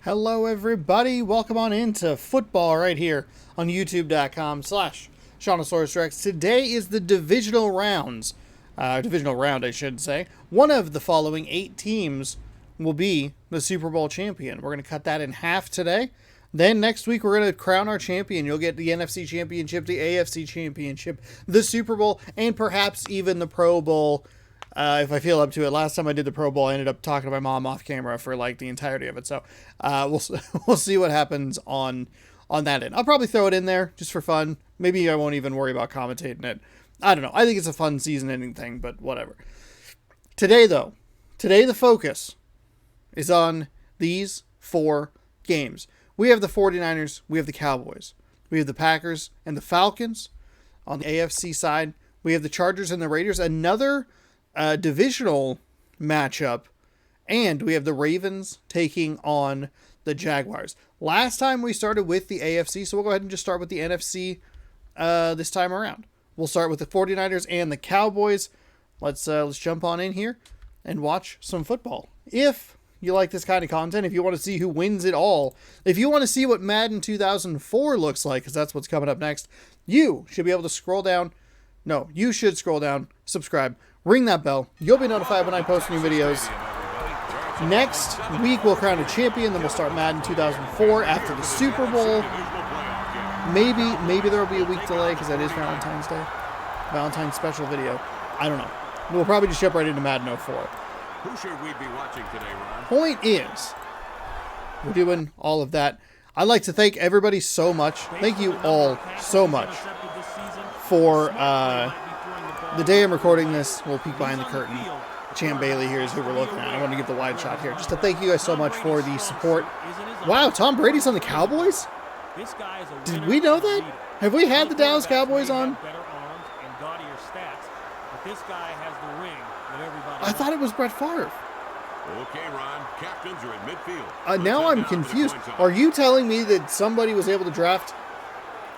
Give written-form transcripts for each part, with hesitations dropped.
Hello everybody, welcome on into football right here on youtube.com/Shaunosaurus Today is the divisional round I should say. One of the following 8 teams will be the Super Bowl champion. We're going to cut that in half today. Then next week we're going to crown our champion. You'll get the NFC Championship, the AFC Championship, the Super Bowl, and perhaps even the Pro Bowl. If I feel up to it. Last time I did the Pro Bowl, I ended up talking to my mom off camera for like the entirety of it. So we'll see what happens on that end. I'll probably throw it in there just for fun. Maybe I won't even worry about commentating it. I don't know. I think it's a fun season-ending thing, but whatever. Today, though, the focus is on these 4 games. We have the 49ers, we have the Cowboys, we have the Packers and the Falcons. On the AFC side, we have the Chargers and the Raiders. Another divisional matchup, and we have the Ravens taking on the Jaguars. Last time we started with the AFC, so we'll go ahead and just start with the NFC this time around. We'll start with the 49ers and the Cowboys. Let's jump on in here and watch some football. If you like this kind of content, if you want to see who wins it all, if you want to see what Madden 2004 looks like, because that's what's coming up next, you should be able to scroll down. No, you should scroll down, subscribe, ring that bell. You'll be notified when I post new videos. Next week, we'll crown a champion. Then we'll start Madden 2004 after the Super Bowl. Maybe there will be a week delay because that is Valentine's Day. Valentine's special video. I don't know. We'll probably just jump right into Madden 04. Who should we be watching today, Ron? Point is, we're doing all of that. I'd like to thank everybody so much. Thank you all so much for the day I'm recording this. We'll peek behind the curtain. Champ Bailey here is who we're looking at. I want to give the wide shot here. Just to thank you guys so much for the support. Wow, Tom Brady's on the Cowboys? Did we know that? Have we had the Dallas Cowboys on? I thought it was Brett Favre. Okay, Ron. Captains are in midfield. Now I'm confused. Are you telling me that somebody was able to draft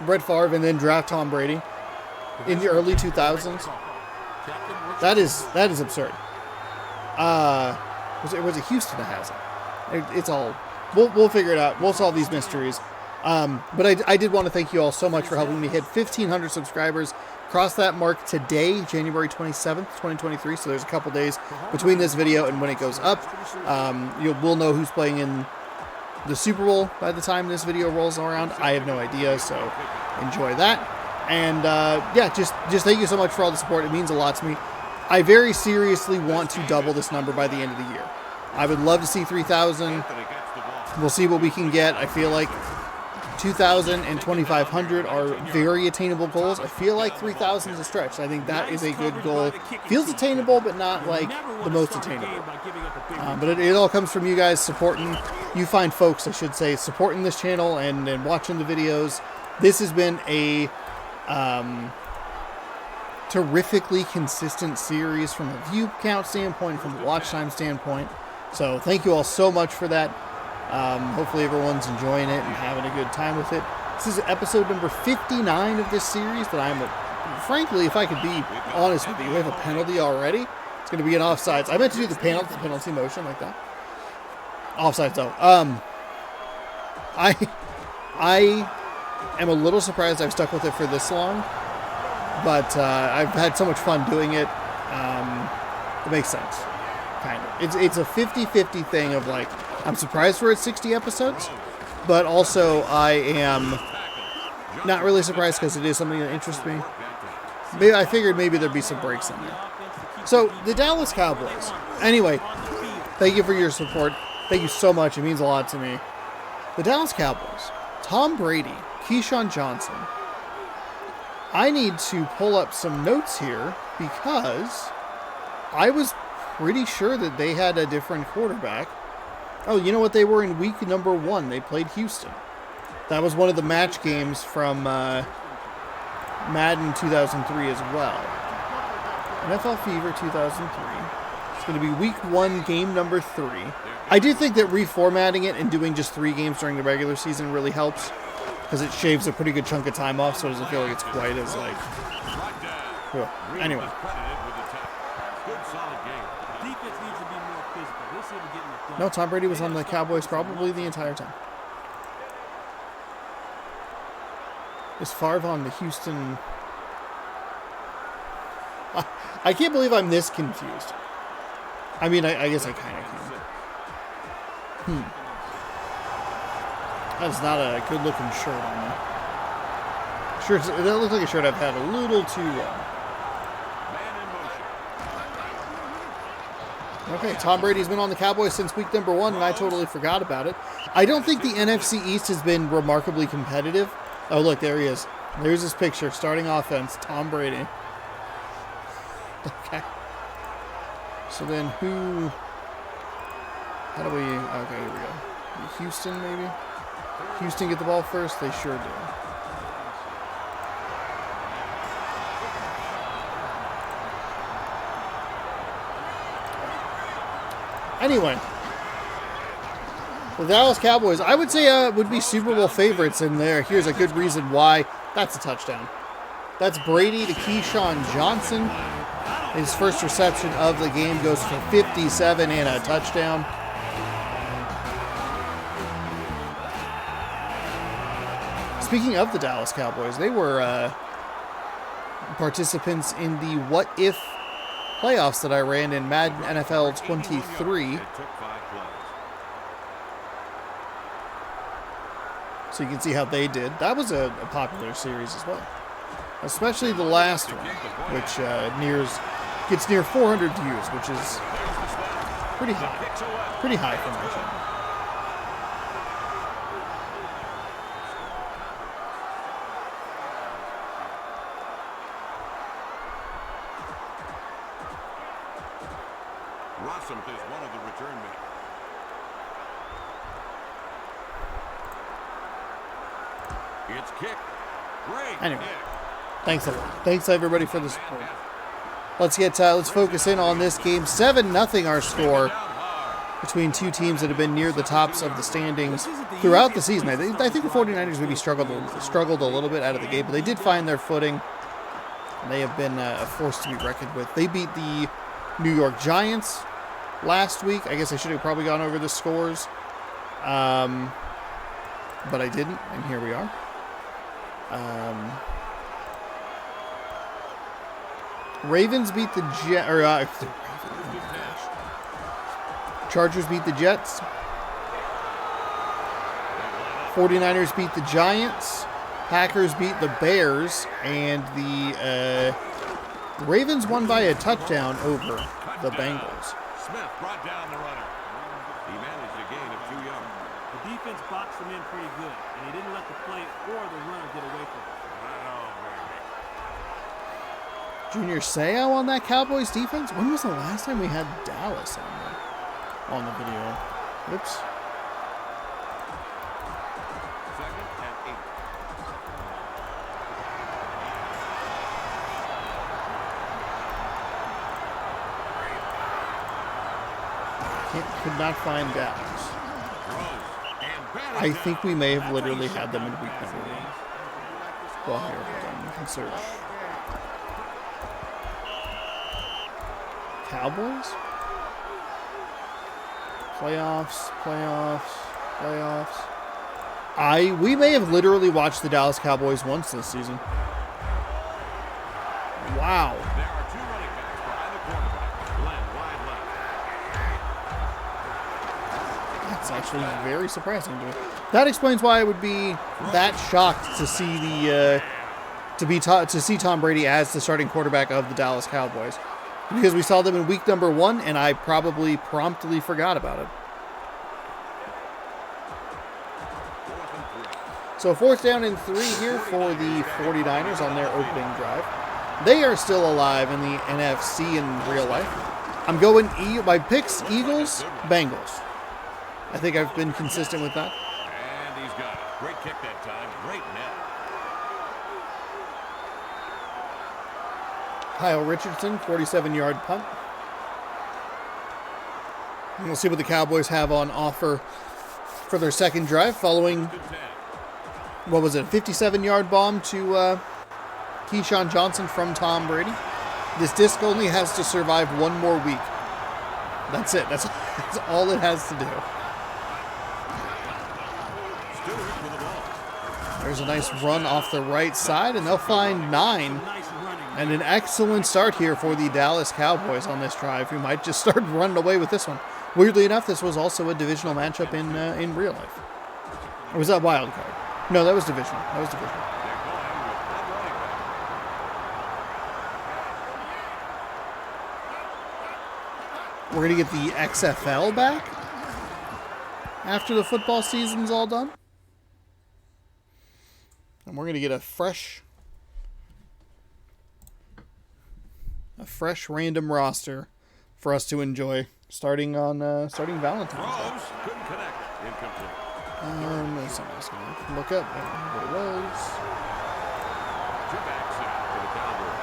Brett Favre and then draft Tom Brady in the early 2000s? That is absurd. Was it Houston that has it? It's all. We'll figure it out. We'll solve these mysteries. But I did want to thank you all so much for helping me hit 1,500 subscribers. Cross that mark today, January 27th, 2023. So there's a couple days between this video and when it goes up. We'll know who's playing in the Super Bowl by the time this video rolls around. I have no idea, so enjoy that. And just thank you so much for all the support. It means a lot to me. I very seriously want to double this number by the end of the year. I would love to see 3,000. We'll see what we can get. I feel like 2,000 and 2,500 are very attainable goals. I feel like 3,000 is a stretch. I think that is a good goal. Feels attainable, but not like the most attainable. But it all comes from you guys supporting, you fine folks, I should say, supporting this channel and watching the videos. This has been a terrifically consistent series from a view count standpoint, from a watch time standpoint. So thank you all so much for that. Hopefully everyone's enjoying it and having a good time with it. This is episode number 59 of this series that frankly, if I could be honest with you, we have a penalty already. It's going to be an offsides. I meant to do the penalty motion like that. Offsides though. I am a little surprised I've stuck with it for this long, but I've had so much fun doing it. It makes sense. Kind of. It's a 50-50 thing of like, I'm surprised we're at 60 episodes, but also I am not really surprised because it is something that interests me. I figured maybe there'd be some breaks in there. So, the Dallas Cowboys. Anyway, thank you for your support. Thank you so much. It means a lot to me. The Dallas Cowboys. Tom Brady. Keyshawn Johnson. I need to pull up some notes here because I was pretty sure that they had a different quarterback. Oh, you know what? They were in week number 1. They played Houston. That was one of the match games from Madden 2003 as well. NFL Fever 2003. It's going to be week 1, game number 3. I do think that reformatting it and doing just 3 games during the regular season really helps because it shaves a pretty good chunk of time off, so it doesn't feel like it's quite as like... Anyway. Defense needs to be more physical. This No, Tom Brady was on the Cowboys probably the entire time. Is Favre on the Houston? I can't believe I'm this confused. I mean, I guess I kind of can. That's not a good-looking shirt on me. Sure, that looks like a shirt I've had a little too long. Okay, Tom Brady's been on the Cowboys since week number 1, and I totally forgot about it. I don't think the NFC East has been remarkably competitive. Oh, look, there he is. There's his picture. Starting offense, Tom Brady. Okay. So then who... How do we... Okay, here we go. Houston, maybe? Houston get the ball first? They sure do. Anyway, the Dallas Cowboys, I would say would be Super Bowl favorites in there. Here's a good reason why. That's a touchdown. That's Brady to Keyshawn Johnson. His first reception of the game goes for 57 and a touchdown. Speaking of the Dallas Cowboys, they were participants in the What If playoffs that I ran in Madden NFL 23. So you can see how they did. That was a popular series as well. Especially the last one, which gets near 400 views, which is pretty high. Pretty high for my channel. Rossum is one of the return men. It's kicked. Great. Anyway, thanks everybody for the support. Let's focus in on this game. 7-0 our score between two teams that have been near the tops of the standings throughout the season. I think the 49ers maybe struggled a little bit out of the gate, but they did find their footing. And they have been a force to be reckoned with. They beat the New York Giants last week. I guess I should have probably gone over the scores, but I didn't, and here we are. Ravens beat the Chargers beat the Jets. 49ers beat the Giants. Packers beat the Bears, and the Ravens won by a touchdown over the Bengals. Smith brought down the runner. He managed a gain of 2 yards. The defense boxed him in pretty good, and he didn't let the play or the runner get away from him. Junior Seau on that Cowboys defense? When was the last time we had Dallas on the video? Oops. Second and 8. Could not find Dallas. I think we may have literally had them in week number 1. Well, here, hold on. You can search. Cowboys? Playoffs. We may have literally watched the Dallas Cowboys once this season. Wow. There are 2 running backs behind the quarterback. Glenn wide left. That's actually very surprising to me. That explains why I would be that shocked to see to see Tom Brady as the starting quarterback of the Dallas Cowboys. Because we saw them in week number 1, and I probably promptly forgot about it. So 4th down and 3 here for the 49ers on their opening drive. They are still alive in the NFC in real life. I'm going my picks, Eagles, Bengals. I think I've been consistent with that. And he's got it. Great kick that time. Great net. Kyle Richardson, 47-yard punt. And we'll see what the Cowboys have on offer for their second drive following, what was it, a 57-yard bomb to Keyshawn Johnson from Tom Brady. This disc only has to survive 1 more week. That's it. That's That's all it has to do. Stewart with the ball. There's a nice run off the right side, and they'll find 9. Nice running. And an excellent start here for the Dallas Cowboys on this drive, who might just start running away with this one. Weirdly enough, this was also a divisional matchup in real life. Or was that wild card? No, that was divisional. That was divisional. They're going with one running back. We're going to get the XFL back after the football season's all done. And we're going to get a fresh random roster for us to enjoy starting Valentine's Day. Throws. Couldn't connect. Incomplete. Somebody's going to look up what it was. 2 backs set for the Cowboys.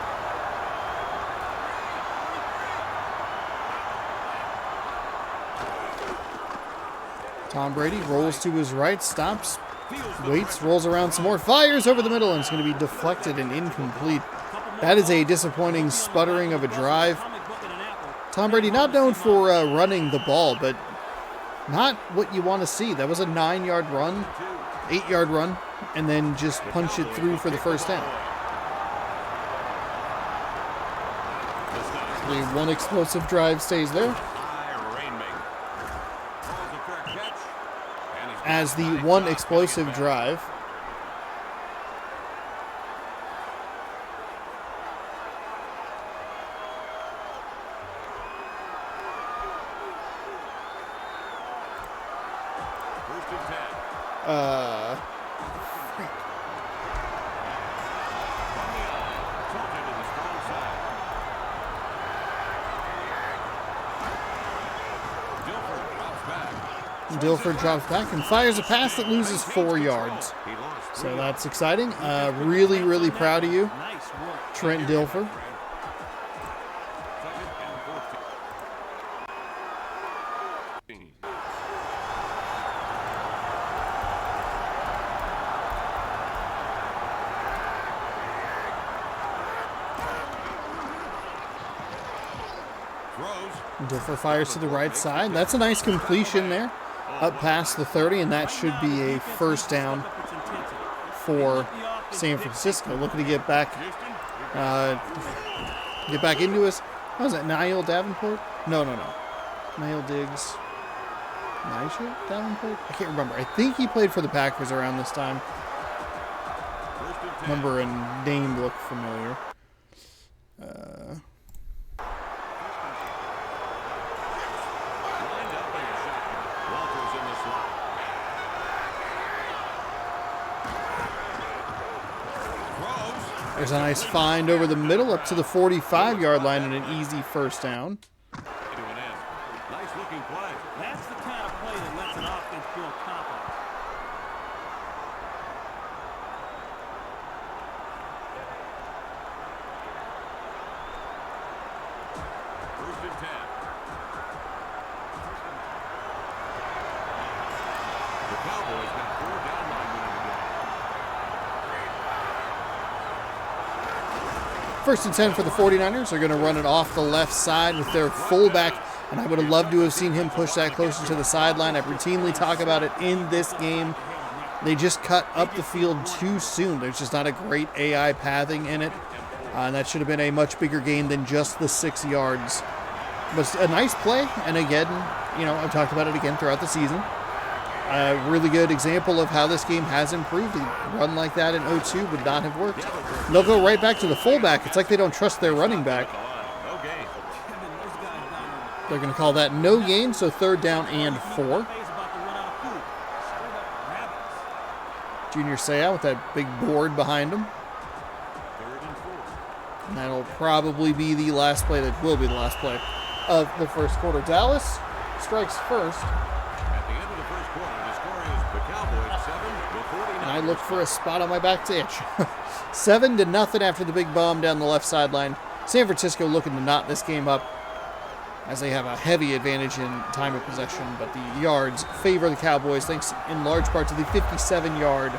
Tom Brady rolls to his right, stops, waits, rolls around some more, fires over the middle, and it's going to be deflected and incomplete. That is a disappointing sputtering of a drive. Tom Brady not known for running the ball, but not what you want to see. That was a 9-yard run, 8-yard run, and then just punch it through for the first down. The one explosive drive stays there. As the one explosive drive Dilfer drops back and fires a pass that loses 4 yards. So that's exciting. Really, really proud of you, Trent Dilfer. Dilfer fires to the right side. That's a nice completion there. Up past the 30, and that should be a first down for San Francisco. Looking to get back into us. What was that, Niall Davenport? No. Niall Diggs. Nigel Davenport? I can't remember. I think he played for the Packers around this time. Number and name look familiar. There's a nice find over the middle up to the 45-yard line and an easy first down. Nice looking play. That's the kind of play that lets an offense feel confident. First and 10. The Cowboys got 4 down linemen in the game. First and 10 for the 49ers. They're going to run it off the left side with their fullback, and I would have loved to have seen him push that closer to the sideline. I routinely talk about it in this game. They just cut up the field too soon. There's just not a great AI pathing in it, and that should have been a much bigger gain than just the 6 yards. But a nice play, and again, I've talked about it again throughout the season. A really good example of how this game has improved. A run like that in 0-2 would not have worked. They'll go right back to the fullback. It's like they don't trust their running back. No gain. They're going to call that no gain, so 3rd down and 4. Junior Seau with that big board behind him. 3rd and 4. And that'll probably be the last play. That will be the last play of the first quarter. Dallas strikes first. At the end of the first quarter, the score is the Cowboys 7, the 49ers. And I look for a spot on my back to itch. 7-0 after the big bomb down the left sideline. San Francisco looking to knot this game up as they have a heavy advantage in time of possession, but the yards favor the Cowboys thanks in large part to the 57-yard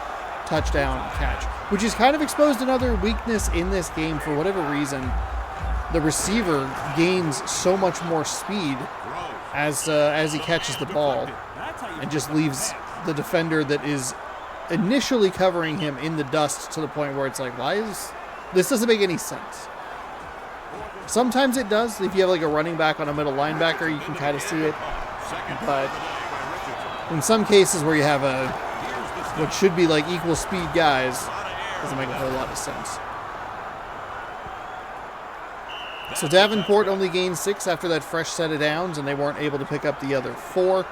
touchdown catch, which has kind of exposed another weakness in this game for whatever reason. The receiver gains so much more speed as he catches the ball and just leaves the defender that is initially covering him in the dust to the point where it's like, this doesn't make any sense. Sometimes it does. If you have like a running back on a middle linebacker, you can kind of see it. But in some cases where you have what should be like equal speed guys, doesn't make a whole lot of sense. So Davenport only gained 6 after that fresh set of downs, and they weren't able to pick up the other 4.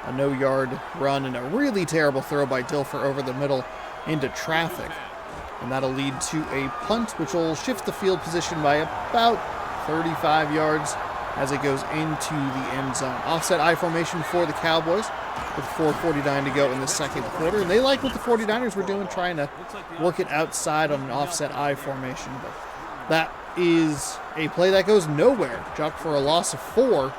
A no-yard run and a really terrible throw by Dilfer over the middle into traffic. And that'll lead to a punt, which will shift the field position by about 35 yards as it goes into the end zone. Offset I formation for the Cowboys with 4:49 to go in the second quarter. And they like what the 49ers were doing, trying to work it outside on an offset I formation. But that is a play that goes nowhere. Dropped for a loss of 4.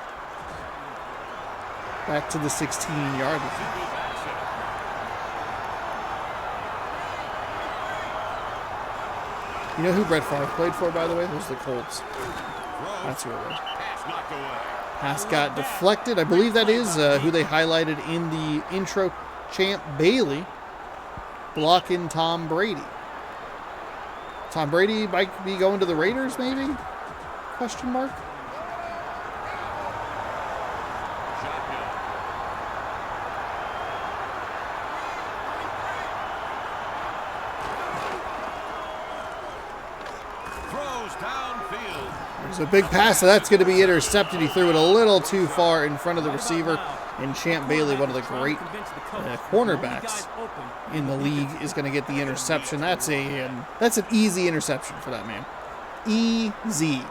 Back to the 16-yard line. You know who Brett Favre played for, by the way? It was the Colts. That's who it was. Pass got deflected. I believe that is who they highlighted in the intro. Champ Bailey blocking Tom Brady. Tom Brady might be going to the Raiders, maybe? Question mark. There's a big pass, so that's going to be intercepted. He threw it a little too far in front of the receiver. And Champ Bailey, one of the great cornerbacks in the league, is going to get the interception. That's an easy interception for that man. Easy.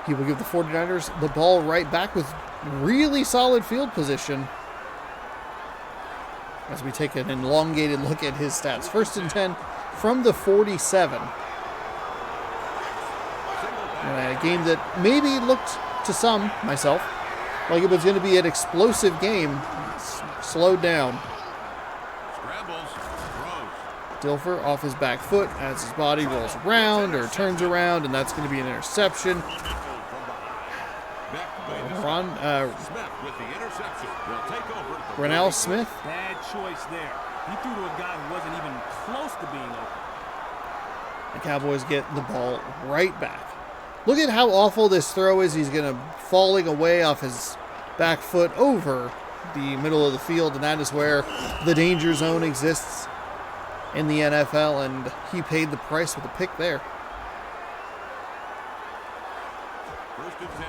He will give the 49ers the ball right back with really solid field position. As we take an elongated look at his stats. 1st and 10 from the 47. A game that maybe looked to some, myself, like it was going to be an explosive game. Slowed down. Dilfer off his back foot as his body rolls around or turns around, and that's going to be an interception. Ronell Smith. Bad choice there. He threw to a guy who wasn't even close to being open. The Cowboys get the ball right back. Look at how awful this throw is. He's going to falling away off his back foot over the middle of the field, and that is where the danger zone exists in the NFL, and he paid the price with a pick there. 1st and 10.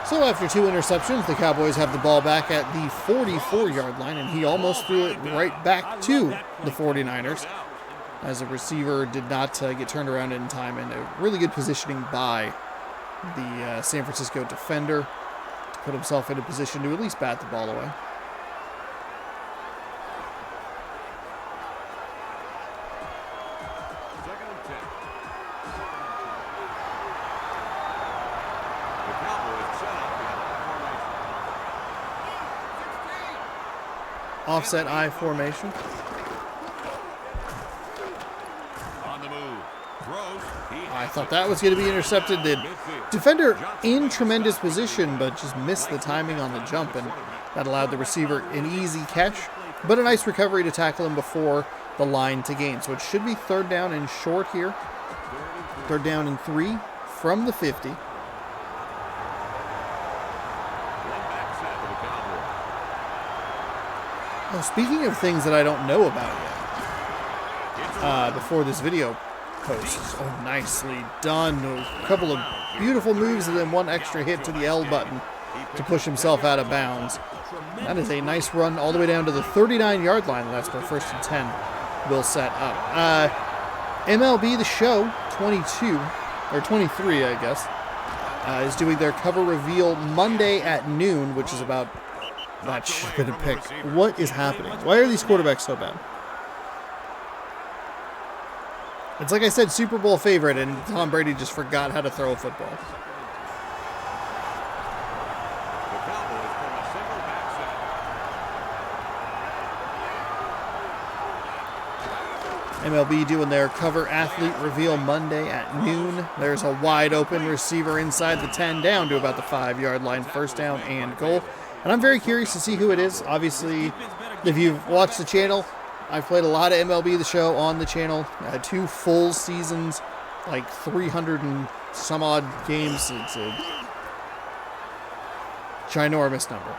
So after 2 interceptions, the Cowboys have the ball back at the 44-yard line, and he almost threw it right back to the 49ers, as the receiver did not get turned around in time, and a really good positioning by the San Francisco defender to put himself in a position to at least bat the ball away. Offset I formation. On the move. Throws. I thought that was going to be intercepted. The defender in tremendous position, but just missed the timing on the jump, and that allowed the receiver an easy catch, but a nice recovery to tackle him before the line to gain. So it should be 3rd down and short here. 3rd down and 3 from the 50. Oh, speaking of things that I don't know about yet, before this video posts, oh, nicely done. A couple of beautiful moves and then one extra hit to the L button to push himself out of bounds. That is a nice run all the way down to the 39-yard line. That's where 1st and 10 will set up. MLB The Show 22, or 23, I guess, is doing their cover reveal Monday at noon, which is about... That should have been a pick. What is happening? Why are these quarterbacks so bad? It's like I said, Super Bowl favorite, and Tom Brady just forgot how to throw a football. The Cowboys from a single back set. MLB doing their cover athlete reveal Monday at noon. There's a wide open receiver inside the 10 down to about the 5-yard line, first down and goal. And I'm very curious to see who it is. Obviously, if you've watched the channel, I've played a lot of MLB The Show on the channel. 2 full seasons, like 300 and some odd games. It's a ginormous number.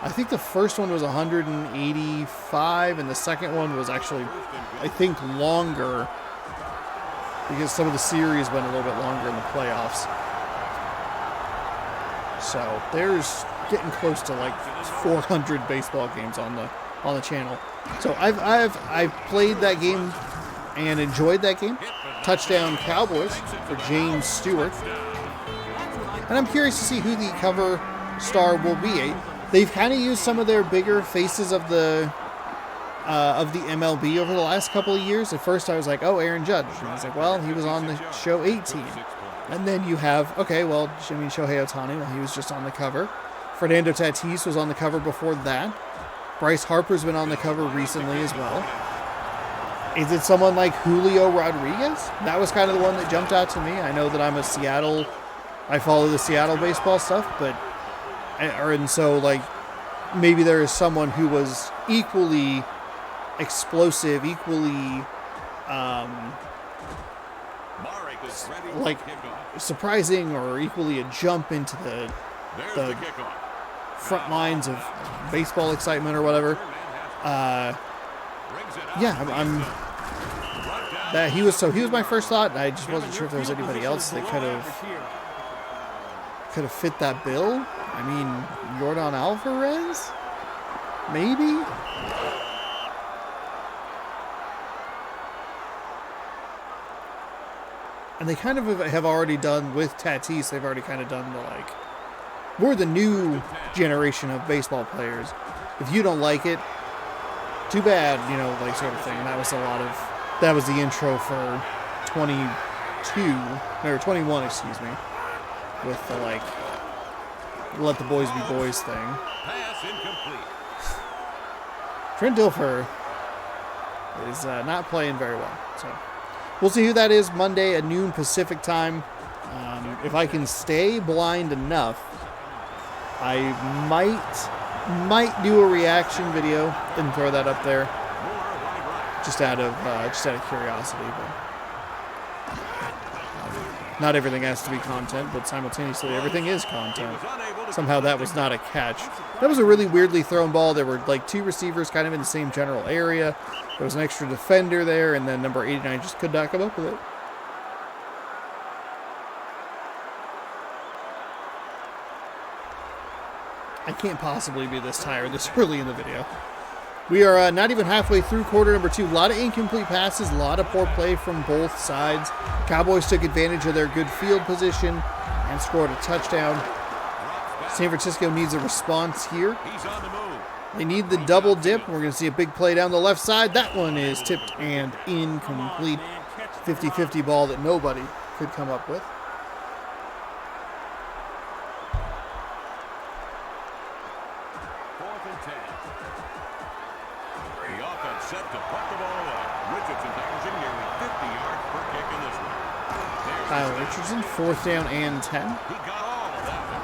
I think the first one was 185, and the second one was actually, I think, longer because some of the series went a little bit longer in the playoffs. So there's getting close to like 400 baseball games on the channel. So I've played that game and enjoyed that game. Touchdown Cowboys for James Stewart, and I'm curious to see who the cover star will be. They've kind of used some of their bigger faces of the MLB over the last couple of years. At first, I was like, "Oh, Aaron Judge," and I was like, "Well, he was on the show 18." And then you have, okay, well, Shohei Ohtani, well, he was just on the cover. Fernando Tatis was on the cover before that. Bryce Harper's been on the cover recently as well. Is it someone like Julio Rodriguez? That was kind of the one that jumped out to me. I know that I follow the Seattle baseball stuff, and so like maybe there is someone who was equally explosive, equally like surprising, or equally a jump into the front lines of baseball excitement or whatever. He was my first thought. I just wasn't sure if there was anybody else that could have fit that bill. I mean, Jordan Alvarez, maybe. And they kind of have already done with Tatis. They've already kind of done we're the new generation of baseball players. If you don't like it, too bad, sort of thing. That was the intro for 21, excuse me, with the let the boys be boys thing. Pass incomplete. Trent Dilfer is not playing very well, so we'll see who that is Monday at noon Pacific time. If I can stay blind enough, I might do a reaction video and throw that up there, just out of curiosity. But not everything has to be content, but simultaneously everything is content. Somehow that was not a catch. That was a really weirdly thrown ball. There were 2 receivers kind of in the same general area. There was an extra defender there, and then number 89 just could not come up with it. I can't possibly be this tired this early in the video. We are not even halfway through quarter number 2. A lot of incomplete passes, a lot of poor play from both sides. Cowboys took advantage of their good field position and scored a touchdown. San Francisco needs a response here. They need the double dip. We're going to see a big play down the left side. That one is tipped and incomplete. 50-50 ball that nobody could come up with. Set to put the ball up. Richardson averaging nearly 50 yards per kick in this one. Kyle Richardson, 4th down and 10. He got all of that one.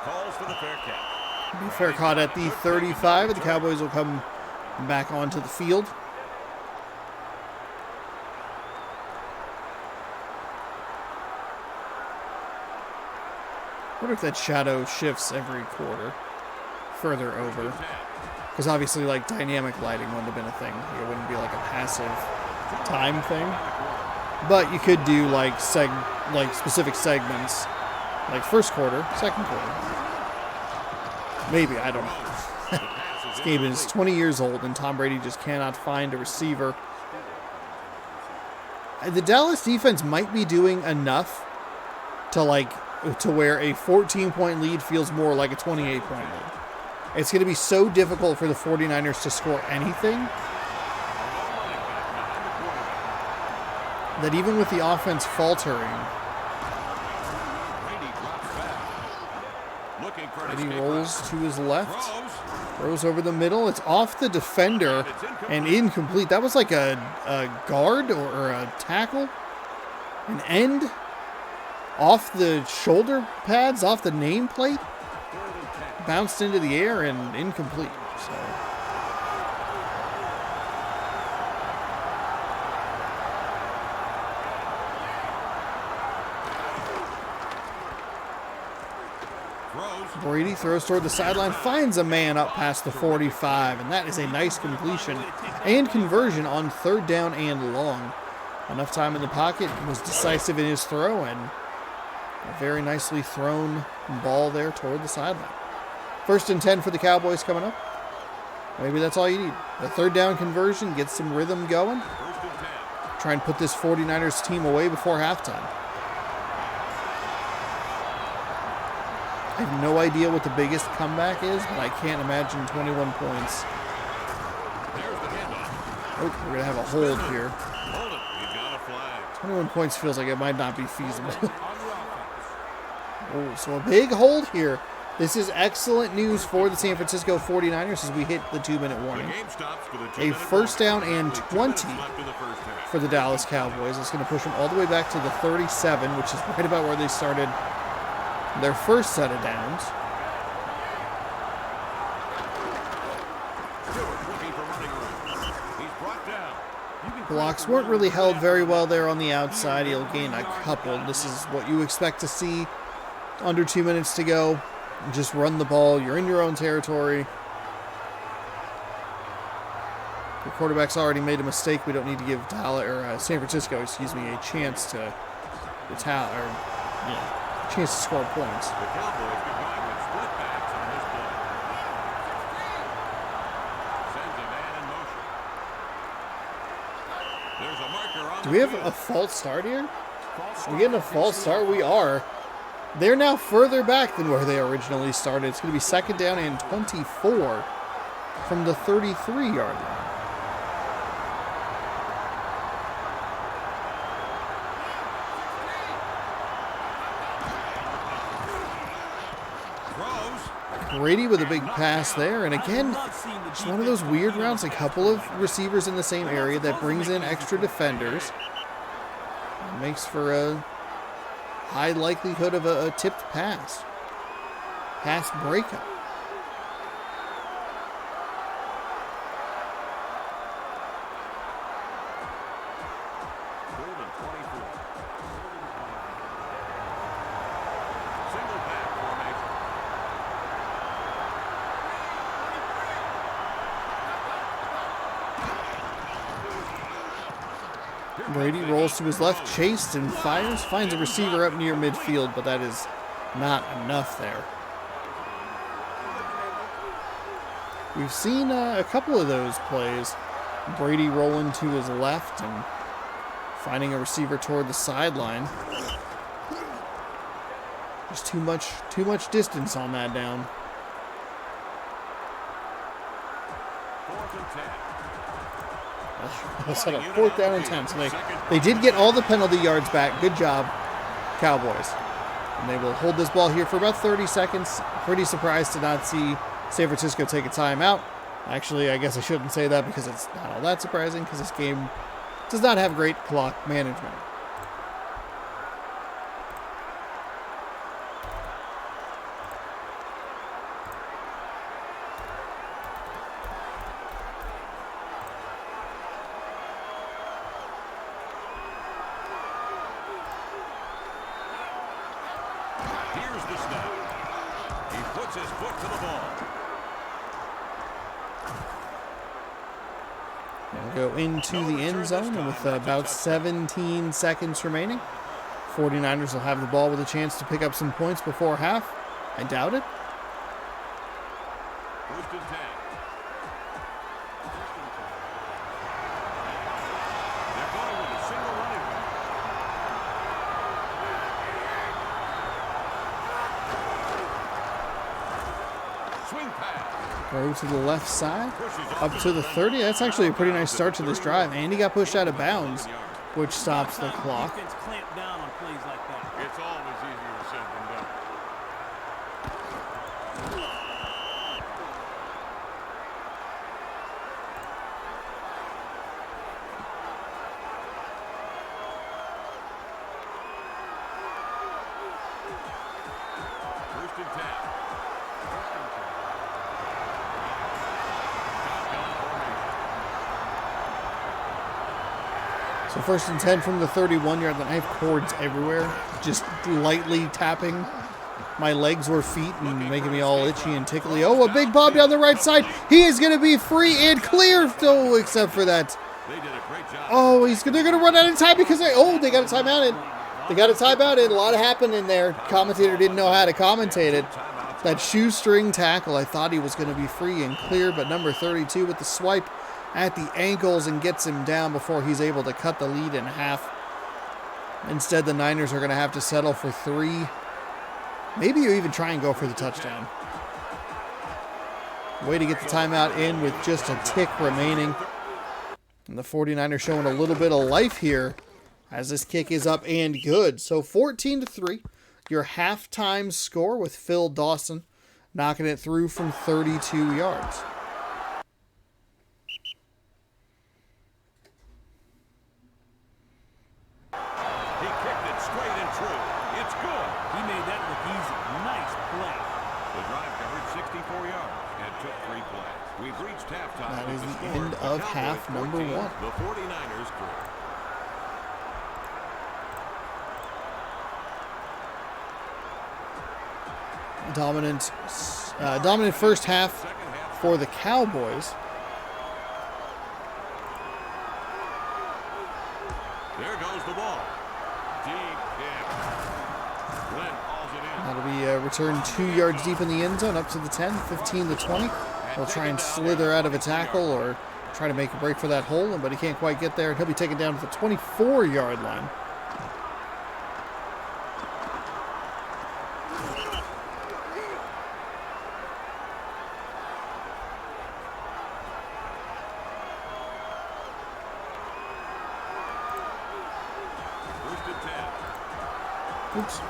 Calls for the fair catch. Be fair caught at the 35, and the Cowboys will come back onto the field. I wonder if that shadow shifts every quarter further over. Because obviously, dynamic lighting wouldn't have been a thing. It wouldn't be a passive time thing. But you could do specific segments, like first quarter, second quarter. Maybe, I don't know. This game is 20 years old, and Tom Brady just cannot find a receiver. The Dallas defense might be doing enough to where a 14-point lead feels more like a 28-point lead. It's going to be so difficult for the 49ers to score anything that even with the offense faltering, Brady rolls to his left, Throws over the middle. It's off the defender and incomplete. That was like a guard or a tackle. An end off the shoulder pads, off the nameplate. Bounced into the air and incomplete. So. Brady throws toward the sideline, finds a man up past the 45, and that is a nice completion and conversion on 3rd down and long. Enough time in the pocket, was decisive in his throw, and a very nicely thrown ball there toward the sideline. 1st and 10 for the Cowboys coming up. Maybe that's all you need. The 3rd down conversion, get some rhythm going. Try and put this 49ers team away before halftime. I have no idea what the biggest comeback is, but I can't imagine 21 points. Oh, we're going to have a hold here. 21 points feels like it might not be feasible. Oh, so a big hold here. This is excellent news for the San Francisco 49ers as we hit the 2-minute warning. A 1st down and 20 for the Dallas Cowboys. It's going to push them all the way back to the 37, which is right about where they started their first set of downs. Blocks weren't really held very well there on the outside. He'll gain a couple. This is what you expect to see. Under 2 minutes to go. Just run the ball. You're in your own territory. The quarterback's already made a mistake. We don't need to give San Francisco, a chance to chance to score points. The Cowboys be going with split backs on this play. Sends a man in motion. There's a marker on. Do we have a false start here? Are we getting a false start? We are. They're now further back than where they originally started. It's going to be 2nd down and 24 from the 33-yard line. Brady with a big pass there, and again, it's one of those weird routes, a couple of receivers in the same area that brings in extra defenders. It makes for a high likelihood of a tipped pass breakup. Brady rolls to his left, chased and fires, finds a receiver up near midfield, but that is not enough there. We've seen a couple of those plays. Brady rolling to his left and finding a receiver toward the sideline. There's too much distance on that down. 4th and 10. Set up 4th down and 10. So they did get all the penalty yards back. Good job, Cowboys. And they will hold this ball here for about 30 seconds. Pretty surprised to not see San Francisco take a timeout. Actually, I guess I shouldn't say that because it's not all that surprising because this game does not have great clock management. Here's the snap. He puts his foot to the ball. They'll go into the end zone, and with about 17 seconds remaining, 49ers will have the ball with a chance to pick up some points before half. I doubt it. 1st and 10. They're going with a single running back. Swing pass. Throw to the left side, up to the 30. That's actually a pretty nice start to this drive. And he got pushed out of bounds, which stops the clock. Defense clamp down on plays like that. It's always easier said than done. So 1st and 10 from the 31-yard line. I have cords everywhere, just lightly tapping my legs or feet and making me all itchy and tickly. Oh, a big bomb down the right side. He is going to be free and clear. Oh, except for that. They did a great job. Oh, they're going to run out of time because they got a timeout in. They got a timeout in. A lot happened in there. Commentator didn't know how to commentate it. That shoestring tackle, I thought he was going to be free and clear, but number 32 with the swipe at the ankles and gets him down before he's able to cut the lead in half. Instead, the Niners are going to have to settle for 3. Maybe you even try and go for the touchdown. Way to get the timeout in with just a tick remaining. And the 49ers showing a little bit of life here as this kick is up and good. So 14-3, your halftime score with Phil Dawson knocking it through from 32 yards. He kicked it straight and true. It's good. He made that look easy. Nice play. The drive covered 64 yards and took 3 plays. We've reached halftime. That is with the score. end of Cowboys half number 14, 1. The 49ers 3. Dominant first half for the Cowboys. There goes the ball. Deep hit. Glenn hauls it in. That'll be returned 2 yards deep in the end zone, up to the 10, 15-20. He'll try and slither out of a tackle or try to make a break for that hole, but he can't quite get there. He'll be taken down to the 24-yard line. First and 10. Oops.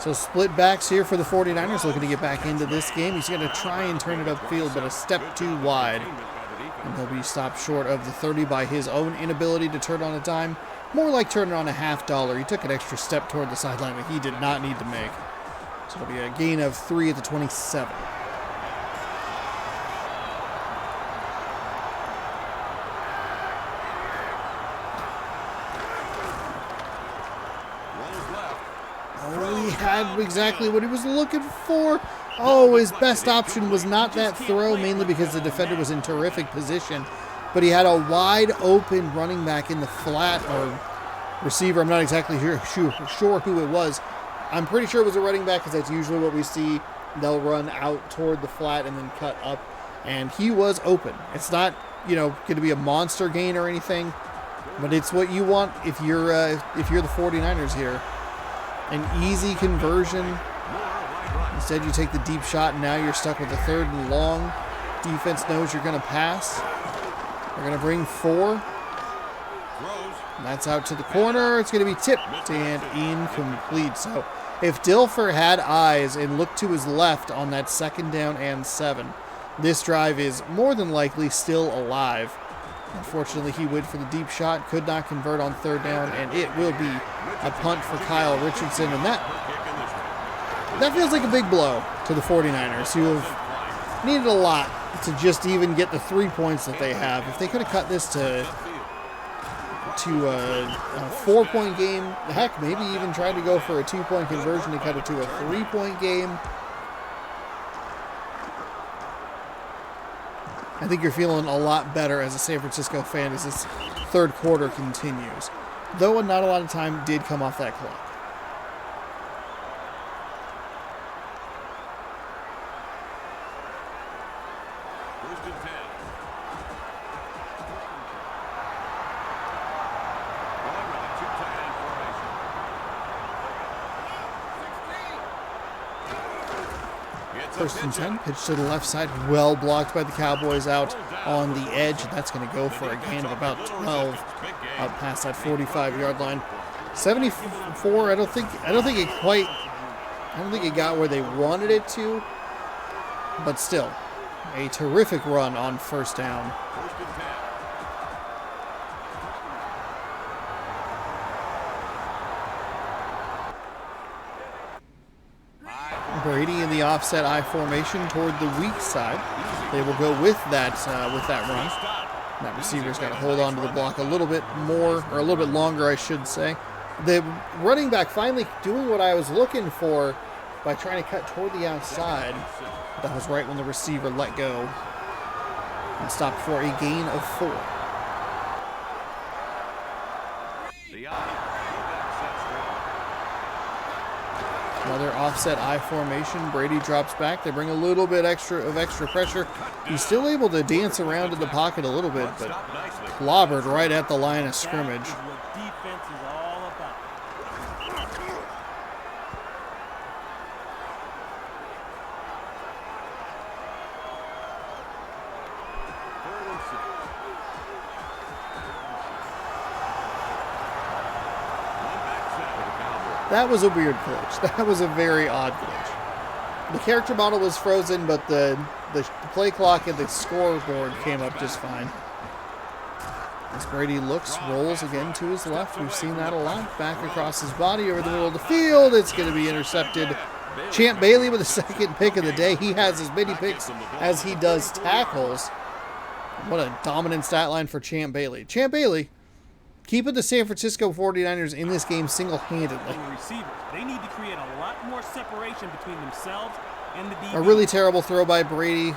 So split backs here for the 49ers, looking to get back into this game. He's going to try and turn it upfield, but a step too wide. And he'll be stopped short of the 30 by his own inability to turn on a dime. More like turning on a $half. He took an extra step toward the sideline that he did not need to make. So it'll be a gain of 3 at the 27. Oh, he had exactly what he was looking for. Oh, his best option was not that throw, mainly because the defender was in terrific position. But he had a wide open running back in the flat, or receiver. I'm not exactly sure who it was. I'm pretty sure it was a running back because that's usually what we see. They'll run out toward the flat and then cut up. And he was open. It's not, going to be a monster gain or anything, but it's what you want if you're the 49ers here. An easy conversion. Instead, you take the deep shot, and now you're stuck with a 3rd and long. Defense knows you're going to pass. They're going to bring 4. And that's out to the corner. It's going to be tipped and incomplete. So if Dilfer had eyes and looked to his left on that 2nd down and 7, this drive is more than likely still alive. Unfortunately, he went for the deep shot, could not convert on 3rd down, and it will be a punt for Kyle Richardson. And that feels like a big blow to the 49ers, who have needed a lot to just even get the 3 points that they have. If they could have cut this to a 4-point game, heck, maybe even tried to go for a 2-point conversion to cut it to a 3-point game, I think you're feeling a lot better as a San Francisco fan as this 3rd quarter continues. Though not a lot of time did come off that clock. First and 10. Going with a 2 tight end formation. It's a 1st and 10, pitch. pitch to the left side, well blocked by the Cowboys out on the edge. That's going to go for a gain of about 12 out past that 45-yard line. 74, I don't think it got where they wanted it to, but still, a terrific run on 1st down. First and 10. the offset I formation toward the weak side. They will go with that run. That receiver's got to hold on to the block a little bit more, or a little bit longer, I should say. The running back finally doing what I was looking for by trying to cut toward the outside. That was right when the receiver let go and stopped for a gain of 4. Another offset I formation. Brady drops back. They bring a little bit extra pressure. He's still able to dance around in the pocket a little bit, but clobbered right at the line of scrimmage. That is what defense is all about. That was a weird glitch. That was a very odd glitch. The character model was frozen, but the play clock and the scoreboard came up just fine. As Brady looks, rolls again to his left. We've seen that a lot. Back across his body over the middle of the field. It's going to be intercepted. Champ Bailey with the second pick of the day. He has as many picks as he does tackles. What a dominant stat line for Champ Bailey. Champ Bailey keeping the San Francisco 49ers in this game single-handedly. Receivers, they need to create a lot more separation between themselves and the DB. A really terrible throw by Brady.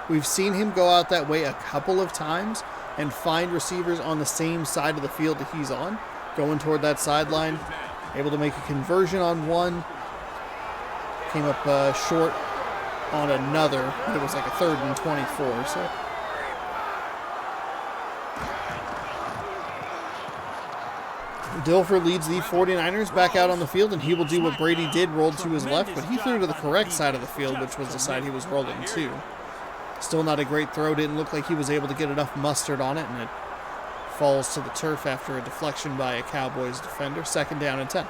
We've seen him go out that way a couple of times and find receivers on the same side of the field that he's on, going toward that sideline. Able to make a conversion on one. Came up short on another. It was like a 3rd and 24. So Dilfer leads the 49ers back out on the field, and he will do what Brady did, rolled to his left, but he threw to the correct side of the field, which was the side he was rolling to. Still not a great throw. Didn't look like he was able to get enough mustard on it, and it falls to the turf after a deflection by a Cowboys defender. 2nd down and 10.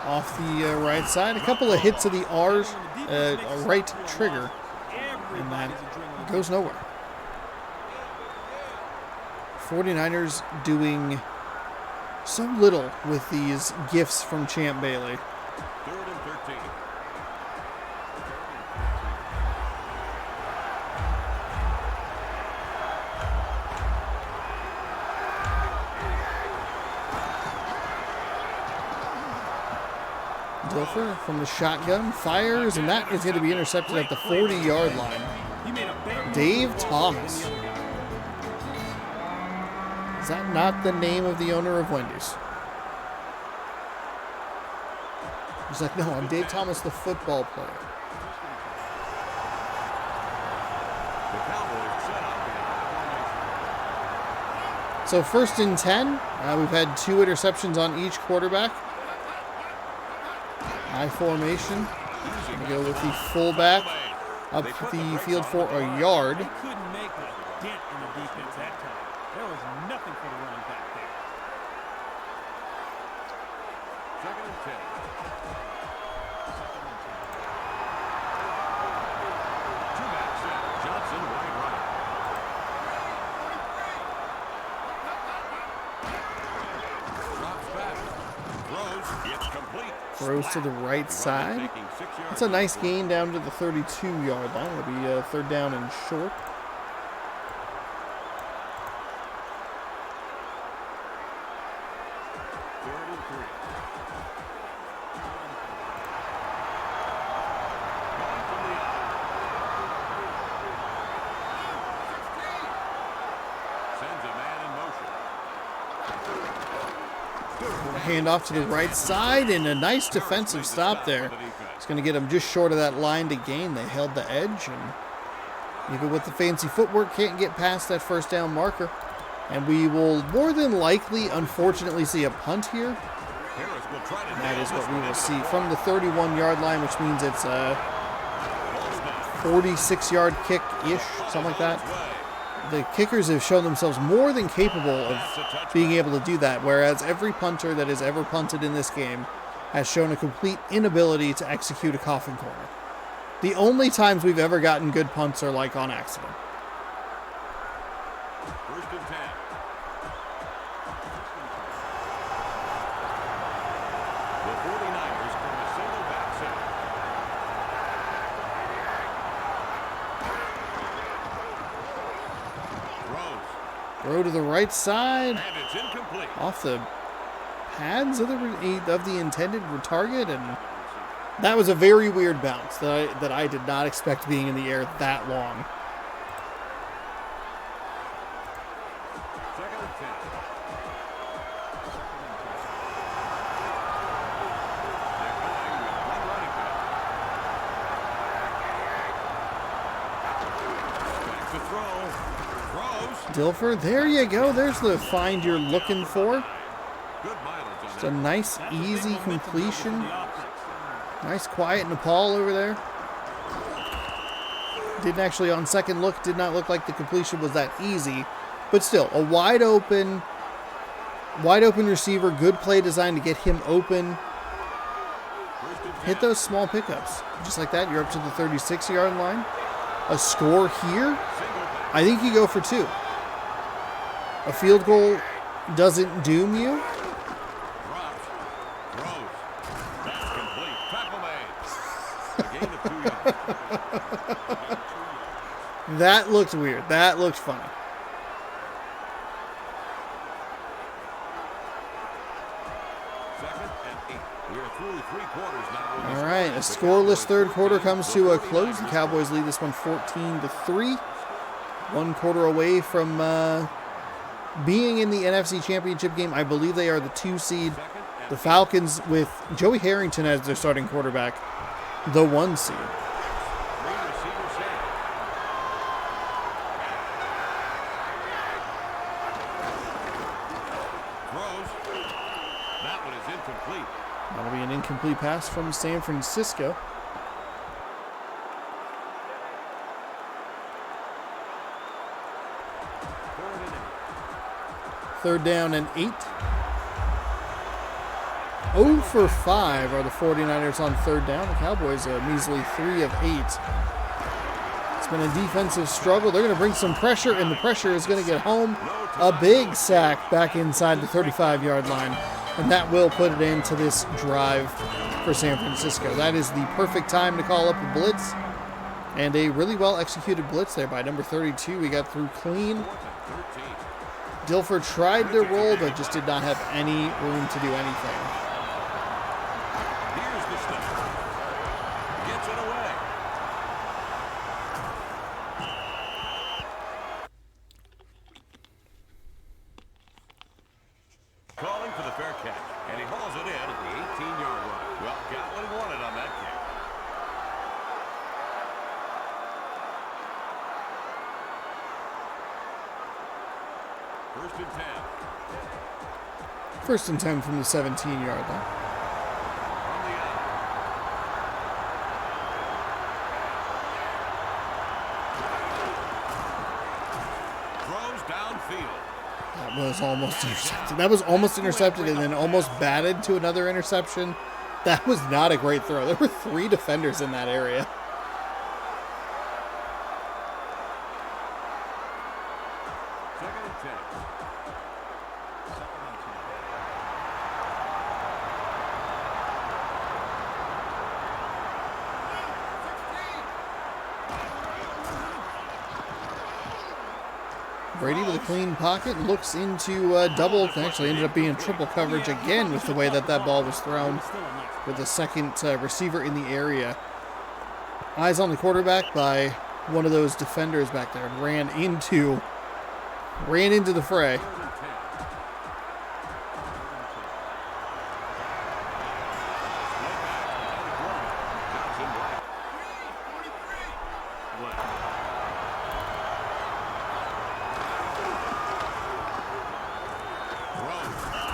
Off the right side, a couple of hits of the R's, right trigger, and that goes nowhere. 49ers doing so little with these gifts from Champ Bailey. 3rd and 13. Dilfer from the shotgun fires, and that is going to be intercepted at the 40-yard line. Dave Thomas. Is that not the name of the owner of Wendy's? He's like, no, I'm Dave Thomas, the football player. So 1st and 10. We've had 2 interceptions on each quarterback. I formation. We go with the fullback up the field for a yard. They couldn't make a dent in the defense that time. There was nothing for the running back there. 2nd and 10. Two-back set. Johnson wide right. Drops back. Throws. It's complete. Throws to the right side. That's a nice gain down to the 32-yard line. It'll be 3rd down and short. Hand off to the right side, and a nice defensive stop there. It's going to get them just short of that line to gain. They held the edge, and even with the fancy footwork, can't get past that 1st down marker. And we will more than likely, unfortunately, see a punt here. And that is what we will see from the 31-yard line, which means it's a 46-yard kick-ish, something like that. The kickers have shown themselves more than capable of being able to do that, whereas every punter that has ever punted in this game has shown a complete inability to execute a coffin corner. The only times we've ever gotten good punts are like on accident. First and 10. The 49ers from a single back set. Throws. Throw to the right side. And it's incomplete. Off the pads of the intended target, and that was a very weird bounce that I did not expect being in the air that long. Second and 10. They're going with one running back. Back to throw. Throws. Dilfer, there you go. There's the find you're looking for. Good mileage on It's that. a nice, easy completion. Nice, quiet Nepal over there. Didn't actually, on second look, did not look like the completion was that easy. But still, a wide open receiver. Good play design to get him open. Hit those small pickups. Just like that, you're up to the 36-yard line. A score here, I think you go for 2. A field goal doesn't doom you. Drops. Throws. That's complete. Tackle made. A gain of 2 yards. That looked weird. That looked funny. Second and 8. We are through 3 quarters now. All right, a scoreless third quarter comes to a close. The Cowboys lead this one 14-3. 1 quarter away from being in the NFC Championship game. I believe they are the 2 seed. The Falcons, with Joey Harrington as their starting quarterback, the 1 seed. 3 receivers set. Throws. That one is incomplete. That'll be an incomplete pass from San Francisco. Third down and 8. 0 for 5 are the 49ers on third down. The Cowboys a measly 3 of 8. It's been a defensive struggle. They're going to bring some pressure, and the pressure is going to get home. A big sack back inside the 35-yard line, and that will put it into this drive for San Francisco. That is the perfect time to call up a blitz, and a really well-executed blitz there by number 32. We got through clean. 13. Dilfer tried to roll, but just did not have any room to do anything. Here's the snap. Gets it away. Calling for the fair catch, and he hauls it in at the 18-yard line. Well, got what he wanted on that catch. First and 10. First and 10 from the 17-yard line. From the out. Throws downfield. That was almost intercepted. That was almost intercepted and then almost batted to another interception. That was not a great throw. There were 3 defenders in that area. Second and 10. Brady with a clean pocket looks into double. Actually ended up being triple coverage again with the way that ball was thrown, with the second receiver in the area. Eyes on the quarterback by one of those defenders back there, and ran into the fray. Third and 10.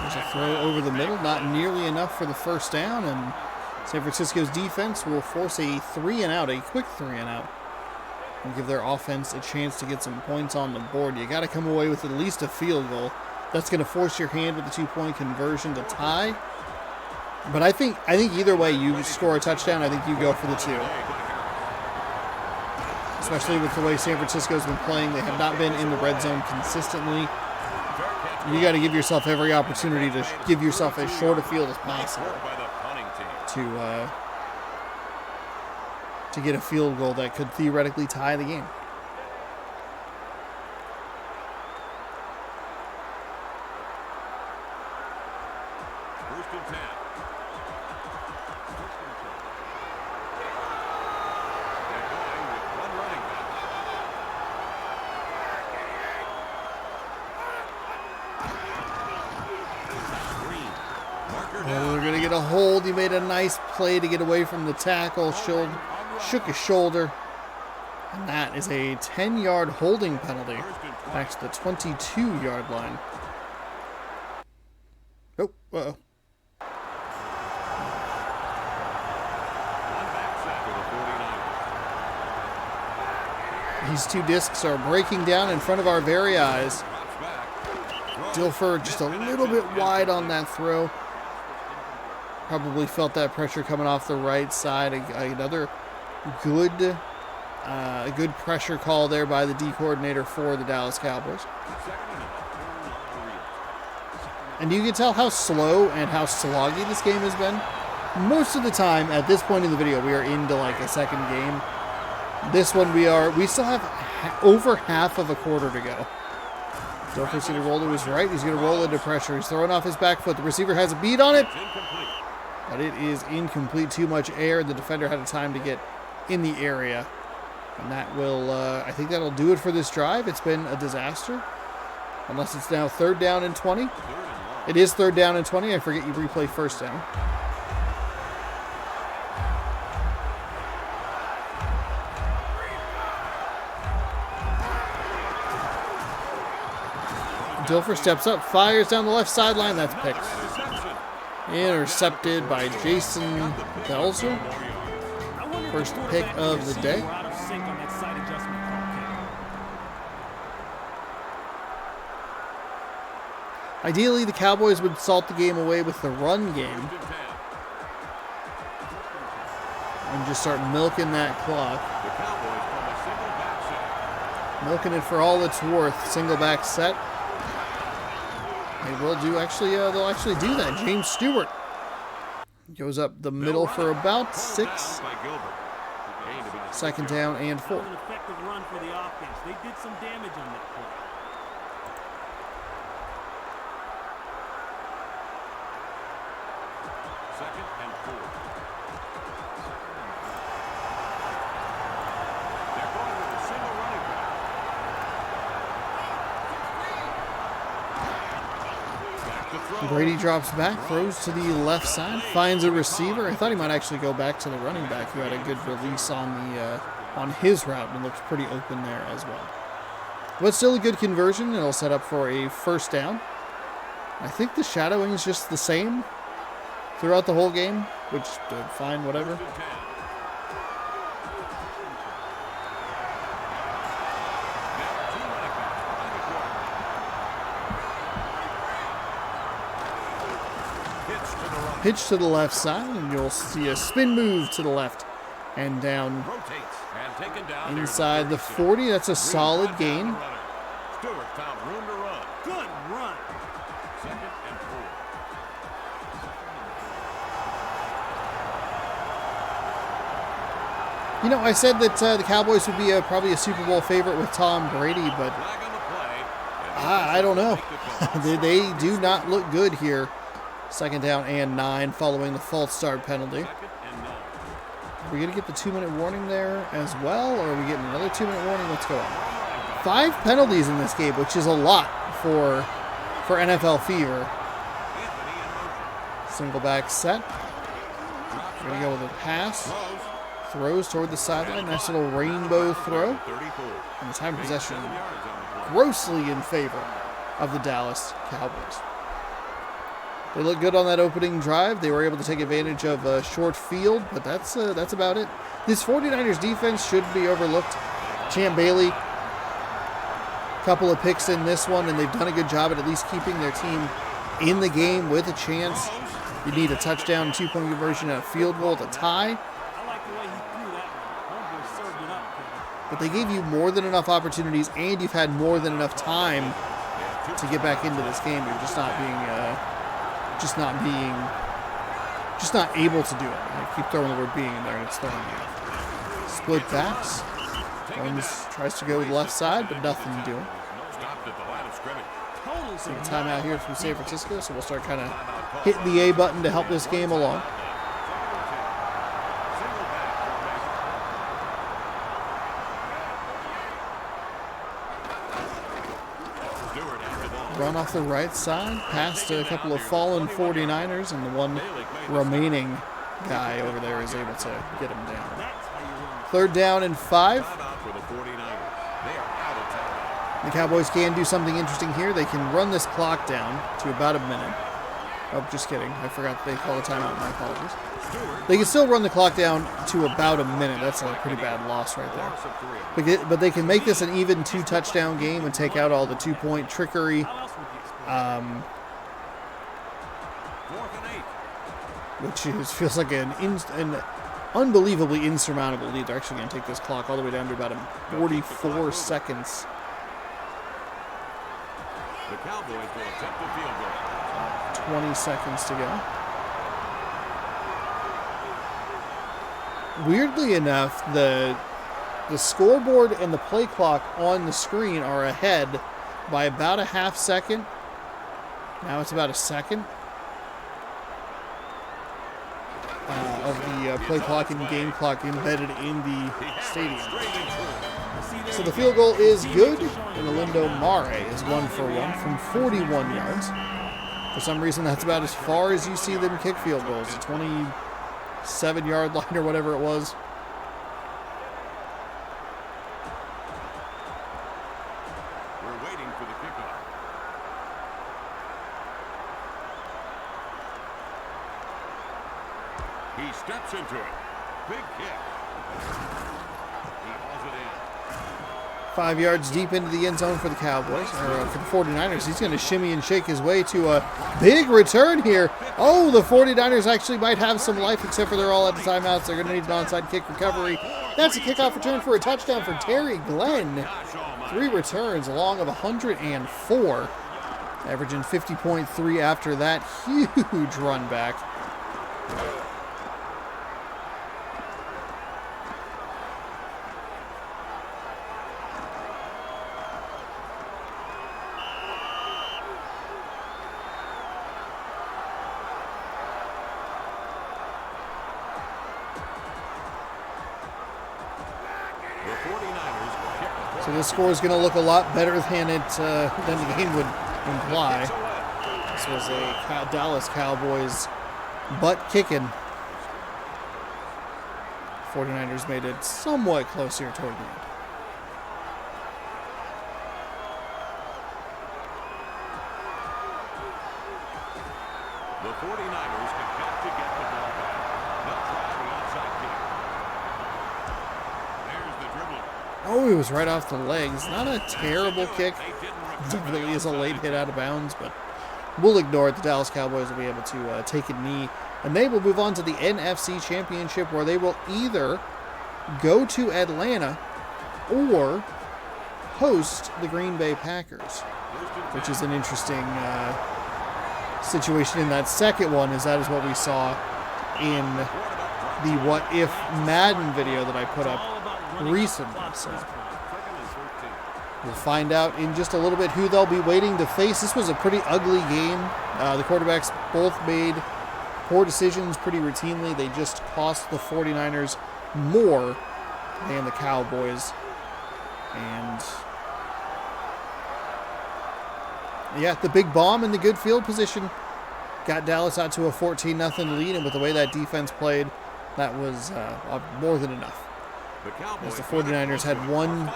There's a throw over the middle, not nearly enough for the first down, and San Francisco's defense will force a 3-and-out, a quick 3-and-out, and give their offense a chance to get some points on the board. You got to come away with at least a field goal. That's going to force your hand with a 2-point conversion to tie. But I think either way, you score a touchdown, I think you go for the 2. especially with the way San Francisco's been playing. They have not been in the red zone consistently. You got to give yourself every opportunity to give yourself as short a field as possible to get a field goal that could theoretically tie the game. First and 10. They're going with one running back. Oh, we're going to get a hold. He made a nice play to get away from the tackle. Shook his shoulder. And that is a 10-yard holding penalty. Back to the 22-yard line. Oh, uh-oh. These two discs are breaking down in front of our very eyes. Dilfer just a little bit wide on that throw. Probably felt that pressure coming off the right side. Another good pressure call there by the D coordinator for the Dallas Cowboys. And you can tell how slow and how sloggy this game has been. Most of the time, at this point in the video, we are into like a second game. This one we still have over half of a quarter to go. Dilfer's going to roll to his right. He's going to roll into pressure. He's throwing off his back foot. The receiver has a beat on it. But it is incomplete. Too much air. The defender had a time to get in the area. And that will, I think that'll do it for this drive. It's been a disaster. Unless it's now 3rd down and 20. It is 3rd down and 20. I forget you replay 1st down. Dilfer steps up, fires down the left sideline. That's picked. Intercepted by Jason Belzer. First pick of the day. Ideally, the Cowboys would salt the game away with the run game and just start milking that clock. Milking it for all it's worth. Single back set. They will do actually. They'll actually do that. James Stewart goes up the middle for about 6. 2nd down and 4. An effective run for the offense. They did some damage on that play. Brady drops back, throws to the left side, finds a receiver. I thought he might actually go back to the running back, who had a good release on his route and looked pretty open there as well. But still a good conversion. It'll set up for a 1st down. I think the shadowing is just the same throughout the whole game, which fine, whatever. Pitch to the left side, and you'll see a spin move to the left and down inside the 40. That's a solid gain. Stewart found room to run. Good run. 2nd and 4. You know, I said that the Cowboys would be probably a Super Bowl favorite with Tom Brady, but I don't know. They do not look good here. 2nd down and 9 following the false start penalty. Are we going to get the 2-minute warning there as well, or are we getting another 2-minute warning? What's going on? 5 penalties in this game, which is a lot for NFL fever. Single back set. We're going to go with a pass. Throws toward the sideline. Nice little rainbow throw. And the time of possession grossly in favor of the Dallas Cowboys. They look good on that opening drive. They were able to take advantage of a short field, but that's about it. This 49ers defense shouldn't be overlooked. Champ Bailey, couple of picks in this one, and they've done a good job at least keeping their team in the game with a chance. You need a touchdown, 2-point conversion, and a field goal to tie. served it up, Kevin. But they gave you more than enough opportunities, and you've had more than enough time to get back into this game. You're just not able to do it. I keep throwing the word being in there, and it's throwing me off. Split backs. Holmes tries to go to the left side, but nothing doing. Stopped at the line of scrimmage. So a timeout here from San Francisco, so we'll start kind of hitting the A button to help this game along. Run off the right side, past a couple of fallen 49ers, and the one remaining guy over there is able to get him down. 3rd down and 5. The Cowboys can do something interesting here. They can run this clock down to about a minute. Oh, just kidding. I forgot they call a timeout. My apologies. They can still run the clock down to about a minute. That's a pretty bad loss right there. But they can make this an even 2-touchdown game and take out all the 2-point trickery. Which feels like an unbelievably insurmountable lead. They're actually going to take this clock all the way down to about 44 seconds. The Cowboys will attempt the field goal. 20 seconds to go. Weirdly enough, the scoreboard and the play clock on the screen are ahead by about a half second. Now it's about a second of the play clock and game clock embedded in the stadium. So the field goal is good, and Alindo Mare is 1 for 1 from 41 yards. For some reason, that's about as far as you see them kick field goals, the 27-yard line or whatever it was. We're waiting for the kickoff. He steps into it. Big kick. He hauls it in. 5 yards deep into the end zone for the Cowboys, or for the 49ers. He's going to shimmy and shake his way to a big return here. Oh, the 49ers actually might have some life, except for they're all at the timeouts. They're going to need an onside kick recovery. That's a kickoff return for a touchdown for Terry Glenn. 3 returns, along of 104. Averaging 50.3 after that huge run back. So this score is going to look a lot better than the game would imply. This was a Dallas Cowboys butt kicking. 49ers made it somewhat close here toward the end. The 49ers have got to get the ball back. They'll try the outside kick. There's the dribble. Oh, he was right off the legs. Not a terrible kick. Definitely is a late hit out of bounds, but we'll ignore it. The Dallas Cowboys will be able to take a knee, and they will move on to the NFC Championship, where they will either go to Atlanta or host the Green Bay Packers, which is an interesting situation in that second one, as that is what we saw in the What If Madden video that I put up recently. So we'll find out in just a little bit who they'll be waiting to face. This was a pretty ugly game. The quarterbacks both made poor decisions pretty routinely. They just cost the 49ers more than the Cowboys. And yeah, the big bomb and the good field position got Dallas out to a 14-0 lead, and with the way that defense played, that was more than enough. As the 49ers had one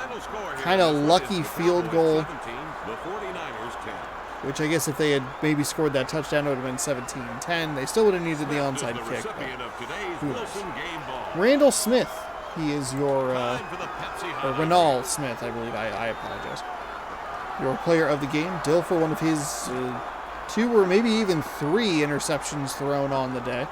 kind of lucky field goal, which I guess if they had maybe scored that touchdown, it would have been 17-10. They still would have needed the onside kick. Randall Smith, he is your, or Renal Smith, I believe. I apologize. Your player of the game. Dill for one of his 2 or maybe even 3 interceptions thrown on the day.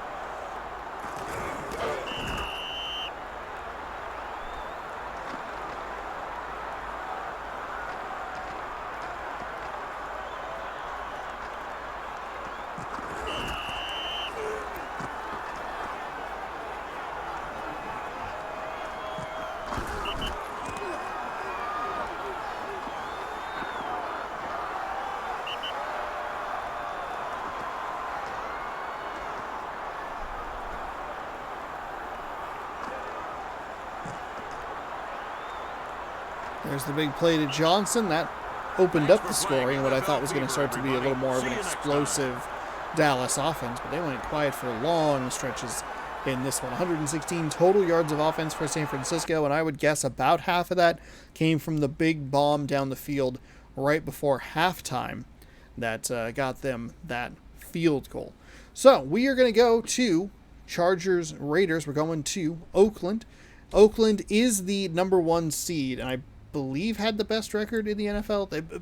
There's the big play to Johnson. That opened up the scoring, what I thought was going to start to be a little more of an explosive Dallas offense, but they went quiet for long stretches in this one. 116 total yards of offense for San Francisco, and I would guess about half of that came from the big bomb down the field right before halftime that got them that field goal. So we are going to go to Chargers Raiders. We're going to Oakland. Oakland is the #1 seed, and I believe had the best record in the NFL.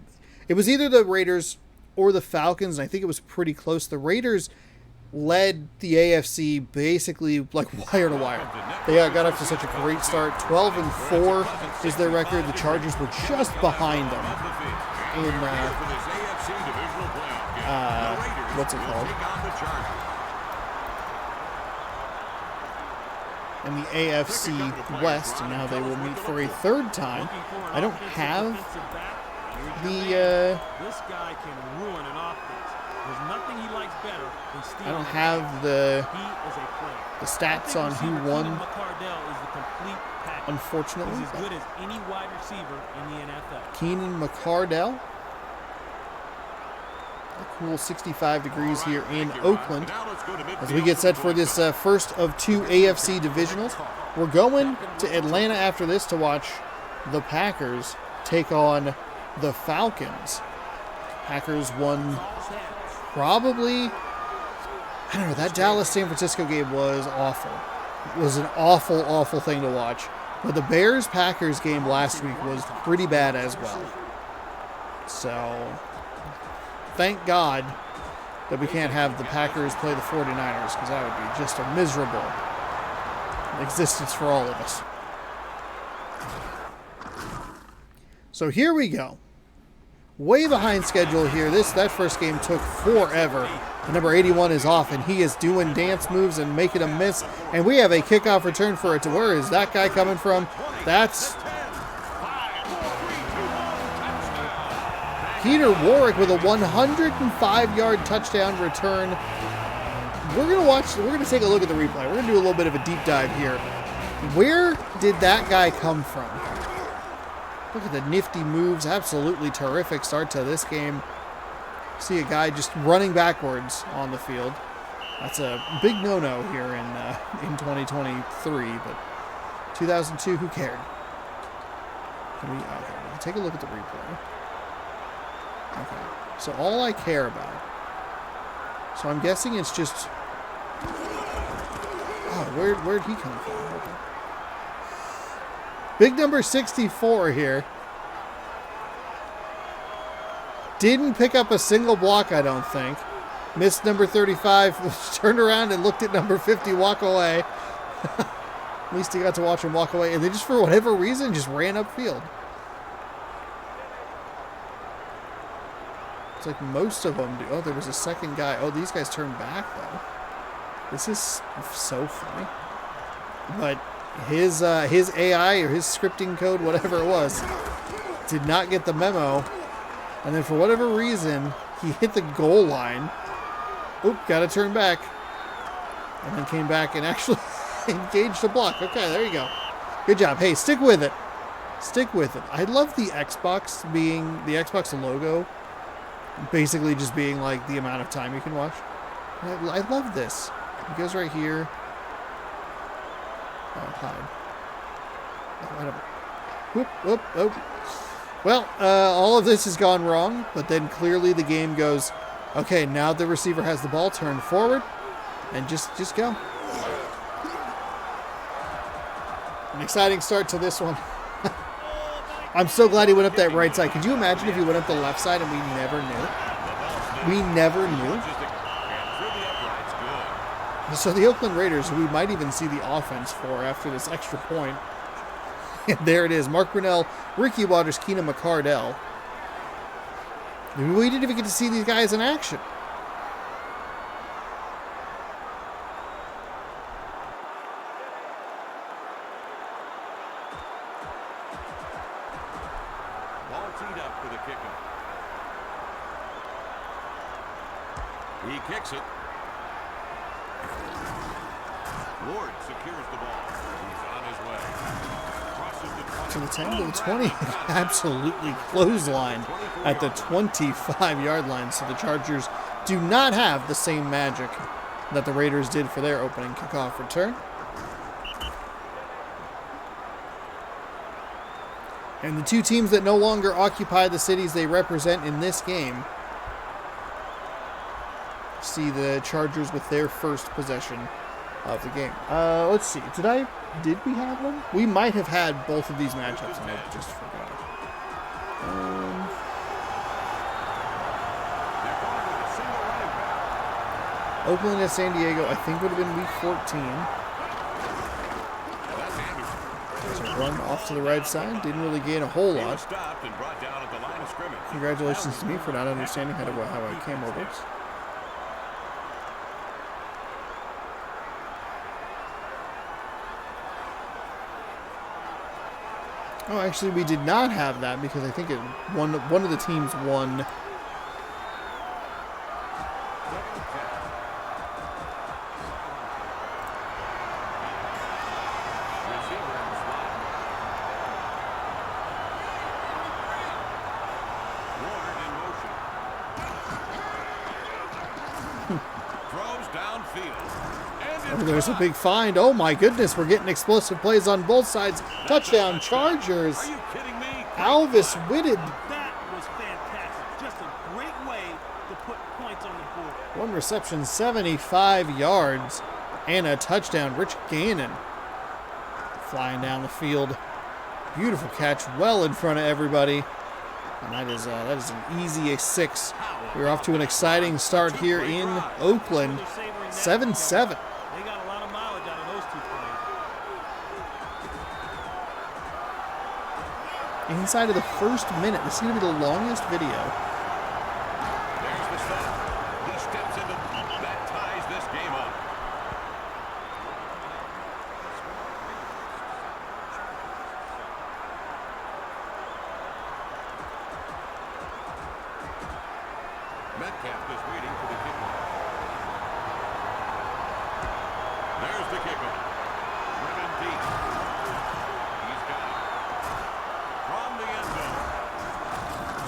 It was either the Raiders or the Falcons, and I think it was pretty close. The Raiders led the AFC basically like wire to wire. They got off to such a great start. 12-4 is their record. The Chargers were just behind them in what's it called? In the AFC West, and now they will meet for a third time. I don't have the This guy can ruin an offense. There's nothing he likes better than stealing. I don't have the He is a player. stats on who won, McCardell is the complete package. unfortunately. He's as good as any wide receiver in the NFL. Keenan McCardell. A cool 65 degrees here in Oakland as we get set for this first of 2 AFC divisionals. We're going to Atlanta after this to watch the Packers take on the Falcons. Packers won probably, I don't know, that Dallas-San Francisco game was awful. It was an awful, awful thing to watch. But the Bears-Packers game last week was pretty bad as well. So thank God that we can't have the Packers play the 49ers, because that would be just a miserable existence for all of us. So here we go. Way behind schedule here. That first game took forever. The number 81 is off, and he is doing dance moves and making a miss. And we have a kickoff return for it. To where is that guy coming from? That's Peter Warwick with a 105-yard touchdown return. We're going to take a look at the replay. We're going to do a little bit of a deep dive here. Where did that guy come from? Look at the nifty moves. Absolutely terrific start to this game. See a guy just running backwards on the field. That's a big no-no here in 2023, but 2002, who cared? We'll take a look at the replay. Okay, so all I care about. So I'm guessing it's just. Oh, where'd he come from? Okay. Big number 64 here. Didn't pick up a single block, I don't think. Missed number 35. Turned around and looked at number 50 walk away. At least he got to watch him walk away. And they just, for whatever reason, just ran upfield. It's like most of them do. Oh, there was a second guy. Oh, these guys turned back, though. This is so funny. But his AI or his scripting code, whatever it was, did not get the memo. And then for whatever reason, he hit the goal line. Oop, got to turn back. And then came back and actually engaged a block. Okay, there you go. Good job. Hey, stick with it. Stick with it. I love the Xbox being the Xbox logo. Basically just being like the amount of time you can watch. I love this. It goes right here. Oh, hide. Whoop, whoop, oh. Well, all of this has gone wrong, but then clearly the game goes, okay, now the receiver has the ball, turn forward, and just go. An exciting start to this one. I'm so glad he went up that right side. Could you imagine if he went up the left side and we never knew? We never knew. So the Oakland Raiders, who we might even see the offense for after this extra point. And there it is. Mark Brunell, Ricky Watters, Keenan McCardell. We didn't even get to see these guys in action. Ball teed up for the kickoff. He kicks it. Ward secures the ball. He's on his way. Crosses the 20. to the 10, to the 20. Absolutely clothesline at the 25-yard line. So the Chargers do not have the same magic that the Raiders did for their opening kickoff return. And the two teams that no longer occupy the cities they represent in this game see the Chargers with their first possession of the game. Let's see. Did we have them? We might have had both of these matchups, and I just forgot. Oakland at San Diego, I think would have been week 14. So run off to the right side. Didn't really gain a whole lot. Congratulations to me for not understanding how a camera works. Oh, actually, we did not have that because I think one of the teams won. Oh, there's a big find. Oh my goodness, we're getting explosive plays on both sides. Touchdown, Chargers. Are you kidding me? Alvis Whitted. That was fantastic. Just a great way to put points on the board. One reception, 75 yards, and a touchdown. Rich Gannon flying down the field. Beautiful catch, well in front of everybody. And that is an easy 6. We're off to an exciting start here in Oakland. 7-7. They got a lot of mileage out of those two plays. Inside of the first minute. This is going to be the longest video. There's the stop. He steps into that ties this game up. Metcalf is waiting for the kickoff. There's the kickoff. Driven deep. He's got it. From the end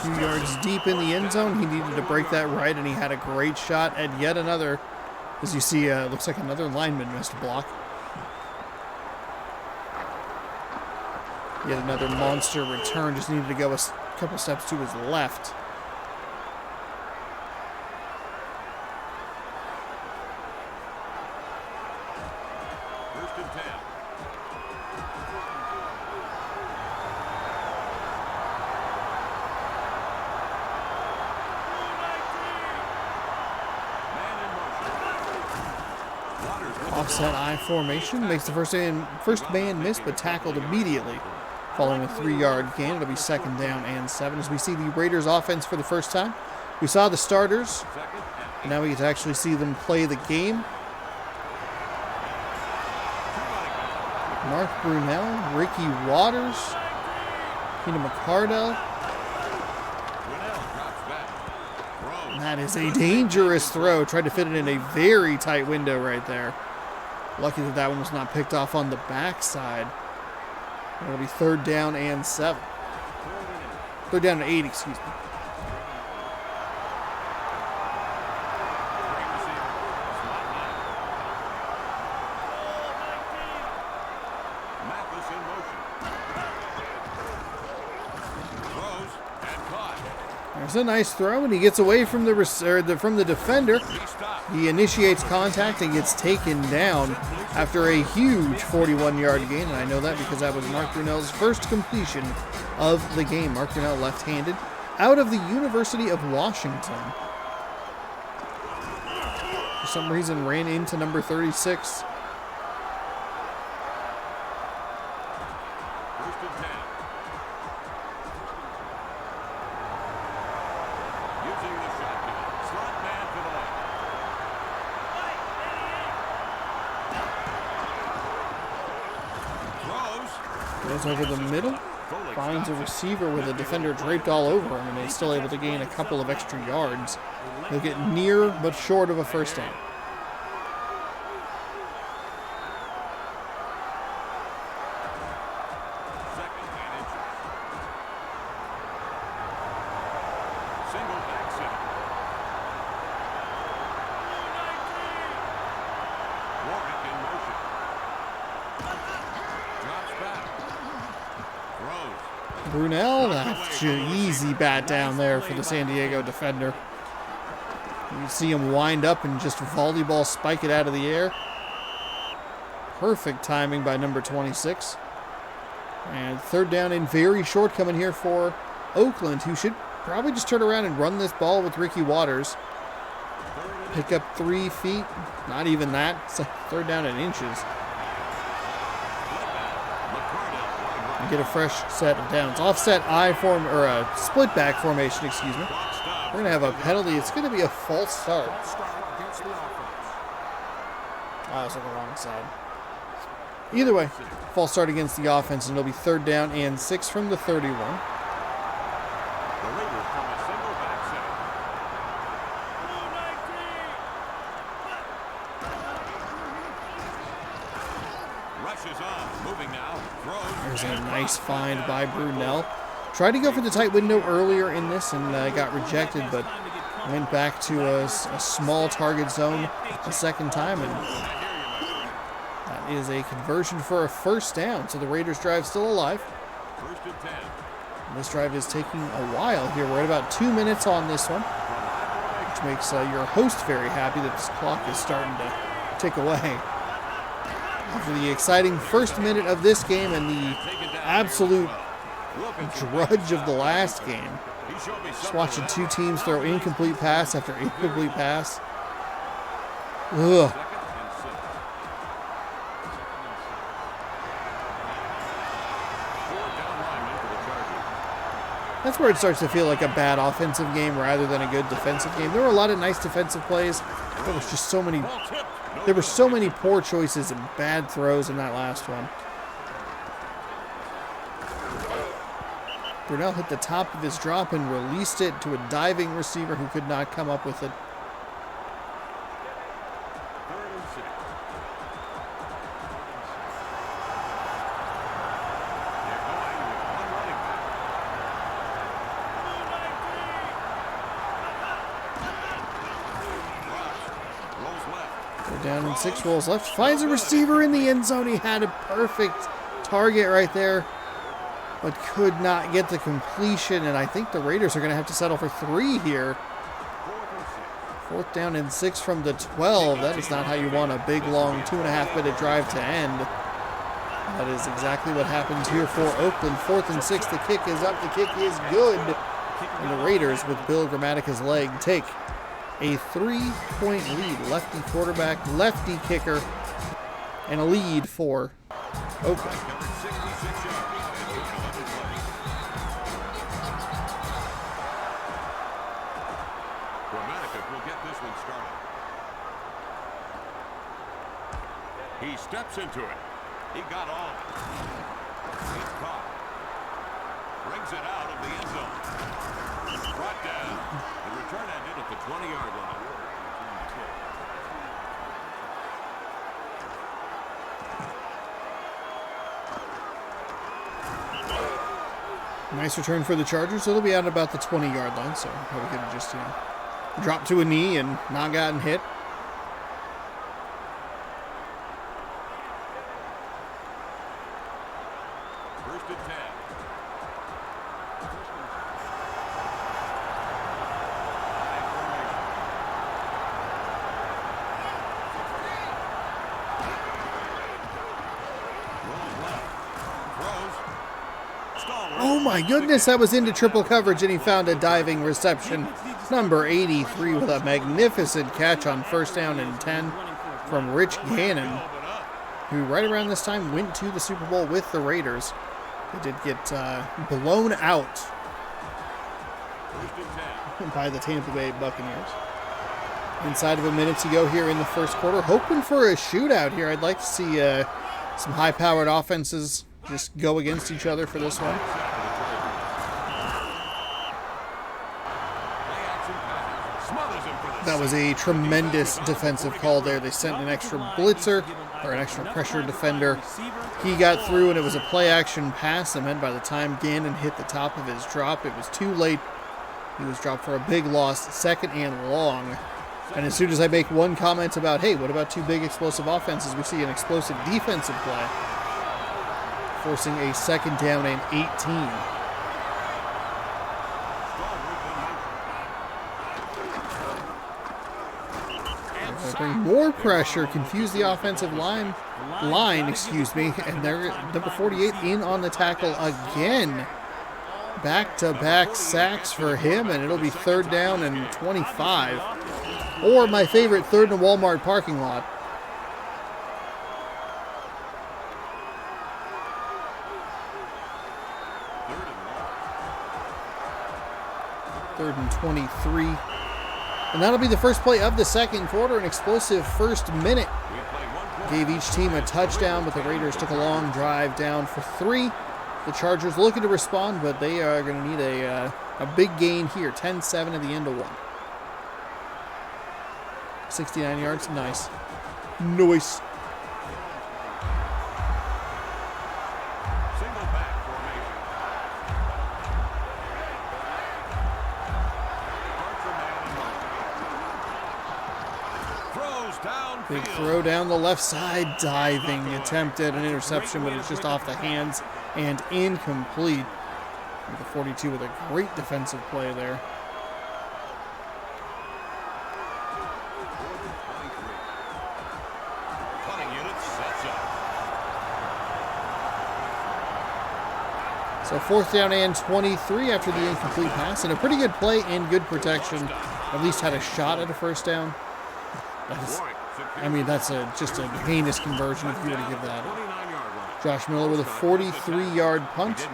zone. 2 yards deep in the end zone. He needed to break that right, and he had a great shot at yet another. As you see, looks like another lineman missed a block. Yet another monster return. Just needed to go a couple steps to his left. First and 10. Man in motion. Offset I formation makes the first man miss, but tackled immediately. Following a 3-yard gain, it'll be 2nd down and 7 as we see the Raiders offense for the first time. We saw the starters. Now we get to actually see them play the game. Mark Brunell, Ricky Waters, Keenan McCardell. And that is a dangerous throw. Tried to fit it in a very tight window right there. Lucky that that one was not picked off on the backside. It'll be 3rd down and 7. 3rd down and 8, excuse me. There's a nice throw, and he gets away from the defender. He initiates contact and gets taken down after a huge 41-yard gain, and I know that because that was Mark Brunell's first completion of the game. Mark Brunell left-handed out of the University of Washington. For some reason, ran into number 36. Goes over the middle, finds a receiver with a defender draped all over him, and he's still able to gain a couple of extra yards. He'll get near but short of a first down. Brunel, that's an easy bat down there for the San Diego defender. You see him wind up and just volleyball spike it out of the air. Perfect timing by number 26. And third down and very short coming here for Oakland, who should probably just turn around and run this ball with Ricky Waters. Pick up 3 feet. Not even that. It's like third down in inches. And get a fresh set of downs. Offset I form, or a split back formation, excuse me. We're going to have a penalty. It's going to be a false start. I was on the wrong side. Either way, false start against the offense, and it'll be third down and 6 from the 31. There's a nice find by Brunel. Tried to go for the tight window earlier in this and got rejected, but went back to a small target zone a second time, and that is a conversion for a first down. So the Raiders drive still alive. And this drive is taking a while here. We're at about 2 minutes on this one, which makes your host very happy that this clock is starting to tick away. After the exciting first minute of this game and the absolute drudge of the last game. Just watching two teams throw incomplete pass after incomplete pass. Ugh. That's where it starts to feel like a bad offensive game rather than a good defensive game. There were a lot of nice defensive plays. There was just so many. There were so many poor choices and bad throws in that last one. Brunel hit the top of his drop and released it to a diving receiver who could not come up with it. Down in 6, rolls left, finds a receiver in the end zone. He had a perfect target right there, but could not get the completion, and I think the Raiders are going to have to settle for 3 here. 4th down and 6 from the 12. That is not how you want a big, long 2.5-minute drive to end. That is exactly what happens here for Oakland. 4th and 6, the kick is up, the kick is good. And the Raiders, with Bill Grammatica's leg, take a 3-point lead. Lefty quarterback, lefty kicker, and a lead for Oakland. Grammatica will get this one started. He steps into it. He got all of it. He's caught. Brings it out of the end zone. Brought down. The return ended at the 20-yard line. Nice return for the Chargers. It'll be out about the 20-yard line, so probably could have just, dropped to a knee and not gotten hit. First and 10. Oh my goodness, that was into triple coverage, and he found a diving reception. Number 83 with a magnificent catch on 1st down and 10 from Rich Gannon, who right around this time went to the Super Bowl with the Raiders. They did get blown out by the Tampa Bay Buccaneers. Inside of a minute to go here in the first quarter. Hoping for a shootout here. I'd like to see some high-powered offenses just go against each other for this one. That was a tremendous defensive call there. They sent an extra blitzer, or an extra pressure defender. He got through, and it was a play-action pass. And then by the time Gannon hit the top of his drop, it was too late. He was dropped for a big loss, 2nd and long. And as soon as I make one comment about, hey, what about 2 big explosive offenses, we see an explosive defensive play, forcing a 2nd down and 18. bring more pressure, confuse the offensive line, excuse me, and they're number 48 in on the tackle again. Back-to-back sacks for him, and it'll be 3rd down and 25. Or my favorite, 3rd in a Walmart parking lot. Third and 23. And that'll be the first play of the second quarter. An explosive first minute. Gave each team a touchdown, but the Raiders took a long drive down for 3. The Chargers looking to respond, but they are going to need a big gain here. 10-7 at the end of 1. 69 yards. Nice. Nice. Single back formation. Throws downfield. Big throw down the left side. Diving. Attempted an interception, but it's just off the hands and incomplete. The 42 with a great defensive play there. So 4th down and 23 after the incomplete pass, and a pretty good play and good protection. At least had a shot at a first down. That's just a heinous conversion if you were to give that. Josh Miller with a 43-yard punt.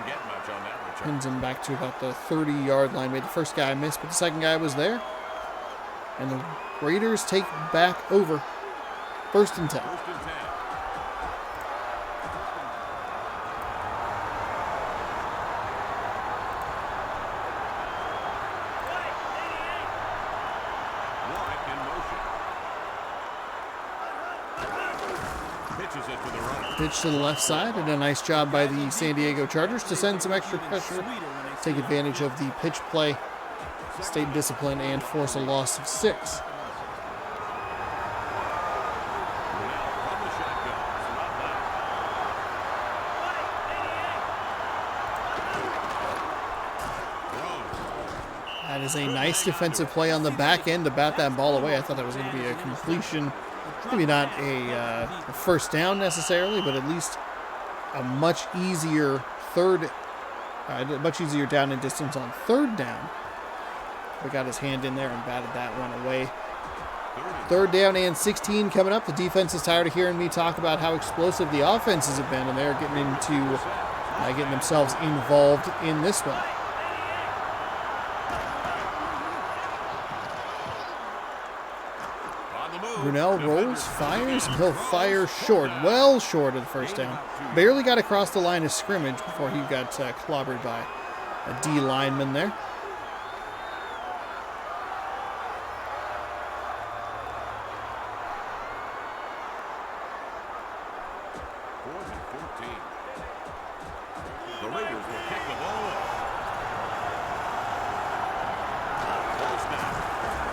Pins him back to about the 30-yard line. Made the first guy miss, but the second guy was there. And the Raiders take back over. 1st and 10. Pitch to the left side, and a nice job by the San Diego Chargers to send some extra pressure, take advantage of the pitch play, stay disciplined, and force a loss of 6. That is a nice defensive play on the back end to bat that ball away. I thought that was going to be a completion. Maybe not a first down necessarily, but at least a much easier down and distance on 3rd down. But got his hand in there and batted that one away. 3rd down and 16 coming up. The defense is tired of hearing me talk about how explosive the offenses have been, and they're getting themselves involved in this one. Brunell rolls, fires, and he'll fire short, well short of the first down. Barely got across the line of scrimmage before he got clobbered by a D lineman there. The Raiders will kick the ball off.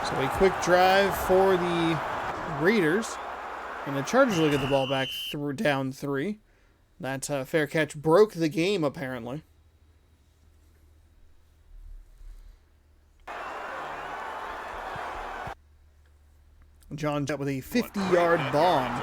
So a quick drive for the Raiders, and the Chargers will get the ball back down 3. That fair catch broke the game, apparently. John Jett with a 50-yard bomb.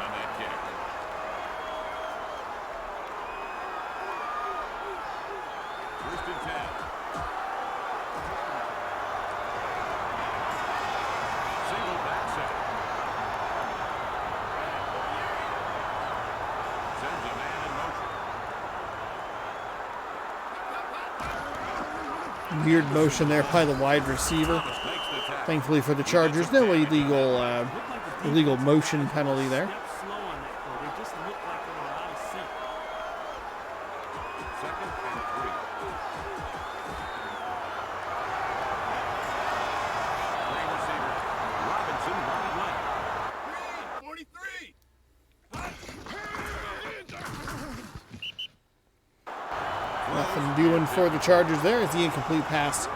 Weird motion there by the wide receiver. Thankfully for the Chargers, no illegal motion penalty there. Nothing doing for the Chargers there as the incomplete pass.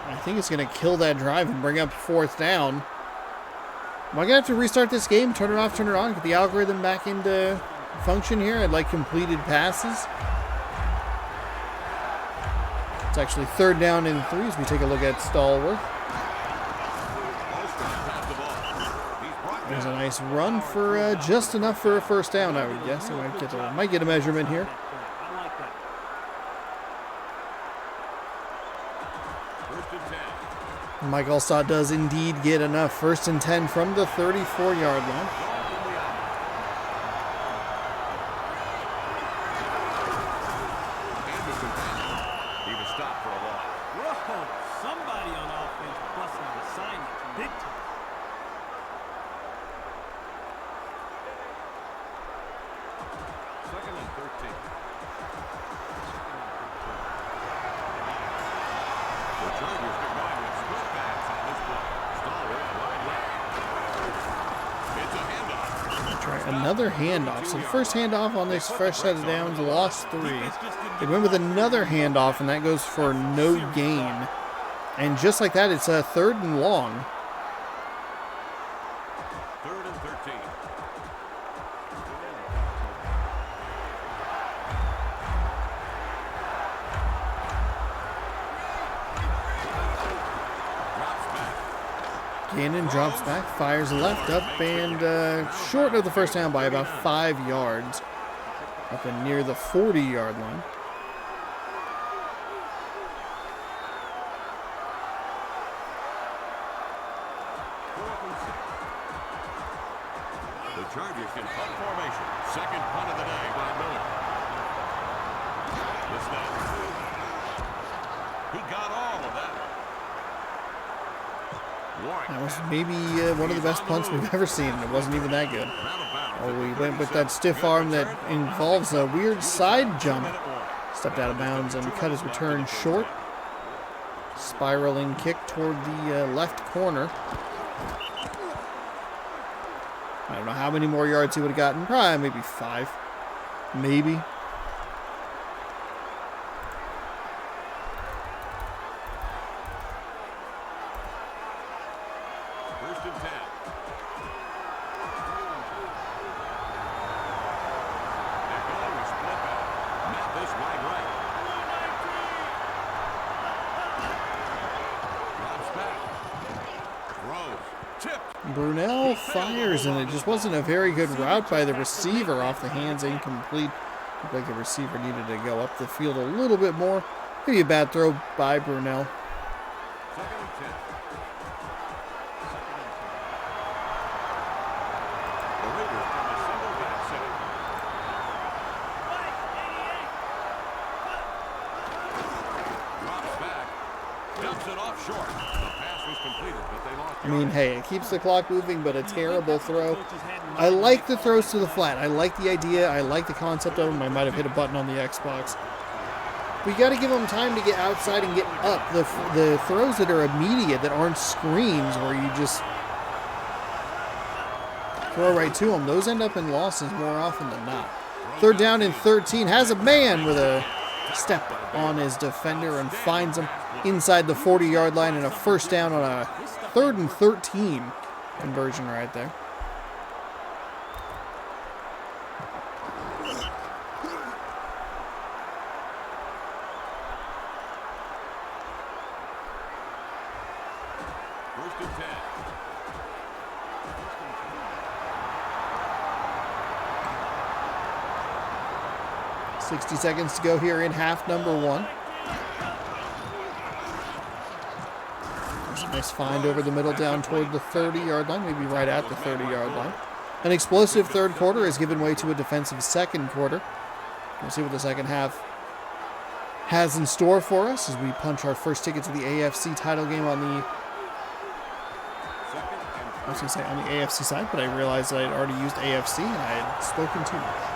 I think it's going to kill that drive and bring up 4th down. Am I going to have to restart this game, turn it off, turn it on, get the algorithm back into function here? I'd like completed passes. It's actually 3rd down and 3 as we take a look at Stallworth. There's a nice run for just enough for a first down, I would guess. He might get a measurement here. I like that. First and 10. Mike Allstott does indeed get enough. 1st and 10 from the 34-yard line. He was stopped for a loss. Whoa, somebody on offense busting an assignment big time. Second and 13. The Chargers get going with split backs on this play. Stallworth wide left. It's a handoff. Try another handoff. So the first handoff on this fresh set of downs, lost 3. They went with another handoff, and that goes for no gain. And just like that, it's a 3rd and long. 3rd and 13. Drops back. Gannon drops back, fires left up, and short of the first down by about 5 yards. Up and near the 40-yard line. The Chargers can punt formation. Second punt of the day by Miller. The snap. He got all of that. Warren. That was maybe one of the best punts we've ever seen. It wasn't even that good. Out of bounds. Oh, we went with that stiff arm that involves a weird side jump. Stepped out of bounds and cut his return short. Spiraling kick toward the left corner. I don't know how many more yards he would have gotten. Probably maybe 5. Maybe. First and 10. They're going with split back. Mathis wide right. Drops back. Throws. Tipped. Brunell fires, and it just wasn't a very good route by the receiver. Off the hands, incomplete. Looked like the receiver needed to go up the field a little bit more. Maybe a bad throw by Brunell. Second and 10. The Raiders from a single back set. Drops back. Dumps it off short. The pass was completed, but they lost. I mean, hey, it keeps the clock moving, but a terrible throw. I like the throws to the flat. I like the idea. I like the concept of them. I might have hit a button on the Xbox. We got to give them time to get outside and get up. The throws that are immediate, that aren't screens where you just throw right to them, those end up in losses more often than not. 3rd down and 13. Has a man with a step on his defender and finds him inside the 40-yard line, and a first down on a 3rd and 13 conversion right there. First and 10. 60 seconds to go here in half number 1. There's a nice find over the middle down toward the 30-yard line, maybe right at the 30-yard line. An explosive third quarter has given way to a defensive second quarter. We'll see what the second half has in store for us as we punch our first ticket to the AFC title game on the, I was going to say on the AFC side, but I realized that I'd already used AFC and I had spoken too much.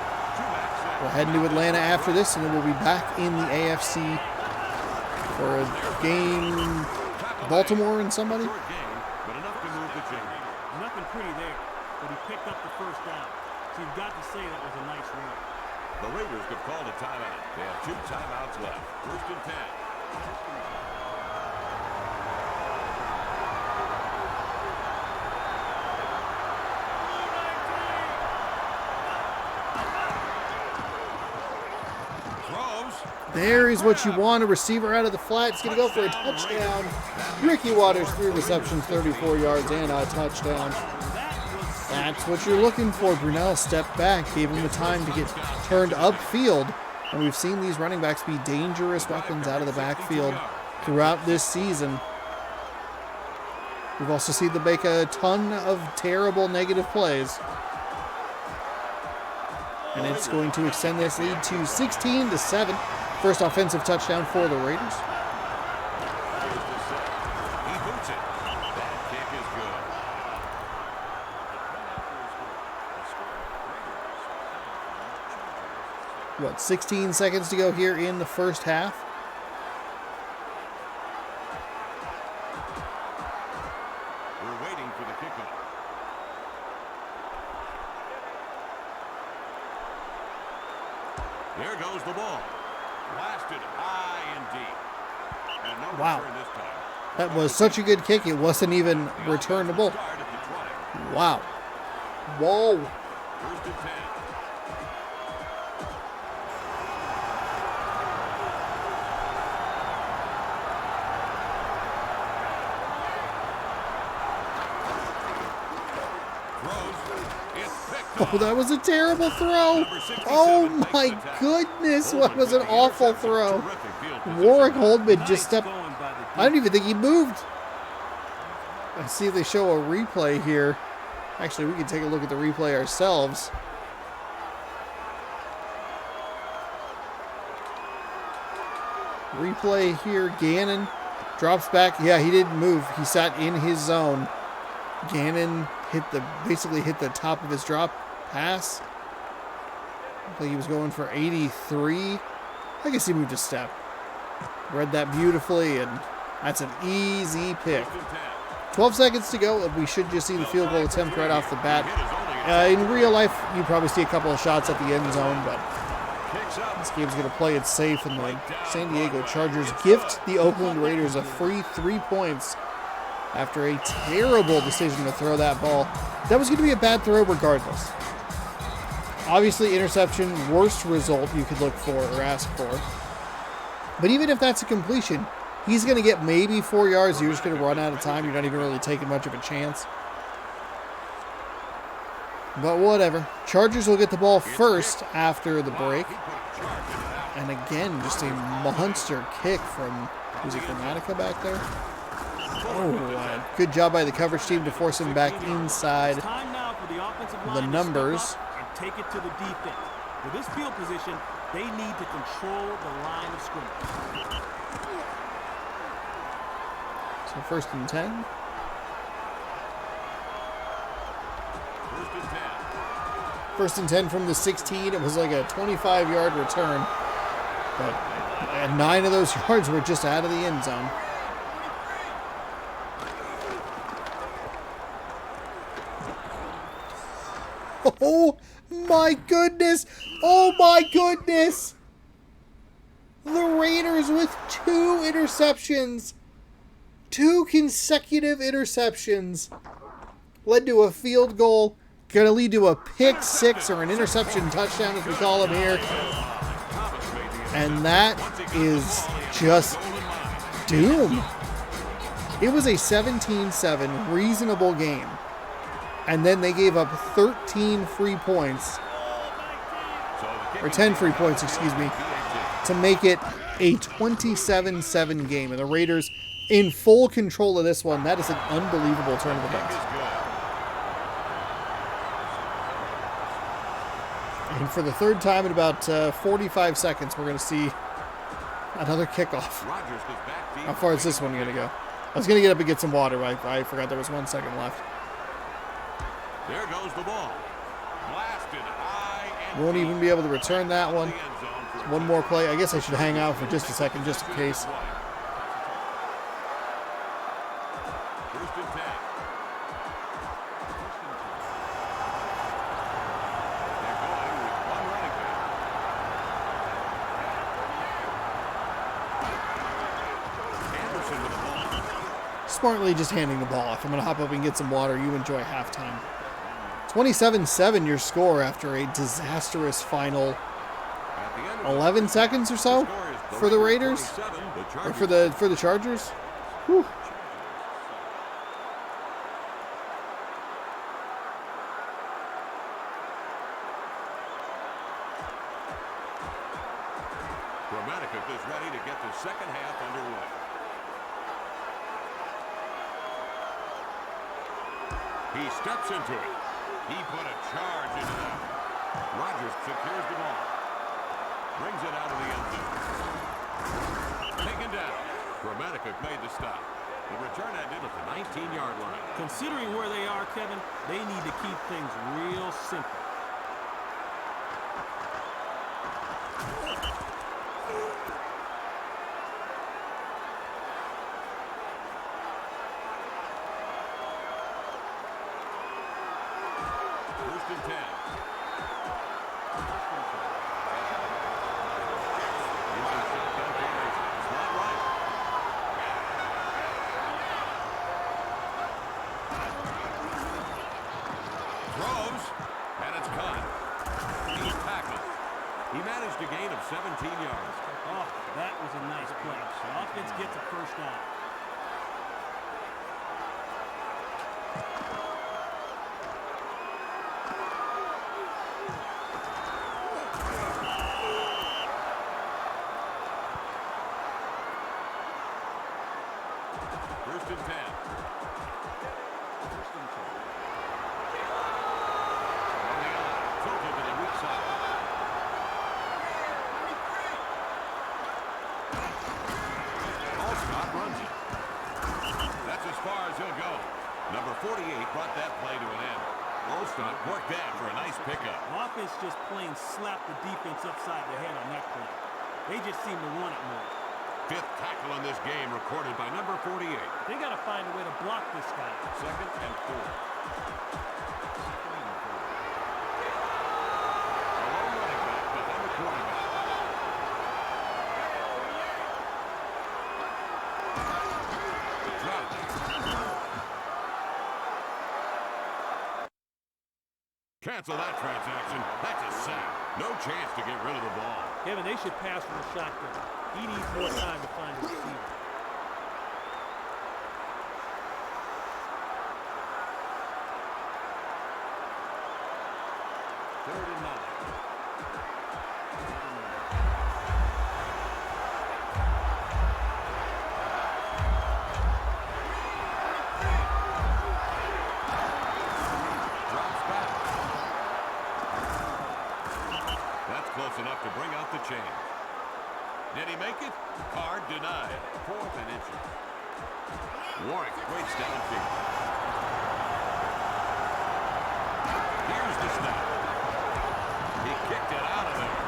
We'll head into Atlanta after this, and then we'll be back in the AFC for a game, Baltimore and somebody. Short game, but enough to move the chain. Nothing pretty there, but he picked up the first down. So you've got to say that was a nice run. The Raiders have called a timeout. They have 2 timeouts left. First and 10. There is what you want, a receiver out of the flat. It's going to go for a touchdown. Ricky Waters, 3 receptions, 34 yards, and a touchdown. That's what you're looking for. Brunell stepped back, gave him the time to get turned upfield. And we've seen these running backs be dangerous weapons out of the backfield throughout this season. We've also seen them make a ton of terrible negative plays. And it's going to extend this lead to 16-7. First offensive touchdown for the Raiders. He boots it. That kick is good. What, 16 seconds to go here in the first half? We're waiting for the kickoff. There goes the ball. Blasted high and deep. And no Wow. return this time. That was such a good kick, it wasn't even returnable. Start at the 20. Wow. Whoa. First and 10. Oh, that was a terrible throw. Oh my goodness, what was an awful throw. Warwick Holdman just stepped. I don't even think he moved. Let's see if they show a replay here. Actually, we can take a look at the replay ourselves. Replay here, Gannon drops back. Yeah, he didn't move. He sat in his zone. Gannon basically hit the top of his drop pass. I think he was going for 83. I guess he moved a step. Read that beautifully, and that's an easy pick. 12 seconds to go. We should just see the field goal attempt right off the bat. In real life, you probably see a couple of shots at the end zone, but this game's going to play it safe, and the San Diego Chargers gift the Oakland Raiders a free 3 points after a terrible decision to throw that ball. That was going to be a bad throw regardless. Obviously, interception, worst result you could look for or ask for. But even if that's a completion, he's going to get maybe 4 yards. You're just going to run out of time. You're not even really taking much of a chance. But whatever. Chargers will get the ball first after the break. And again, just a monster kick from, was it Gramatica back there? Oh, good job by the coverage team to force him back inside the numbers. Take it to the defense. For this field position, they need to control the line of scrimmage. So first and 10. First and 10 from the 16. It was like a 25-yard return. But 9 of those yards were just out of the end zone. Oh my goodness! Oh my goodness! The Raiders with 2 interceptions. 2 consecutive interceptions. Led to a field goal. Gonna lead to a pick 6 or an interception touchdown as we call them here. And that is just doom. It was a 17-7 reasonable game. And then they gave up 13 free points, or 10 free points, excuse me, to make it a 27-7 game. And the Raiders in full control of this one. That is an unbelievable turn of events. And for the third time in about 45 seconds, we're going to see another kickoff. How far is this one going to go? I was going to get up and get some water, but I forgot there was 1 second left. There goes the ball. Blasted high and Won't even be able to return that one. One more play. I guess I should hang out for just a second, just in case. First and 10. They're going with one running back. Anderson with the ball. Smartly just handing the ball off. I'm going to hop up and get some water. You enjoy halftime. 27-7 your score after a disastrous final 11 seconds or so for the Raiders, or for the Chargers. Whew. Connecticut is ready to get the second half underway. He steps into it. He put a charge into that. Rodgers secures the ball. Brings it out of the end zone. Taken down. Connecticut made the stop. The return ended at the 19-yard line. Considering where they are, Kevin, they need to keep things real simple. First and 10. Using shotgun formation. Slot right. Throws, and it's caught. He's tackled. He managed a gain of 17 yards. Oh, that was a nice play. The offense gets a first down. First and 10. On the line, tilted to the weak side. Allstott runs it. That's as far as he'll go. Number 48 brought that play to an end. Allstott worked that for a nice pickup. Offense just plain slapped the defense upside the head on that play. They just seem to want it more. Fifth tackle in this game recorded by number 48. They got to find a way to block this guy. Second and 4. A lone running back behind the quarterback. Drop. Cancel that transaction. That's a sack. No chance to get rid of the ball. Kevin, they should pass from the shotgun. He needs more time to find a receiver. Third and 9. Drops back. That's close enough to bring out the chain. Did he make it? Card denied. Fourth and inches. Warwick waits downfield. Here's the snap. He kicked it out of there.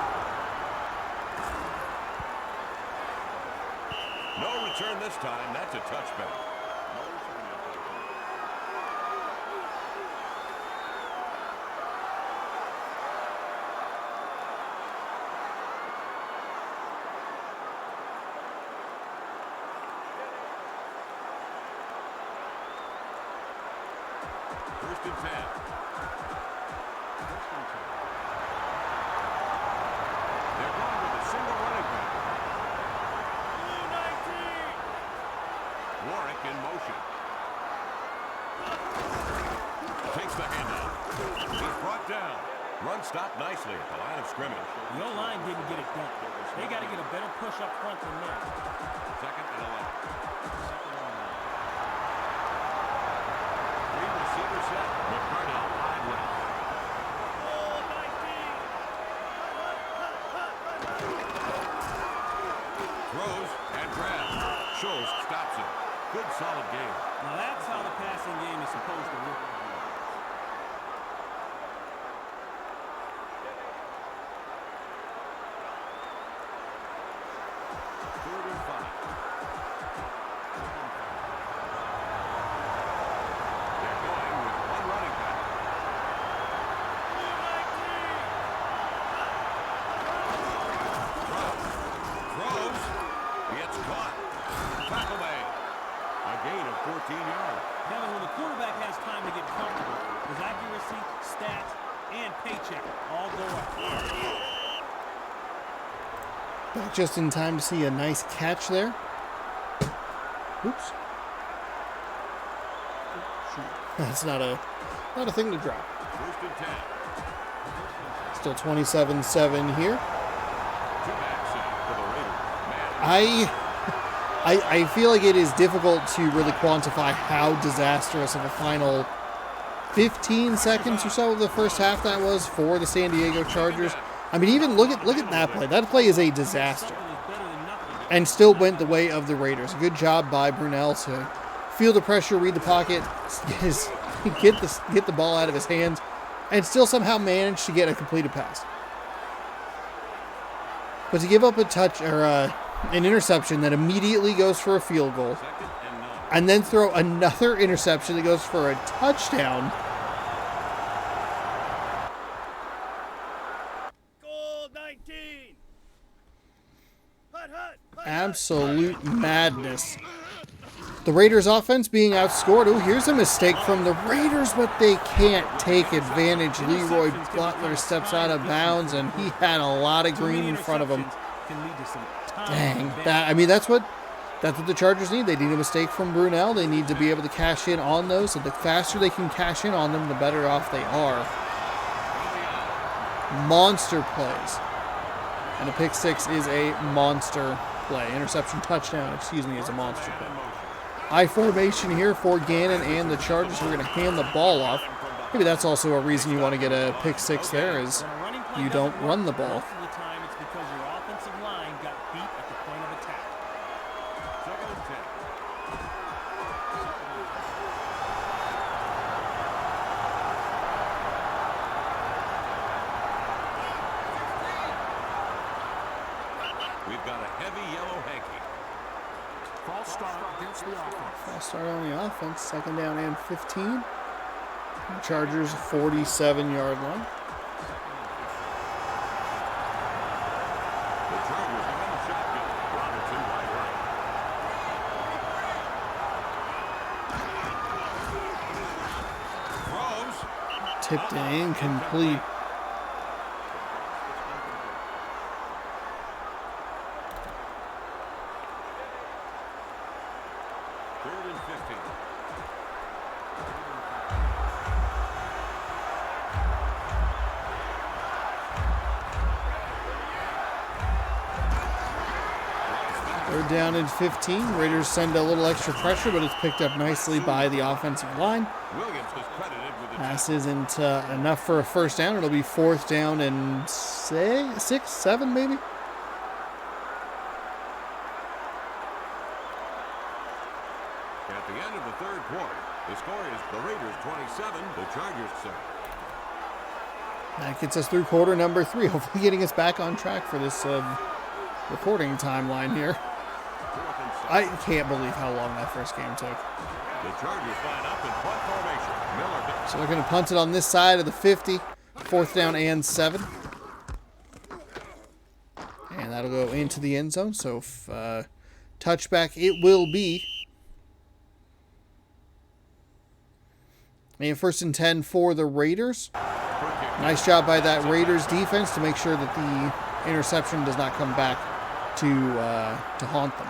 No return this time. That's a touchback. First and 10. They're going with a single running back. Warwick in motion. Takes the handoff. He's brought down. Run stopped nicely at the line of scrimmage. The O-line didn't get it done. They got to get a better push up front than that. Second and 11. Receiver set. McCardell wide left. Throws and grabs. Schultz stops it. Good solid game. Now that's how the passing game is supposed to work. Third and 5. They're going with one running back. Throws. It's caught. Tackle made. A gain of 14 yards. Kevin, when the quarterback has time to get comfortable, his accuracy, stats, and paycheck all go up. Back just in time to see a nice catch there. Oops. That's not a thing to drop. First and 10. Still 27-7 here. Two-back set for the Raiders. I feel like it is difficult to really quantify how disastrous of a final 15 seconds or so of the first half that was for the San Diego Chargers. I mean, even look at that play. That play is a disaster, and still went the way of the Raiders. A good job by Brunell to feel the pressure, read the pocket, get the ball out of his hands, and still somehow manage to get a completed pass. But to give up a touch or an interception that immediately goes for a field goal, and then throw another interception that goes for a touchdown. Goal 19. Absolute madness. The Raiders offense being outscored. Oh, here's a mistake from the Raiders, but they can't take advantage. Leroy Butler steps out of bounds, and he had a lot of green in front of him. Dang. That's what the Chargers need. They need a mistake from Brunell. They need to be able to cash in on those. And the faster they can cash in on them, the better off they are. Monster plays. And a pick six is a monster play. Interception touchdown, is a monster play. High formation here for Gannon and the Chargers. We're going to hand the ball off. Maybe that's also a reason you want to get a pick six there, is you don't run the ball. Most of the time it's because your offensive line got beat at the point of attack. Second and 10. We've got a heavy yellow hanky. False start against the offense. False start on the offense. Second down and 15. Chargers 47-yard line. The Chargers are in the shotgun. Robinson wide right. Throws. Tipped and incomplete. Third and 15. Third down and 15. Raiders send a little extra pressure, but it's picked up nicely by the offensive line. Williams is credited with the Pass isn't enough for a first down. It'll be fourth down and 6, 7 maybe. At the end of the third quarter, the score is the Raiders 27, the Chargers 7. That gets us through quarter number 3. Hopefully getting us back on track for this recording timeline here. Fourth and 7. I can't believe how long that first game took. The Chargers line up in punt formation. Miller. So they're going to punt it on this side of the 50. Fourth down and 7. And that'll go into the end zone. So touchback it will be. And first and 10 for the Raiders. Nice job by that Raiders defense to make sure that the interception does not come back to haunt them.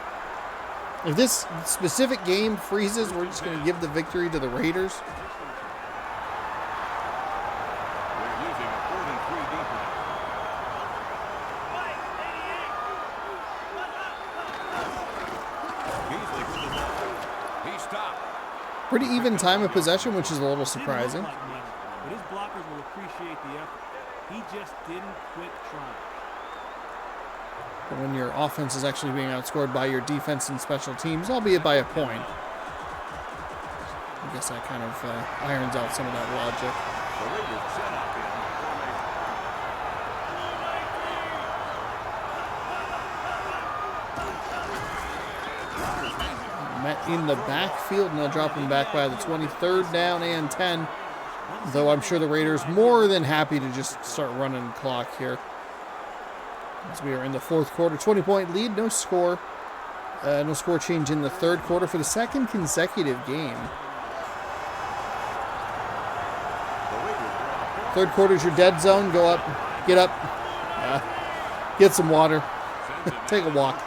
If this specific game freezes, we're just going to give the victory to the Raiders. They're using a 4th and 3 defense. Beasley with the ball. He stopped. Pretty even time of possession, which is a little surprising. Didn't look like much, but his blockers will appreciate the effort. He just didn't quit trying. But when your offense is actually being outscored by your defense and special teams, albeit by a point, I guess that kind of irons out some of that logic. The Raiders set up in formation. Met in the backfield, now dropping back by the 23rd down and 10. Though I'm sure the Raiders more than happy to just start running the clock here. As we are in the fourth quarter, 20-point lead, no score change in the third quarter for the second consecutive game. Third quarter's your dead zone. Go up, get up, get some water, take a walk.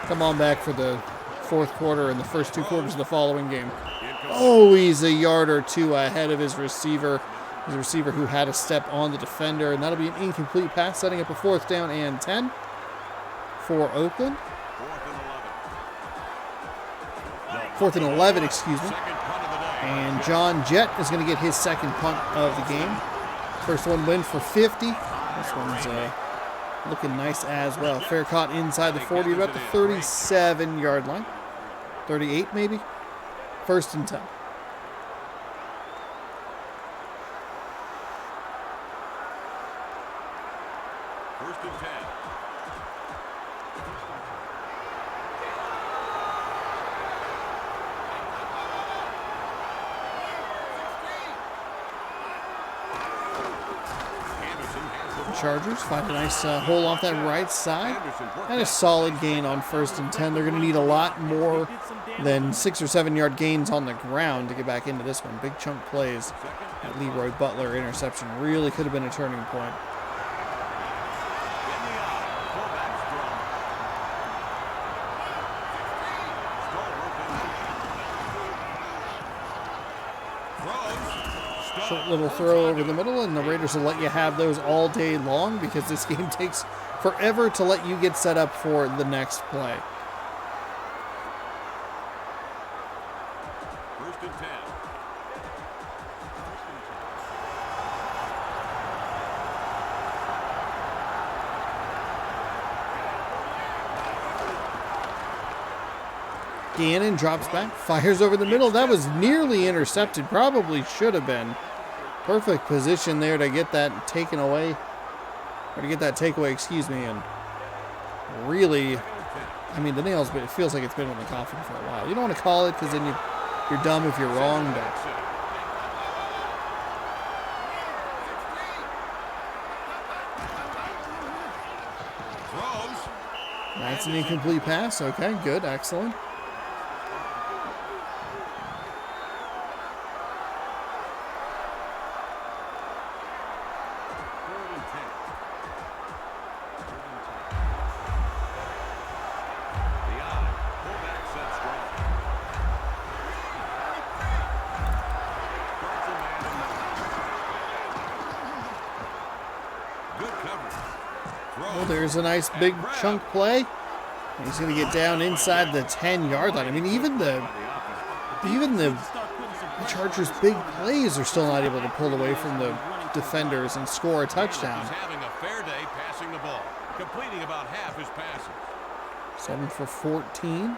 Come on back for the fourth quarter and the first 2 quarters of the following game. Oh, he's a yard or 2 ahead of his receiver. His receiver who had a step on the defender, and that'll be an incomplete pass, setting up a fourth down and 10 for Oakland. 4th and 11. 4th and 11, excuse me. Second punt of the day. And John Jett is going to get his second punt of the game. First one win for 50. This one's looking nice as well. Fair caught inside the 40, about the 37-yard line. 38 maybe. 1st and 10. First and 10. Chargers find a nice hole off that right side. And a solid gain on 1st and 10. They're going to need a lot more than 6 or 7 yard gains on the ground to get back into this one. Big chunk plays. That Leroy Butler interception really could have been a turning point. Short little throw over the middle, and the Raiders will let you have those all day long because this game takes forever to let you get set up for the next play. First and 10. Gannon drops back, fires over the middle. That was nearly intercepted. Probably should have been. Perfect position there to get that taken away. Or to get that takeaway, excuse me. And really, I mean, the nails, but it feels like it's been on the coffin for a while. You don't want to call it because then you're dumb if you're wrong. But that's an incomplete pass. Okay, good, excellent. Well, there's a nice big chunk play. He's going to get down inside the 10-yard line. I mean, even the Chargers' big plays are still not able to pull away from the defenders and score a touchdown. He's having a fair day passing the ball, completing about half his passes. 7 for 14.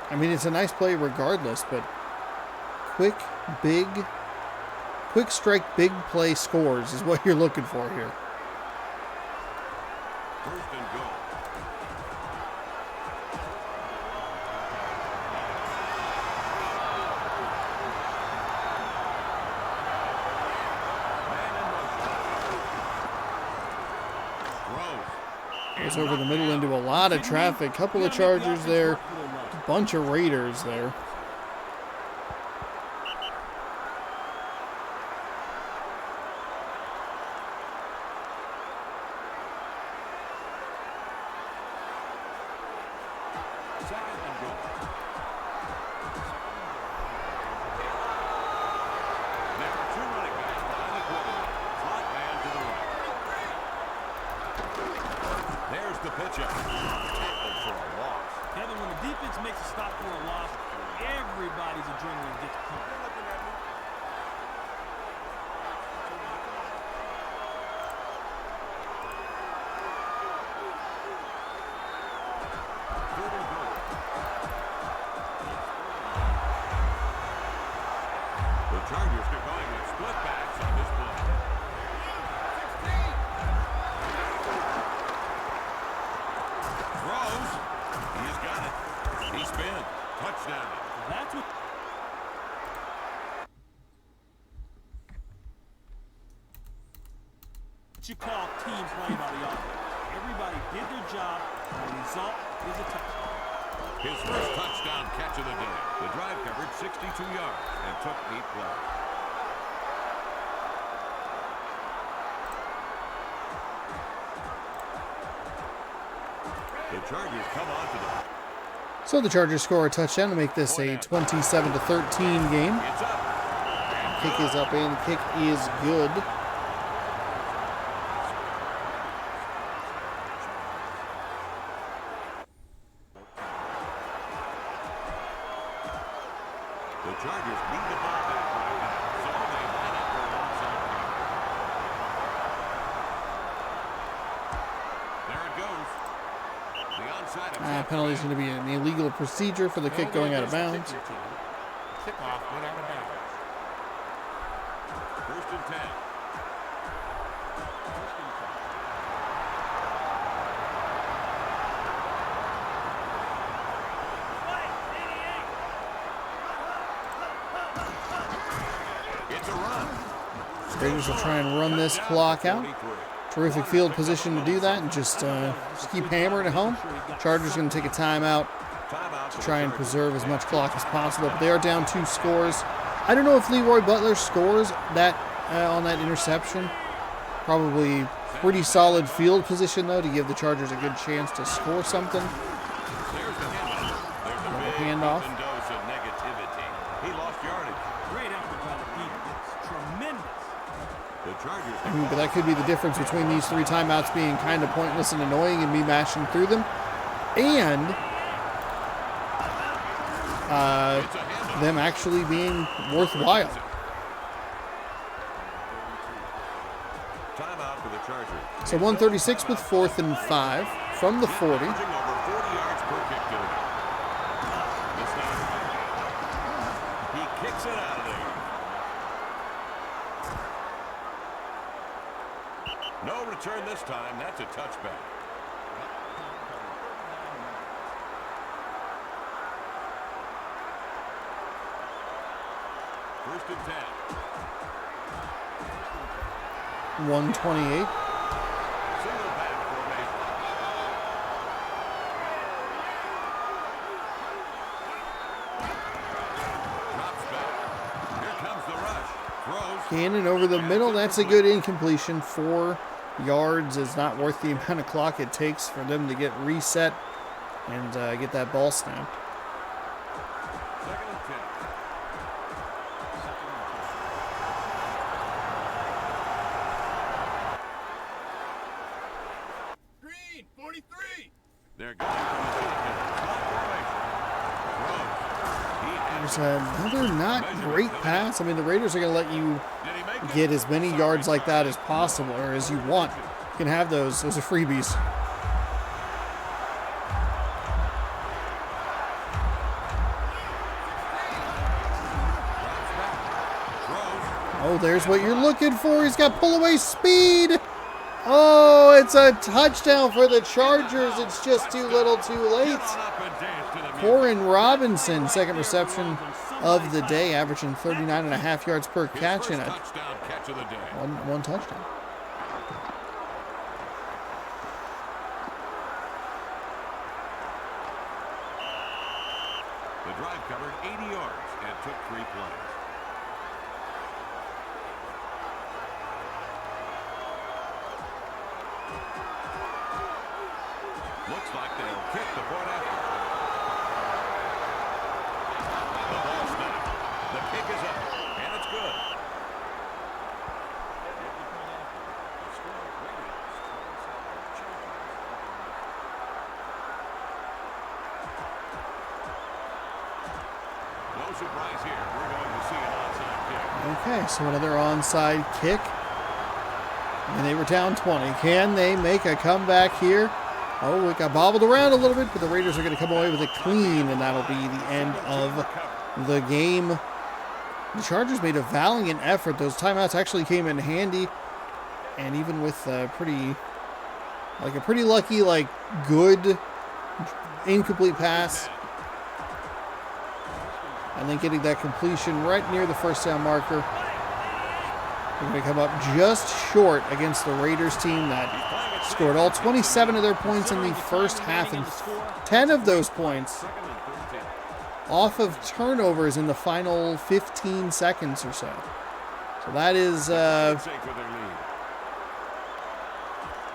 I mean, it's a nice play regardless, but quick strike, big play scores is what you're looking for here. First and goal. Goes over the middle into a lot of traffic. Couple of Chargers there. A bunch of Raiders there. Everybody's adrenaline gets pumped. The Chargers are going with split backs on this play. Throws. He's got it. He spins. Touchdown. That's what you call team play by the offense. Everybody did their job, and the result is a touchdown. His first touchdown catch of the day. The drive covered 62 yards and took 8 plays. The Chargers come on to the... So the Chargers score a touchdown to make this a 27-13 game. It's up. Kick is up and the kick is good. The Chargers need the ball back right now, so they line up for an onside kick. There it goes. The onside attempt. Penalty is going to be an illegal procedure for the kick going out of bounds. Kickoff went out of bounds. 1st and 10. It's a run. Raiders will try and run this clock out. Terrific field position to do that, and just keep hammering it home. Chargers going to take a timeout to try and preserve as much clock as possible. But they are down 2 scores. I don't know if Leroy Butler scores that on that interception. Probably pretty solid field position, though, to give the Chargers a good chance to score something. There's the handoff. There's a big handoff. dose of negativity. He lost yardage. Great effort by the defense. Tremendous. The Chargers. But that could be the difference between these 3 timeouts being kind of pointless and annoying and me mashing through them, and them actually being worthwhile. Timeout for the Chargers. So 136 with 4th and 5 from the 40. Averaging over 40 yards per kick today. The snap. He kicks it out of there. No return this time. That's a touchback. First and 10. 128. Single back formation. Drops back. Here comes the rush. Throws. Cannon over the middle. That's a good incompletion. 4 yards is not worth the amount of clock it takes for them to get reset and get that ball snapped. 2nd and 10. Green, 43. They're going from the shotgun. Slot formation. Throws. There's another not great pass. I mean, the Raiders are going to let you Did he make it? get as many yards like that as possible, or as you want. You can have those. Those are freebies. Oh, there's what you're looking for. He's got pull away speed. Oh, it's a touchdown for the Chargers. It's just too little too late. Corin Robinson, 2nd reception of the day, averaging 39.5 yards per catch and a Touchdown catch of the day. one touchdown. The drive covered 80 yards and took 3 plays. Looks like they'll kick the point after. The ball snapped. The kick is up, and it's good. No surprise here. We're going to see an onside kick. Okay, so another onside kick. And they were down 20. Can they make a comeback here? Oh, it got bobbled around a little bit, but the Raiders are going to come away with it clean, and that'll be the end of the game. The Chargers made a valiant effort. Those timeouts actually came in handy, and even with a pretty lucky, good, incomplete pass, and then getting that completion right near the 1st down marker. They're going to come up just short against the Raiders team that scored all 27 of their points in the first half, and 10 of those points off of turnovers in the final 15 seconds or so. So that is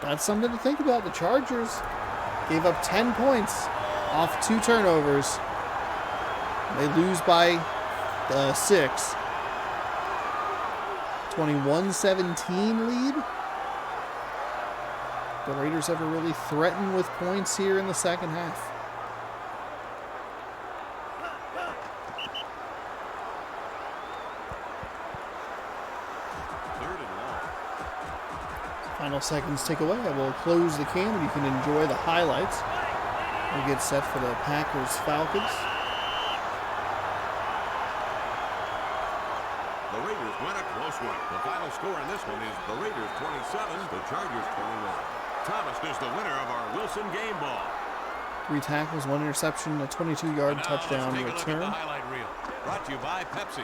that's something to think about. The Chargers gave up 10 points off 2 turnovers. They lose by 6. 21-17 lead. The Raiders ever really threatened with points here in the second half. Final seconds tick away. I will close the cam and you can enjoy the highlights. We'll get set for the Packers-Falcons. The Raiders win a close one. The final score in this one is the Raiders 27, the Chargers 21. Thomas is the winner of our Wilson game ball. 3 tackles, 1 interception, a 22-yard touchdown let's take return. A look at the highlight reel. Brought to you by Pepsi.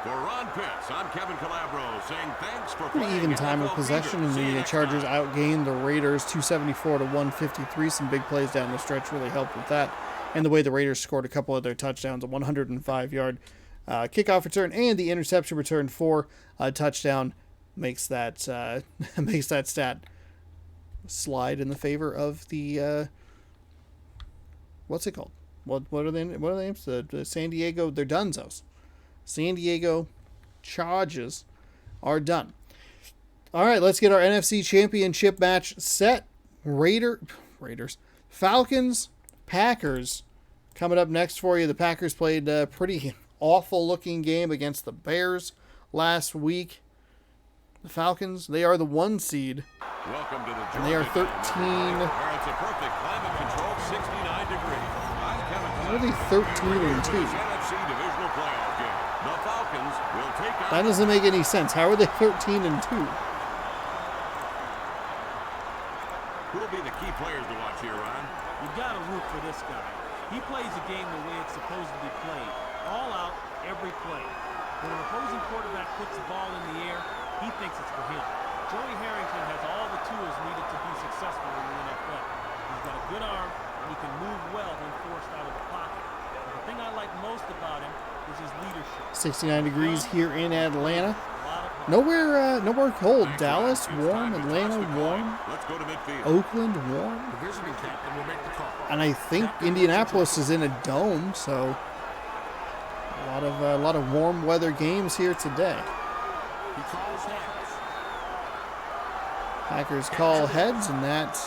For Ron Pitts, I'm Kevin Calabro saying thanks for Pretty playing. even time of possession, and the Chargers outgained the Raiders 274 to 153. Some big plays down the stretch really helped with that. And the way the Raiders scored a couple of their touchdowns, a 105-yard kickoff return and the interception return for a touchdown makes that stat slide in the favor of the what's it called? What are they names? The San Diego, they're Dunzos. San Diego Chargers are done. All right, let's get our NFC Championship match set. Raiders, Falcons, Packers coming up next for you. The Packers played a pretty awful-looking game against the Bears last week. The Falcons, they are the 1 seed. Welcome to the And they are 13. where it's a perfect climate-controlled 69 degrees. I'm Kevin How are they 13 and 2? NFC divisional playoff game. The Falcons will take on. That doesn't make any sense. How are they 13 and 2? Who will be the key players to watch here, Ron? You got to root for this guy. He plays the game the way it's supposed to be played. All out, every play. When an opposing quarterback puts the ball in the air, he thinks it's for him. Joey Harrington has all the tools needed to be successful in the NFL. He's got a good arm, and he can move well when forced out of the pocket. But the thing I like most about him is his leadership. 69 degrees here in Atlanta. Nowhere cold. Dallas warm, Atlanta warm, Let's go to midfield. Oakland warm, The visiting captain will make the call. and I think Indianapolis is in a dome, so a lot of warm weather games here today. He calls heads. Packers call heads, and that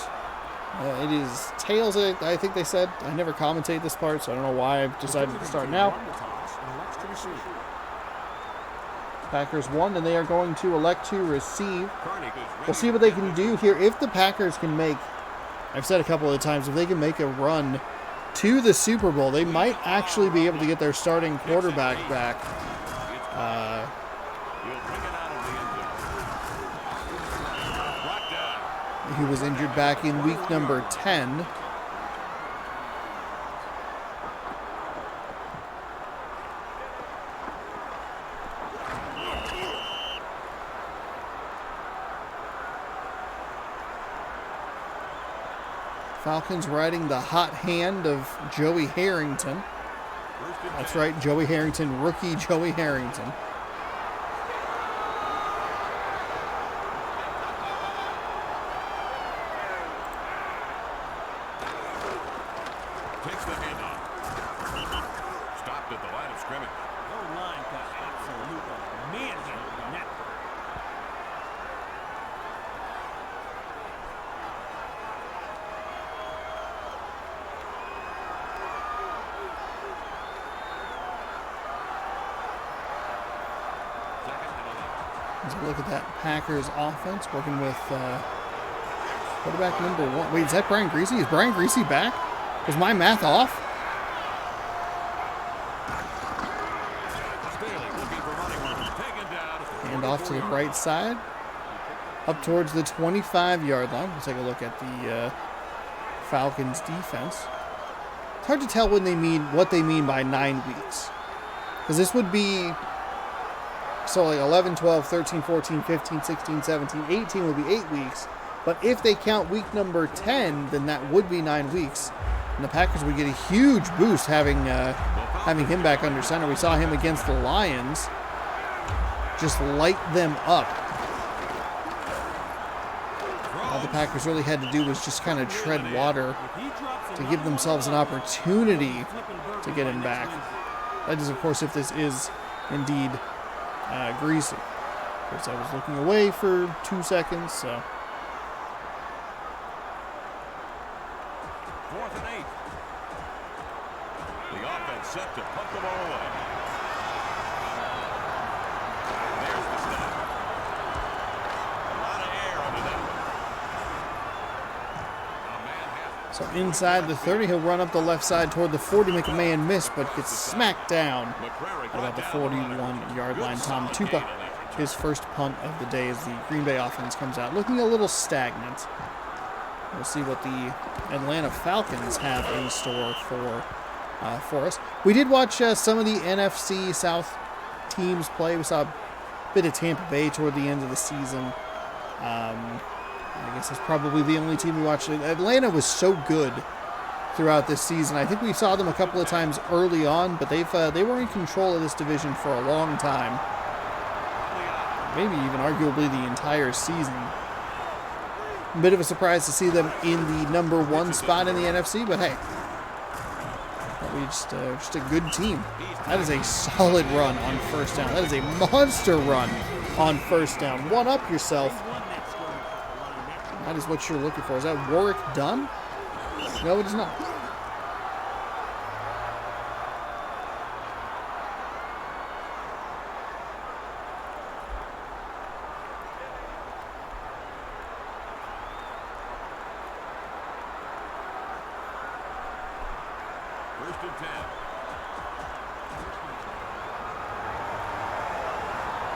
it is tails. I think they said. I never commentate this part, so I don't know why I've decided to start now. Packers won, and they are going to elect to receive. We'll see what they can do here. If the Packers can make, I've said a couple of times, if they can make a run to the Super Bowl, they might actually be able to get their starting quarterback back. He was injured back in week number 10. Falcons riding the hot hand of Joey Harrington. That's right, Joey Harrington, rookie Joey Harrington. Takes the handoff. Stopped at the line of scrimmage. No line got absolutely manhandled on that. Let's look at that Packers offense, working with quarterback number 1. Wait, is that Brian Greasy? Is Brian Greasy back? Was my math off? Hand off to the right side. Up towards the 25-yard line. We'll take a look at the Falcons defense. It's hard to tell what they mean by 9 weeks. Because this would be, so like 11, 12, 13, 14, 15, 16, 17, 18 would be 8 weeks. But if they count week number 10, then that would be 9 weeks. And the Packers would get a huge boost having him back under center. We saw him against the Lions. just light them up. All the Packers really had to do was just kind of tread water to give themselves an opportunity to get him back. That is, of course, if this is indeed Greasy. Of course, I was looking away for 2 seconds, so. 4th and 8. The offense set to punt the ball away. There's the snap. A lot of air under that one. So inside the 30, he'll run up the left side toward the 40, make a man miss, but gets smacked down at about the 41-yard line. Tom Tupa, his first punt of the day as the Green Bay offense comes out, looking a little stagnant. We'll see what the Atlanta Falcons have in store for us. We did watch some of the NFC South teams play. We saw a bit of Tampa Bay toward the end of the season. I guess that's probably the only team we watched. Atlanta was so good throughout this season. I think we saw them a couple of times early on, but they were in control of this division for a long time. Maybe even arguably the entire season. A bit of a surprise to see them in the number 1 spot in the NFC, but hey, probably just a good team. That is a solid run on first down. That is a monster run on first down. One up yourself. That is what you're looking for. Is that Warwick Dunn? No, it is not. First and 10.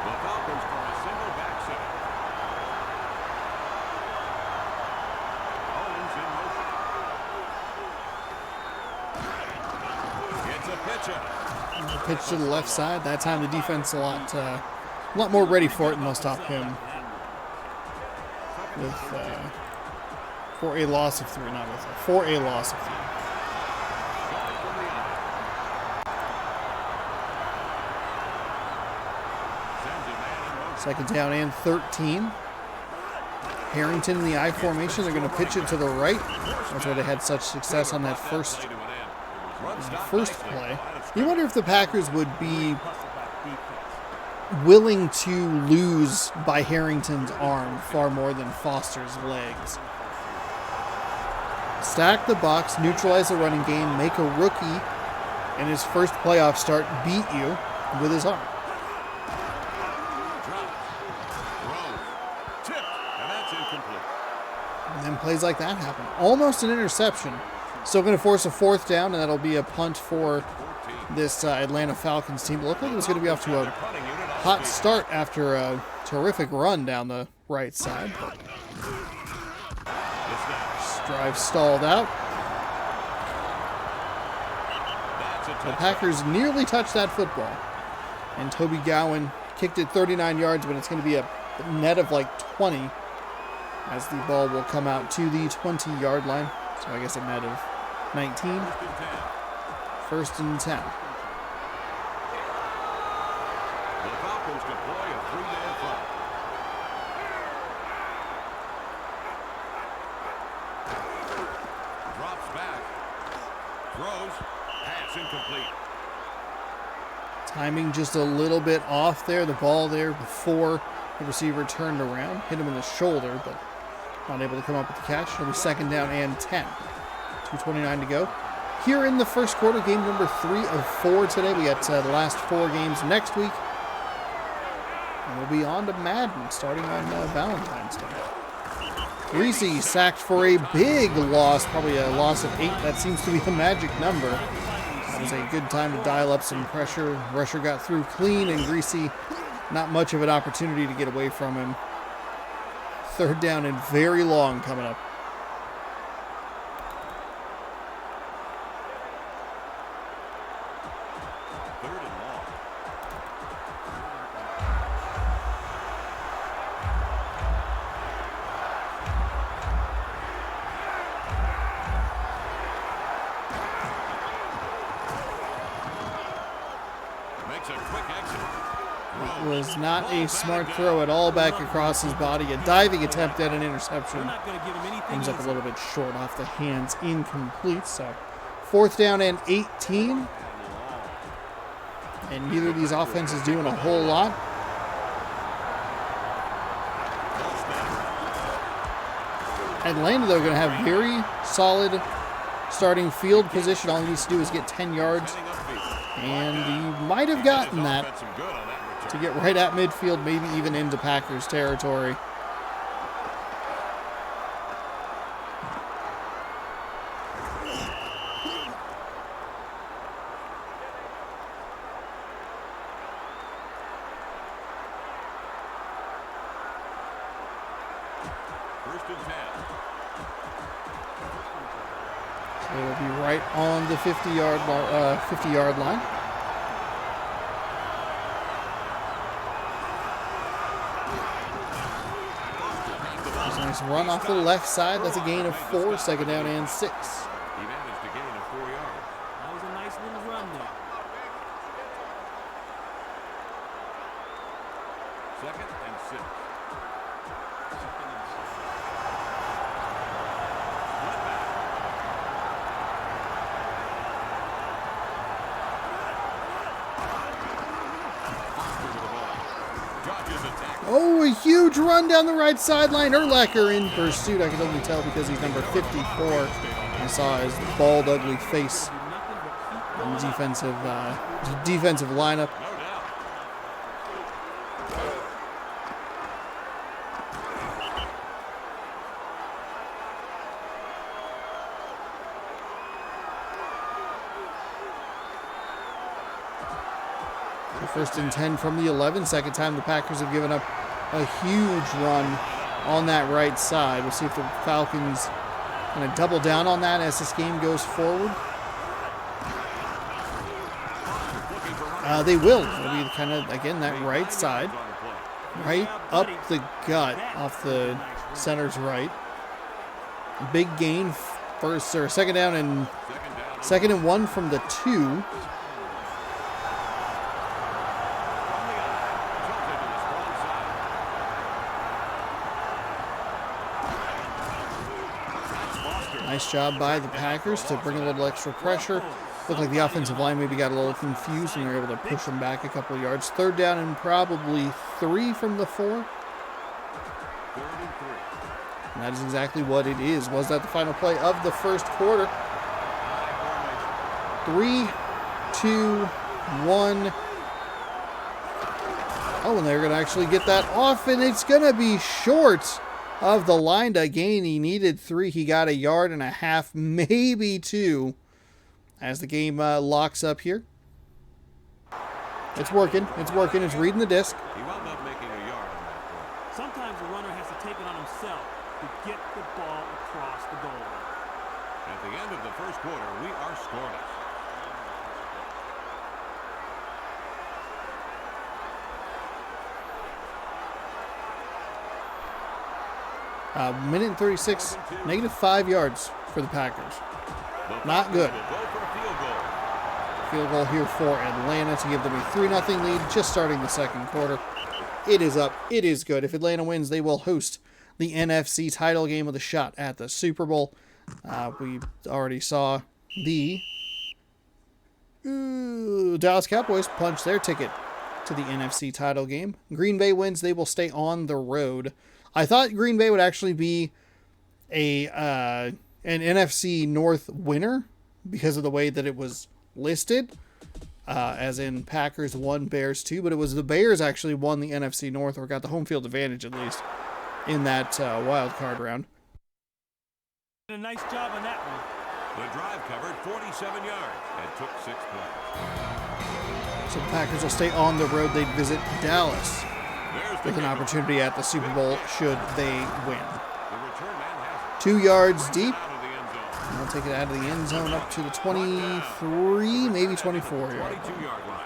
The Falcons from a single back set. Owens in motion. It's a pitch up. Pitch to the left side. That time the defense a lot more ready for it, and they'll stop him with for a loss of 3. Not with for a loss of 3. Second down and 13. Harrington in the I formation. They're going to pitch it to the right. That's why they had such success on that first play. You wonder if the Packers would be willing to lose by Harrington's arm far more than Foster's legs. Stack the box, neutralize the running game, make a rookie in his first playoff start beat you with his arm. And then plays like that happen. Almost an interception. Still going to force a 4th down, and that'll be a punt for this Atlanta Falcons team. It looked like it was going to be off to a hot start after a terrific run down the right side. Drive stalled out. The Packers nearly touched that football. And Toby Gowan kicked it 39 yards, but it's going to be a net of like 20 as the ball will come out to the 20-yard line. So I guess a net of 19. First and 10. The Falcons deploy a 3-man front. Drops back. Throws. Pass incomplete. Timing just a little bit off there. The ball there before the receiver turned around. Hit him in the shoulder, but not able to come up with the catch. It'll be second down and 10. 2:29 to go. Here in the first quarter, game number 3 of 4 today. We got the last 4 games next week. And we'll be on to Madden starting on Valentine's Day. Greasy sacked for a big loss, probably a loss of 8. That seems to be the magic number. That was a good time to dial up some pressure. Rusher got through clean, and Greasy, not much of an opportunity to get away from him. Third down and very long coming up. Third and long. Makes a quick exit. was not a smart throw at all back across his body. A diving attempt at an interception. They're not going to give him anything Comes up a easy. little bit short off the hands, incomplete. So 4th down and 18. And neither of these offenses doing a whole lot. Atlanta, though, going to have very solid starting field position. All he needs to do is get 10 yards. And he might have gotten that to get right at midfield, maybe even into Packers territory. First and 10. So it'll be right on the 50-yard line. There's a nice run off the left side. That's a gain of 4. 2nd down and 6. He managed to gain of 4 yards. That was a nice little run there. 2nd and 6. Oh, a huge run down the right sideline. Urlacher in pursuit. I can only tell because he's number 54. I saw his bald, ugly face in the defensive lineup. No doubt. First and 10 from the 11. Second time the Packers have given up a huge run on that right side. We'll see if the Falcons kind of double down on that as this game goes forward. They will. It'll be kind of, again, that right side. Right up the gut off the center's right. Big gain. Second down and 1 from the 2. Nice job by the Packers to bring a little extra pressure. Looked like the offensive line maybe got a little confused and they were able to push them back a couple of yards. 3rd down and probably 3 from the 4. 3rd and 3. And that is exactly what it is. Was that the final play of the first quarter? 3, 2, 1. Oh, and they're going to actually get that off, and it's going to be short of the line to gain. He needed 3. He got 1.5 yards, maybe 2, as the game locks up here. It's working. It's working. It's reading the disc. He wound up making a yard on that play. Sometimes a runner has to take it on himself to get the ball across the goal line. At the end of the first quarter, we are scoreless. Minute and 36, negative 5 yards for the Packers. Not good. Will go for a field goal. Field goal here for Atlanta to give them a 3-0 lead just starting the second quarter. It is up. It is good. If Atlanta wins, they will host the NFC title game with a shot at the Super Bowl. We already saw the Dallas Cowboys punch their ticket to the NFC title game. Green Bay wins, they will stay on the road. I thought Green Bay would actually be an NFC North winner because of the way that it was listed, as in Packers 1, Bears 2, but it was the Bears actually won the NFC North, or got the home field advantage at least, in that wild card round. A nice job on that one. The drive covered 47 yards and took 6 plays. So the Packers will stay on the road. They visit Dallas There's the with an kicker. opportunity at the Super Bowl should they win. The return man has it. 2 yards deep. Out of the end zone. And they'll take it out of the end zone up to the 23, maybe 24 yard line. 22-yard line.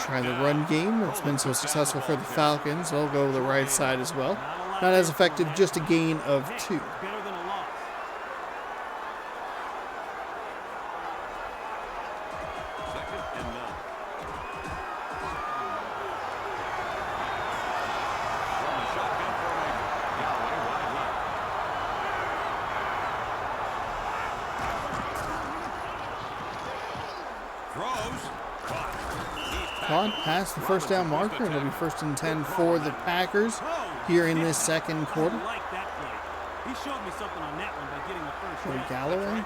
try the run game. It's been so successful for the Falcons. They'll go the right side as well. Not as effective, just a gain of 2. Better than a loss. Second and 9. From the shotgun formation. Galloway wide left. Throws. Caught. He's Caught tackled. past the first down marker, and it'll be 1st and 10 for the Packers here in this second quarter. I like that play. He showed me something on that one by getting the first For down. Galloway.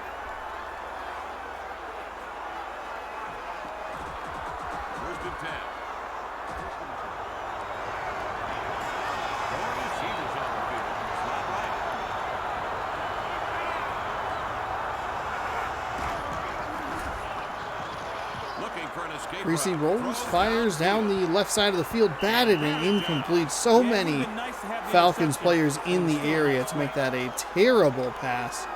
First and 10. Four receivers on the field. It's not right. Looking for an escape Greasy route. rolls, Throws fires down the left side of the field, batted and incomplete. So Yeah, it many would've been nice to have the Falcons interception. players in the area to make that a terrible pass.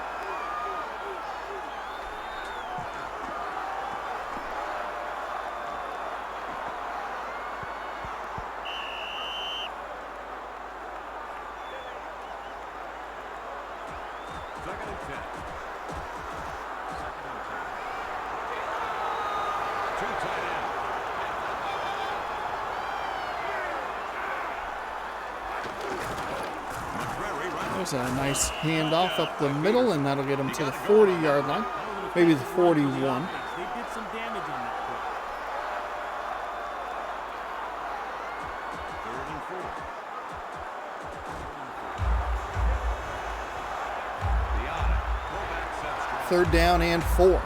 Second and 10. Two tight ends. McCrary runs There's a nice handoff up the middle, and that'll get him to the 40-yard line, maybe the 41. They did some damage on that play. third and 4. The eye. Fullback sets strong. 3rd down and 4.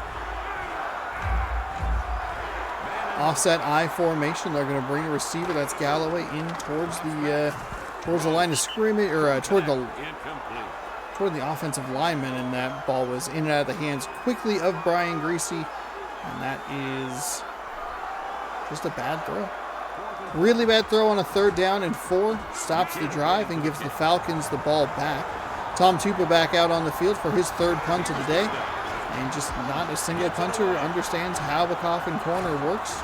Offset I formation. They're going to bring a receiver. That's Galloway in towards the line of scrimmage, or toward the Incomplete. offensive lineman, and that ball was in and out of the hands quickly of Brian Greasy, and that is just a bad throw. Really bad throw on a 3rd down and 4. Stops the drive and gives the Falcons the ball back. Tom Tupa back out on the field for his 3rd punt of the day. And just not a single punter understands how the coffin corner works.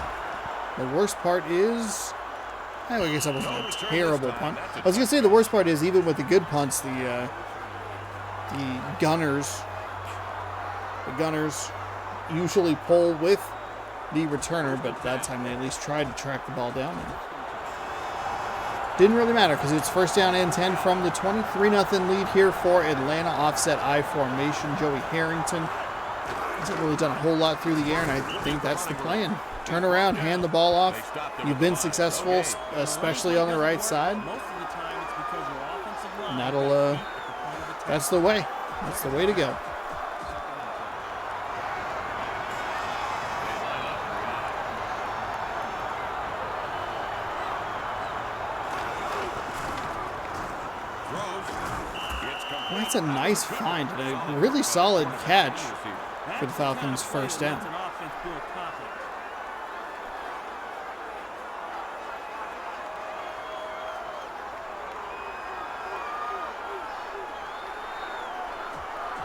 The worst part is, I guess that wasn't a terrible punt. I was going to say the worst part is, even with the good punts, the gunners usually pull with the returner, but that time they at least tried to track the ball down. Didn't really matter because it's 1st down and 10 from the 20. 3-0 lead here for Atlanta. Offset I formation. Joey Harrington hasn't really done a whole lot through the air, and I think that's the plan. Turn around, hand the ball off. You've been successful, especially on the right side. Most of the time it's because your offensive line. And that'll, that's the way. That's the way to go. That's a nice find and a really solid catch for the Falcons' 1st down. That's an offense built confidence.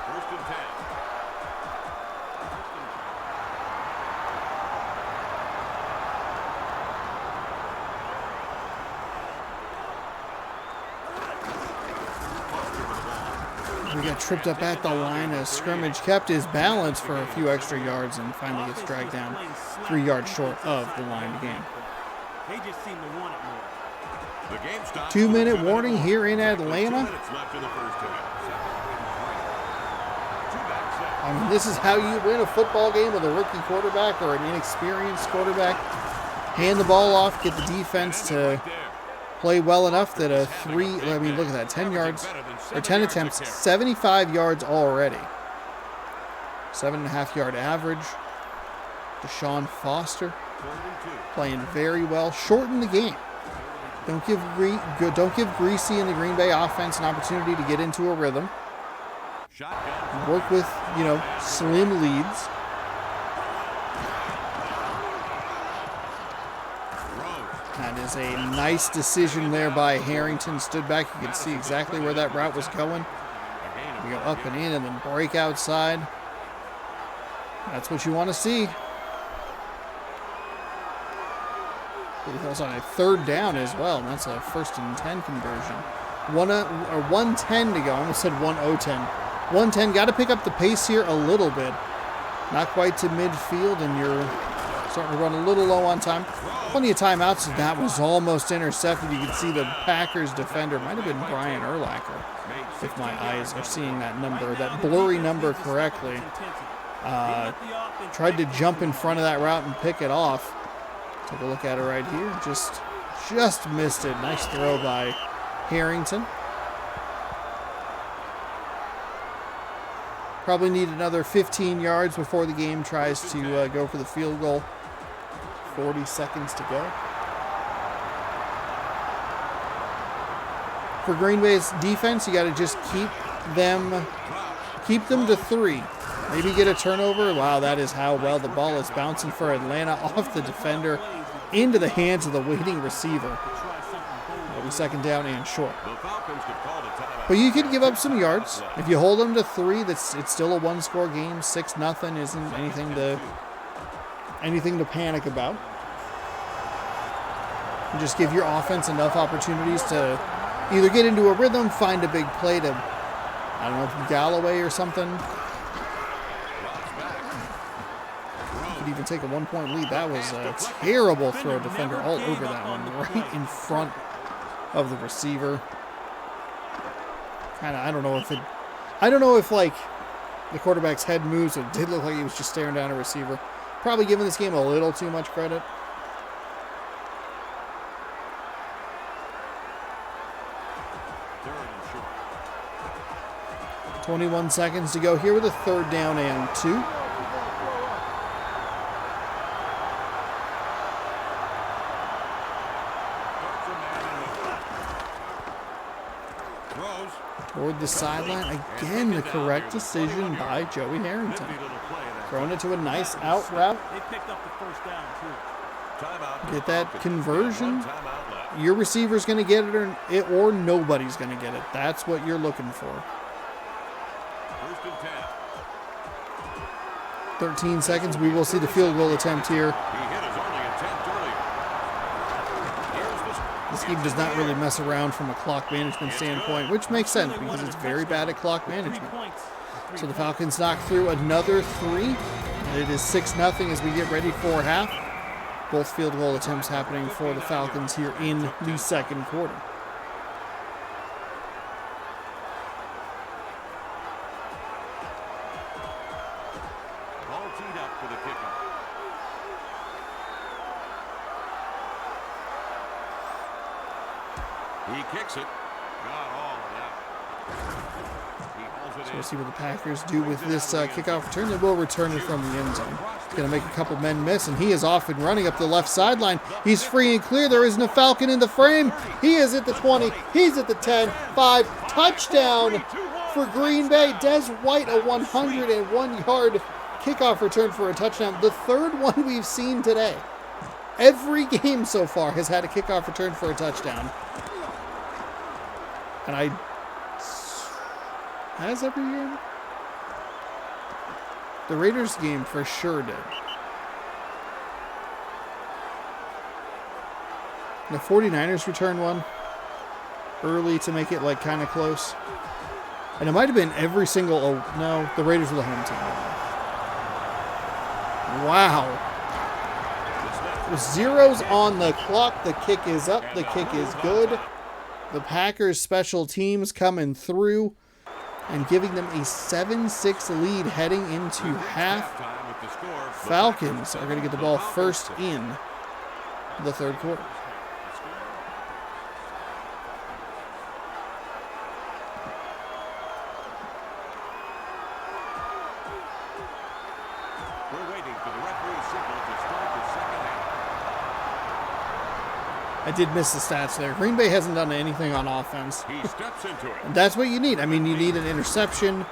First and 10. We got tripped up at the line as scrimmage, kept his balance for a few extra yards, and finally gets dragged down 3 yards short of the line game. They just seem to want it more. The game stops. 2-minute warning here in Atlanta. 2 minutes left in the first half. Two-back set. I mean, this is how you win a football game with a rookie quarterback or an inexperienced quarterback. Hand the ball off, get the defense to play well enough that look at that, 10 yards, or 10 attempts, 75 yards already. 7.5 yard average. Deshaun Foster playing very well. Shorten the game. Don't give Greasy and the Green Bay offense an opportunity to get into a rhythm. Work with, slim leads. That is a nice decision there by Harrington. Stood back. You could see exactly where that route was going. You go up and in and then break outside. That's what you want to see. It was on a third down as well, and that's a 1st and 10 conversion. 110 to go. I almost said 1:10. 110. Got to pick up the pace here a little bit. Not quite to midfield, and you're starting to run a little low on time. Plenty of timeouts. That was almost intercepted. You can see the Packers defender. Might have been Brian Urlacher, if my eyes are seeing that number, that blurry number correctly. Tried to jump in front of that route and pick it off. Take a look at it right here. Just missed it. Nice throw by Harrington. Probably need another 15 yards before the game tries to go for the field goal. 40 seconds to go. For Green Bay's defense, you got to just keep them to 3. Maybe get a turnover. Wow, that is how well the ball is bouncing for Atlanta off the defender into the hands of the waiting receiver. It'll be 2nd down and short. But you could give up some yards. If you hold them to 3, it's still a 1-score game. 6-0 isn't anything to panic about. You just give your offense enough opportunities to either get into a rhythm, find a big play to, I don't know, Galloway or something. You could even take a 1-point lead. That was a terrible throw. Defender all over that one, right in front of the receiver. I don't know if like the quarterback's head moves. It did look like he was just staring down a receiver. Probably giving this game a little too much credit. – 21 seconds to go here with a 3rd down and 2. Toward the sideline. Again, the correct decision by Joey Harrington. Throwing it to a nice out route. Get that conversion. Your receiver's going to get it or nobody's going to get it. That's what you're looking for. 13 seconds. We will see the field goal attempt here. This game does not really mess around from a clock management standpoint, which makes sense because it's very bad at clock management. So the Falcons knock through another 3, and it is 6-0 as we get ready for half. Both field goal attempts happening for the Falcons here in the 2nd quarter. Ball teed up for the kickoff. He kicks it. Got all of that. He holds it So we'll see what the Packers do with this kickoff return. They will return it from the end zone. It's going to make a couple men miss, and he is off and running up the left sideline. He's free and clear. There isn't a Falcon in the frame. He is at the 20. He's at the 10. 5. Touchdown for Green Bay. Des White, a 101-yard kickoff return for a touchdown. The 3rd one we've seen today. Every game so far has had a kickoff return for a touchdown. And has every year? The Raiders game for sure did. The 49ers returned one early to make it like kind of close. And it might have been every single, no, the Raiders were the home team. Wow. With zeros on the clock, the kick is up, the kick is good. The Packers special teams coming through and giving them a 7-6 lead heading into half. Falcons are going to get the ball first in the 3rd quarter. We're waiting for the referee's signal to start the 2nd half. I did miss the stats there. Green Bay hasn't done anything on offense. He steps into it. And that's what you need. I mean, you need an interception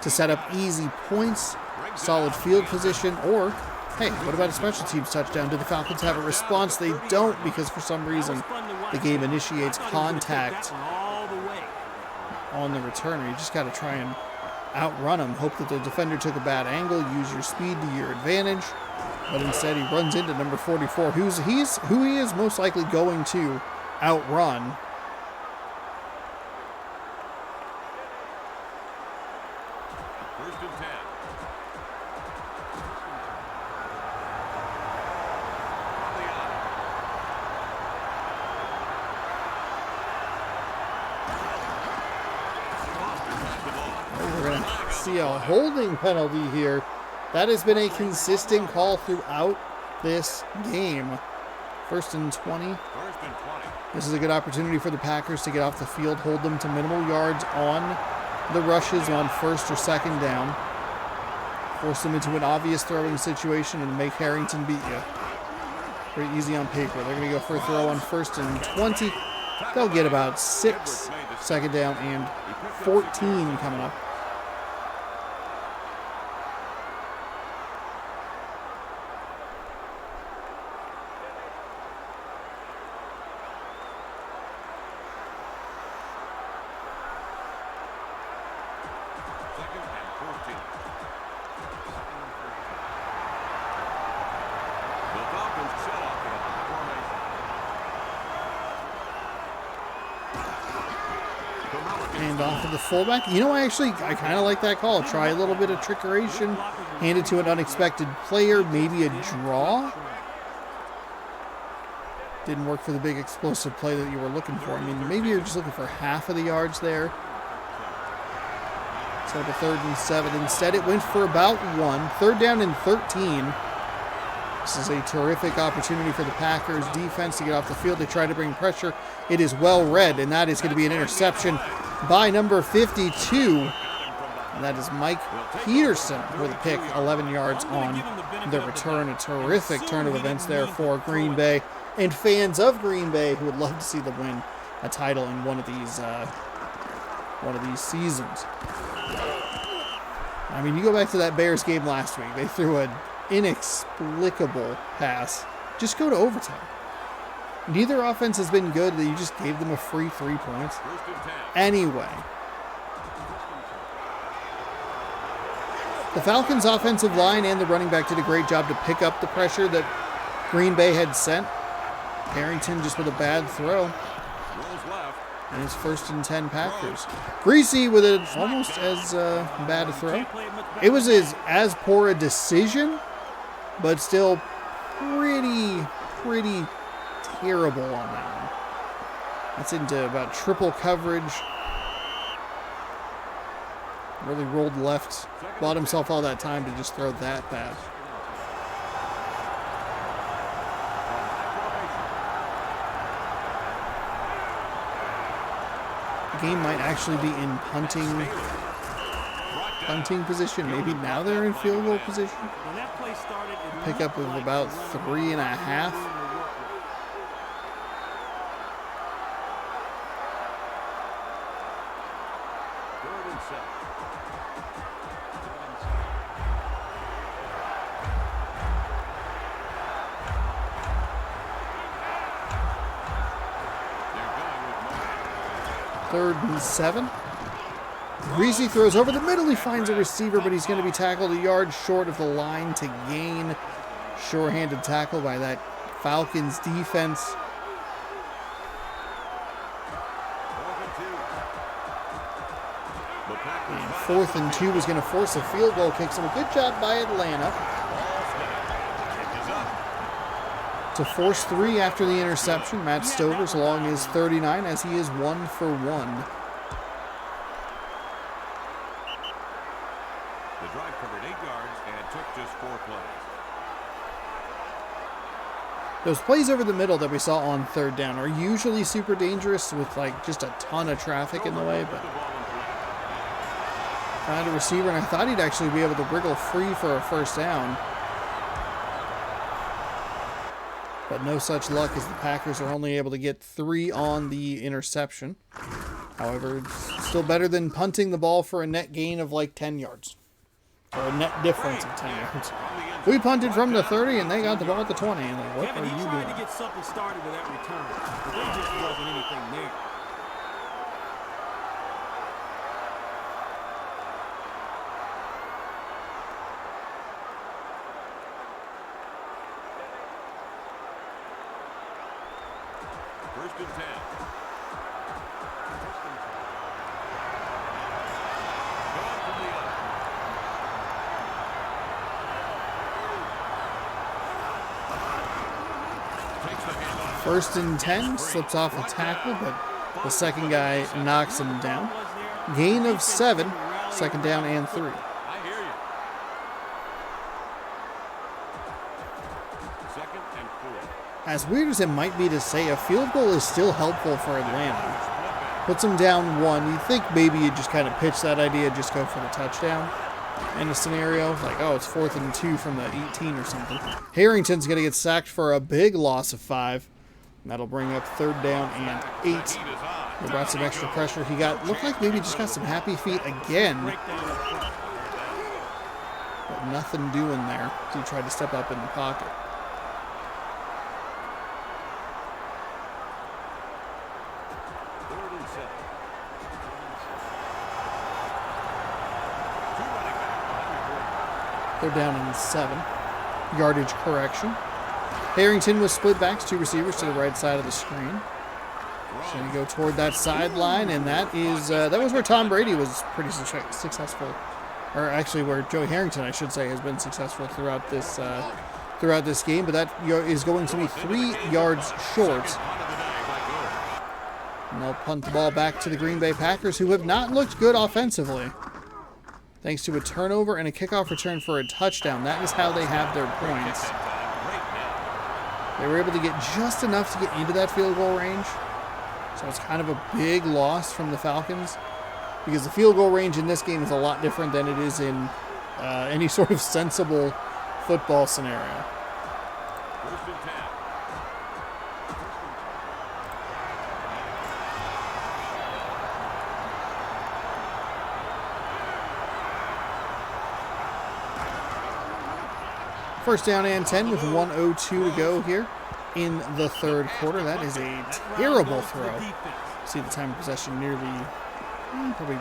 to set up easy points, solid field position, or, hey, what about a special teams touchdown? Do the Falcons have a response? They don't, because for some reason the game initiates contact on the returner. You just got to try and outrun them. Hope that the defender took a bad angle. Use your speed to your advantage. But instead he runs into number 44, who he is most likely going to outrun. First and 10. We're going to see a holding penalty here. That has been a consistent call throughout this game. First and 20. First and 20. This is a good opportunity for the Packers to get off the field, hold them to minimal yards on the rushes on first or second down. Force them into an obvious throwing situation and make Harrington beat you. Pretty easy on paper. They're going to go for a throw on first and 20. They'll get about 6, second down and 14 coming up. Second and 14. The Falcons set up in a high formation. Hand off to the fullback. You know, I kind of like that call. Try a little bit of trickeration. Hand it to an unexpected player. Maybe a draw. Didn't work for the big explosive play that you were looking for. I mean, maybe you're just looking for half of the yards there. So the 3rd and 7. Instead, it went for about 1. 3rd down and 13. This is a terrific opportunity for the Packers defense to get off the field. They try to bring pressure. It is well read, and that is going to be an interception by number 52. And that is Mike Peterson with a pick, 11 yards on the return. A terrific turn of events there for Green Bay and fans of Green Bay who would love to see them win a title in one of these seasons. I mean, you go back to that Bears game last week. They threw an inexplicable pass. Just go to overtime. Neither offense has been good. You just gave them a free 3 points. Anyway, the Falcons' offensive line and the running back did a great job to pick up the pressure that Green Bay had sent. Harrington just with a bad throw. And it's 1st and 10 Packers. Greasy with an almost as bad a throw. It was as poor a decision, but still pretty terrible on that one. That's into about triple coverage. Really rolled left. Bought himself all that time to just throw that pass. The game might actually be in punting position. Maybe now they're in field goal position. Pickup of about 3.5. Third and 7. Greasy throws over the middle. He finds a receiver, but he's going to be tackled a yard short of the line to gain. Sure-handed tackle by that Falcons defense. And 4th and 2 was going to force a field goal kick. So a good job by Atlanta to force 3 after the interception. Matt Stover's along his 39 as he is 1 for 1. The drive covered 8 yards and took just 4 plays. Those plays over the middle that we saw on 3rd down are usually super dangerous with like just a ton of traffic in the way, but found a receiver and I thought he'd actually be able to wriggle free for a 1st down. But no such luck as the Packers are only able to get 3 on the interception. However, it's still better than punting the ball for a net gain of like 10 yards. Or a net difference of 10 yards. We punted from the 30 and they got the ball at the 20. And like, what are you doing? Tried to get something started with that return, but there just wasn't anything there. and 10. Going from the other. Takes the handoff. First and 10, slips off a tackle, but the second guy knocks him down. Gain of 7, second down and 3. I hear you. Second and 4. As weird as it might be to say, a field goal is still helpful for Atlanta. Puts them down 1. You'd think maybe you just kind of pitch that idea, just go for the touchdown in a scenario. Like, oh, it's 4th and 2 from the 18 or something. Harrington's going to get sacked for a big loss of 5. That'll bring up 3rd down and 8. They brought some extra pressure. He looked like maybe just got some happy feet again. But nothing doing there. So he tried to step up in the pocket. They're down in 7. Yardage correction. Harrington was split backs, 2 receivers to the right side of the screen. So you go toward that sideline, and that was where Tom Brady was pretty successful, or actually where Joey Harrington, I should say, has been successful throughout this game. But that is going to be 3 yards short. And they'll punt the ball back to the Green Bay Packers, who have not looked good offensively. Thanks to a turnover and a kickoff return for a touchdown. That is how they have their points. They were able to get just enough to get into that field goal range. So it's kind of a big loss from the Falcons, because the field goal range in this game is a lot different than it is in any sort of sensible football scenario. First and 10. First down and 10 with 1:02 to go here in the 3rd quarter. That is a terrible throw. See the time of possession nearly, probably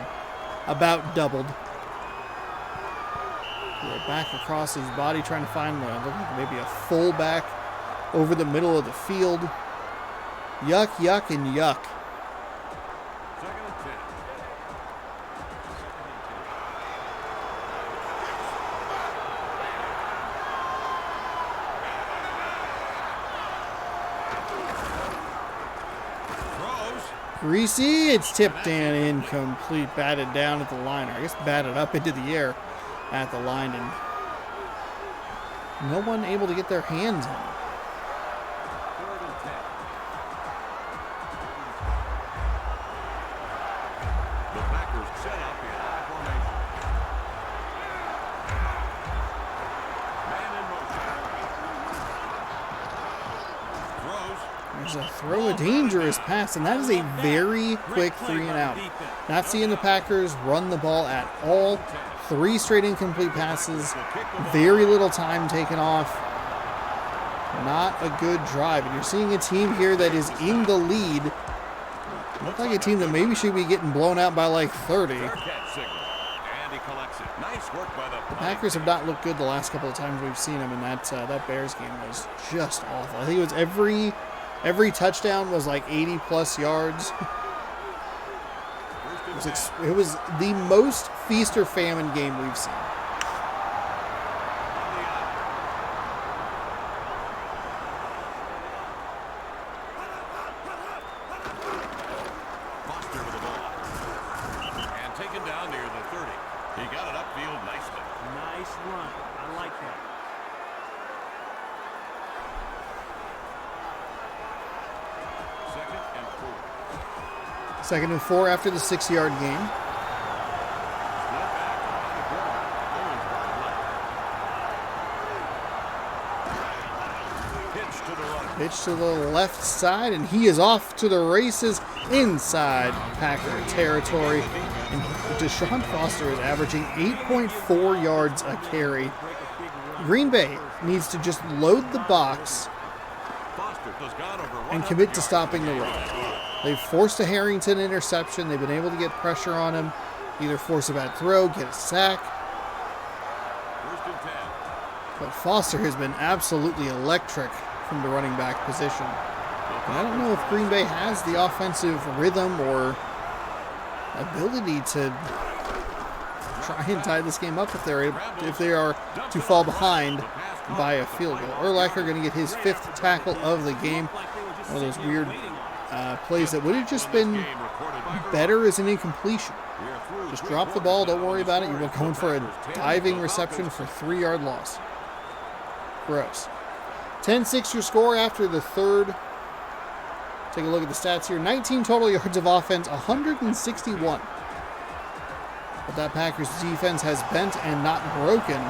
about doubled. Back across his body, trying to find maybe a fullback over the middle of the field. Yuck, yuck, and yuck. Second and 10. Greasy, it's tipped and incomplete, batted down at the line, or I guess batted up into the air at the line, and no one able to get their hands on it. Third and 10. The Packers set up in high formation. Man in motion. Throws. There's a throw, a dangerous pass, and that is a very quick 3 and out. Not seeing the Packers run the ball at all. 3 straight incomplete passes, very little time taken off. Not a good drive. And you're seeing a team here that is in the lead. Looks like a team that maybe should be getting blown out by like 30. And he collects it. Nice work by the Packers have not looked good the last couple of times we've seen them, and that Bears game was just awful. I think it was every touchdown was like 80 plus yards. It was the most feast or famine game we've seen. Foster with the ball. And taken down near the 30. He got it upfield nicely. Nice run. I like that. Second and 4. 2nd and 4 after the 6-yard gain. Pitch to the left side, and he is off to the races inside Packer territory. And Deshaun Foster is averaging 8.4 yards a carry. Green Bay needs to just load the box and commit to stopping the run. They've forced a Harrington interception. They've been able to get pressure on him, either force a bad throw, get a sack. First and 10. But Foster has been absolutely electric from the running back position. The I don't know if Green Bay has the offensive rhythm or ability to try and tie this game up if they are to fall behind by a field goal. Urlacher going to get his 5th tackle of the game. One of those weird plays that would have just been better as an incompletion. Just drop the ball, don't worry about it. You're going for a diving reception for 3-yard loss. Gross. 10-6 your score after the third. Take a look at the stats here. 19 total yards of offense, 161. But that Packers defense has bent and not broken,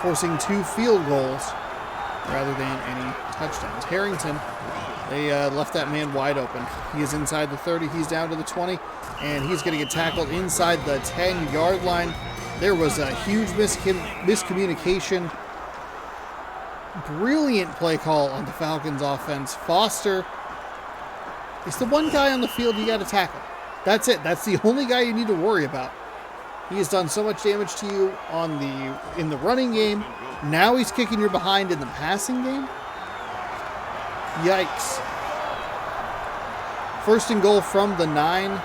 forcing 2 field goals rather than any touchdowns. Harrington, they left that man wide open. He is inside the 30. He's down to the 20, and he's going to get tackled inside the 10-yard line. There was a huge miscommunication. Brilliant play call on the Falcons offense. Foster is the one guy on the field you got to tackle. That's it. That's the only guy you need to worry about. He has done so much damage to you in the running game. Now he's kicking your behind in the passing game. Yikes. 1st and goal from the 9.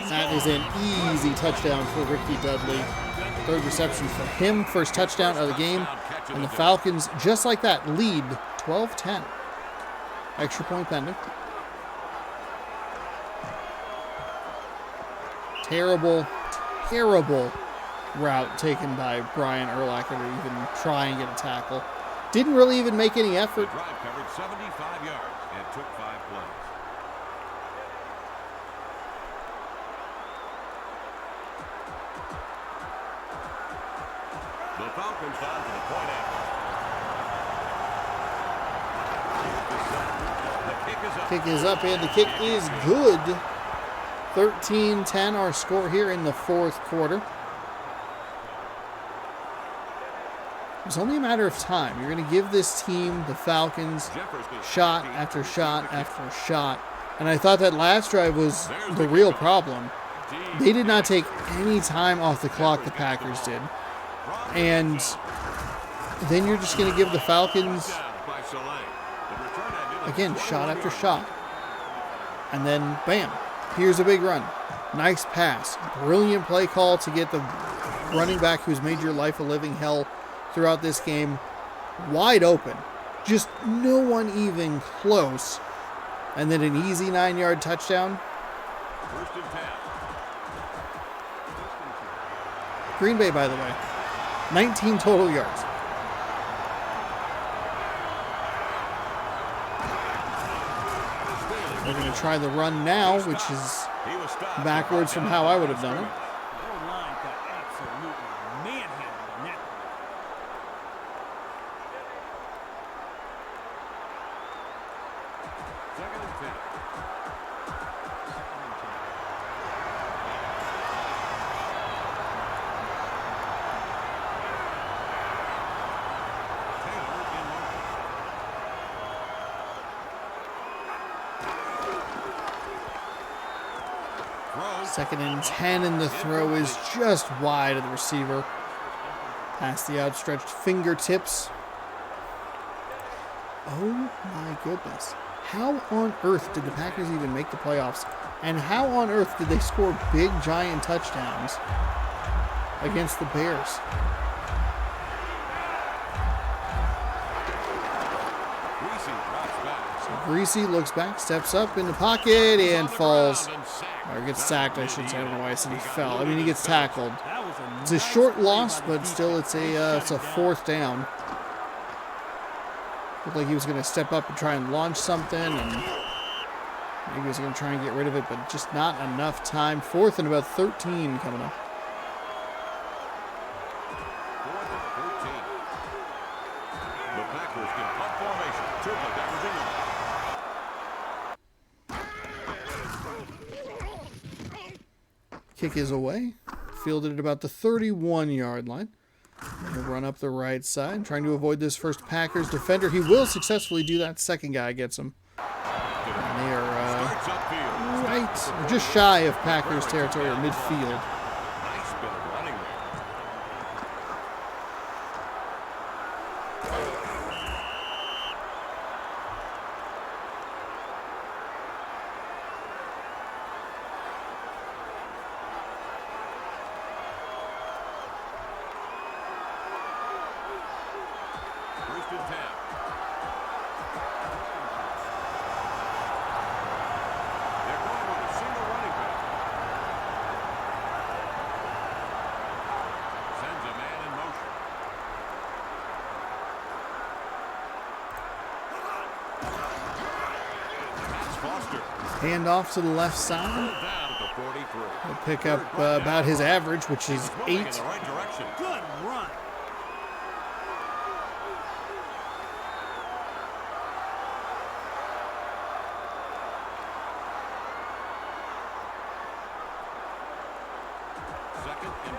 That is an easy touchdown for Ricky Dudley. 3rd reception for him. 1st touchdown of the game. And the Falcons, just like that, lead 12-10. Extra point pending. Terrible, terrible route taken by Brian Urlacher to even try and get a tackle. Didn't really even make any effort. The drive covered 75 yards and took 5 plays. The Falcons down to the point after. Kick is up, and the kick is good. 13-10 our score here in the 4th quarter. It's only a matter of time. You're going to give this team, the Falcons, shot after shot after shot. And I thought that last drive was the real problem. They did not take any time off the clock, the Packers did. And then you're just going to give the Falcons, again, shot after shot. And then, bam, here's a big run. Nice pass. Brilliant play call to get the running back who's made your life a living hell throughout this game wide open. Just no one even close. And then an easy 9-yard touchdown. 1st and 10. Green Bay, by the way, 19 total yards. They're going to try the run now, which is backwards from how I would have done it. Their line got absolutely manhandled on that. Second and 10. Second and 10, and the throw is just wide of the receiver. Past the outstretched fingertips. Oh my goodness. How on earth did the Packers even make the playoffs? And how on earth did they score big, giant touchdowns against the Bears? So Greasy looks back, steps up in the pocket, and falls. Or gets sacked, I should say. I don't know why I said he fell. I mean, he gets tackled. It's a short loss, but still, it's a 4th down. Looked like he was going to step up and try and launch something, and maybe he was going to try and get rid of it, but just not enough time. 4th and about 13 coming up. 4th and 13. The Packers get punt formation. Turpin averaging 1. Kick is away. Fielded at about the 31-yard line. He'll run up the right side, trying to avoid this first Packers defender. He will successfully do that. 2nd guy gets him. And they are right, just shy of Packers territory or midfield. Hand off to the left side. Down at the 43. He'll pick up about his average, which is Moving in 8. the right direction. Good run. Second and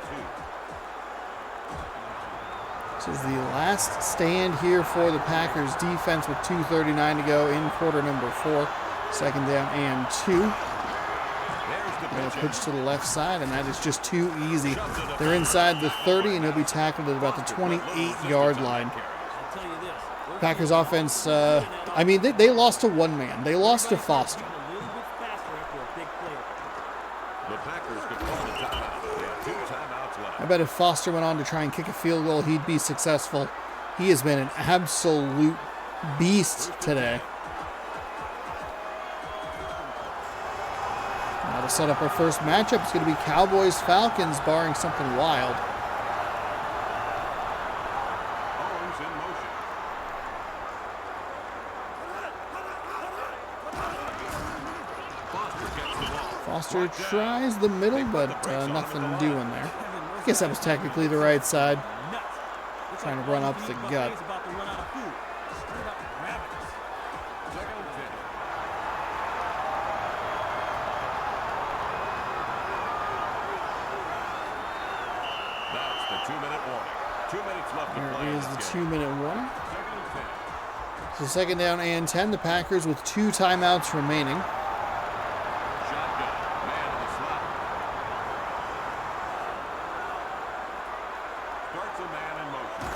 2. This is the last stand here for the Packers defense with 2:39 to go in quarter number 4. Second down and 2. There's the Going to pitch. pitch to the left side, and that is just too easy. They're inside the 30, and he'll be tackled at about the 28-yard line. I'll tell you this. We're Packers offense, I mean, they lost to one man. They lost to Foster. a little bit faster after a big play. The Packers could call the timeout. They have 2 timeouts left. I bet if Foster went on to try and kick a field goal, he'd be successful. He has been an absolute beast today. Now to set up our first matchup, it's going to be Cowboys-Falcons, barring something wild. Owens in motion. Foster gets the ball. Foster tries the middle, but nothing doing there. I guess that was technically the right side. Nuts. Looks Trying like to run up Bobby the Buffalo's gut. about to run out of food. Straight up rabbits. Second and 10. That's the 2-minute warning. 2 minutes left to play. There in is the this game. 2-minute warning. Second and 10. So second down and 10. The Packers with 2 timeouts remaining. Shotgun. Man in the slot. Starts a man in motion.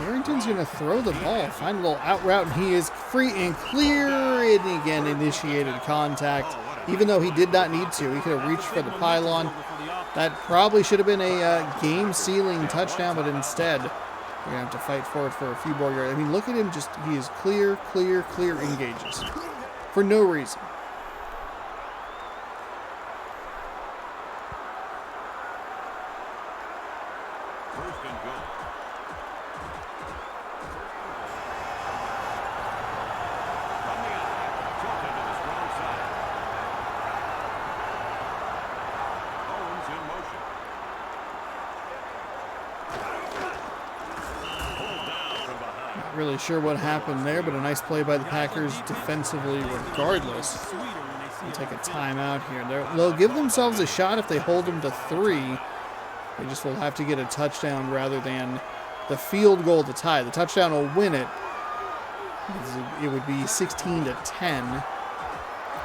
Harrington's going to throw the ball, find a little out route, and he is free and clear. And again, initiated contact. Even though he did not need to, he could have reached for the pylon. That probably should have been a game-sealing touchdown, but instead, you're going to have to fight for it for a few more yards. I mean, look at him, he is clear, engages. For no reason. First and goal. From the outside, tilted to the strong side. Owens in motion. Pulled down from behind. Not really sure what happened there, but a nice play by the Packers defensively regardless. Sweeter when they see Take a timeout here. They'll give themselves a shot if they hold them to 3. They just will have to get a touchdown rather than the field goal to tie. The touchdown will win it. It would be 16-10.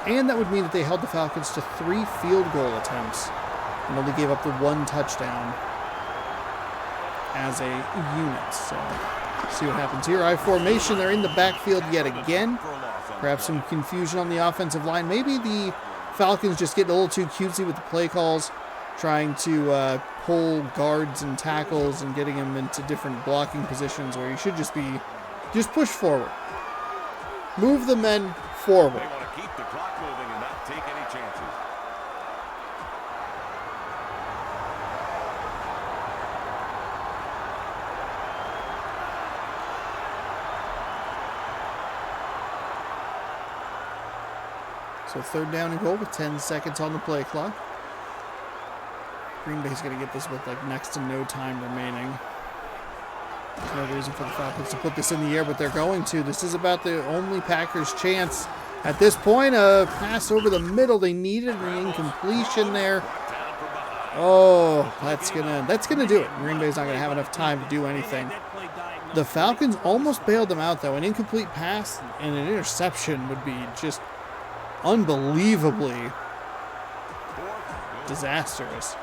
And that would mean that they held the Falcons to 3 field goal attempts and only gave up the 1 touchdown as a unit. So, see what happens here. I formation. They're in the backfield yet again. For a loss on Perhaps some confusion on the offensive line. Maybe the Falcons just getting a little too cutesy with the play calls, trying to pull guards and tackles and getting them into different blocking positions where you should just push forward. Move the men forward. They want to keep the clock moving and not take any chances. So third down and goal with 10 seconds on the play clock. Green Bay's going to get this with like next to no time remaining. There's no reason for the Falcons to put this in the air, but they're going to. This is about the only Packers' chance at this point. A pass over the middle. They needed an incompletion there. Oh, that's gonna do it. Green Bay's not gonna have enough time to do anything. The Falcons almost bailed them out, though. An incomplete pass and an interception would be just unbelievably disastrous.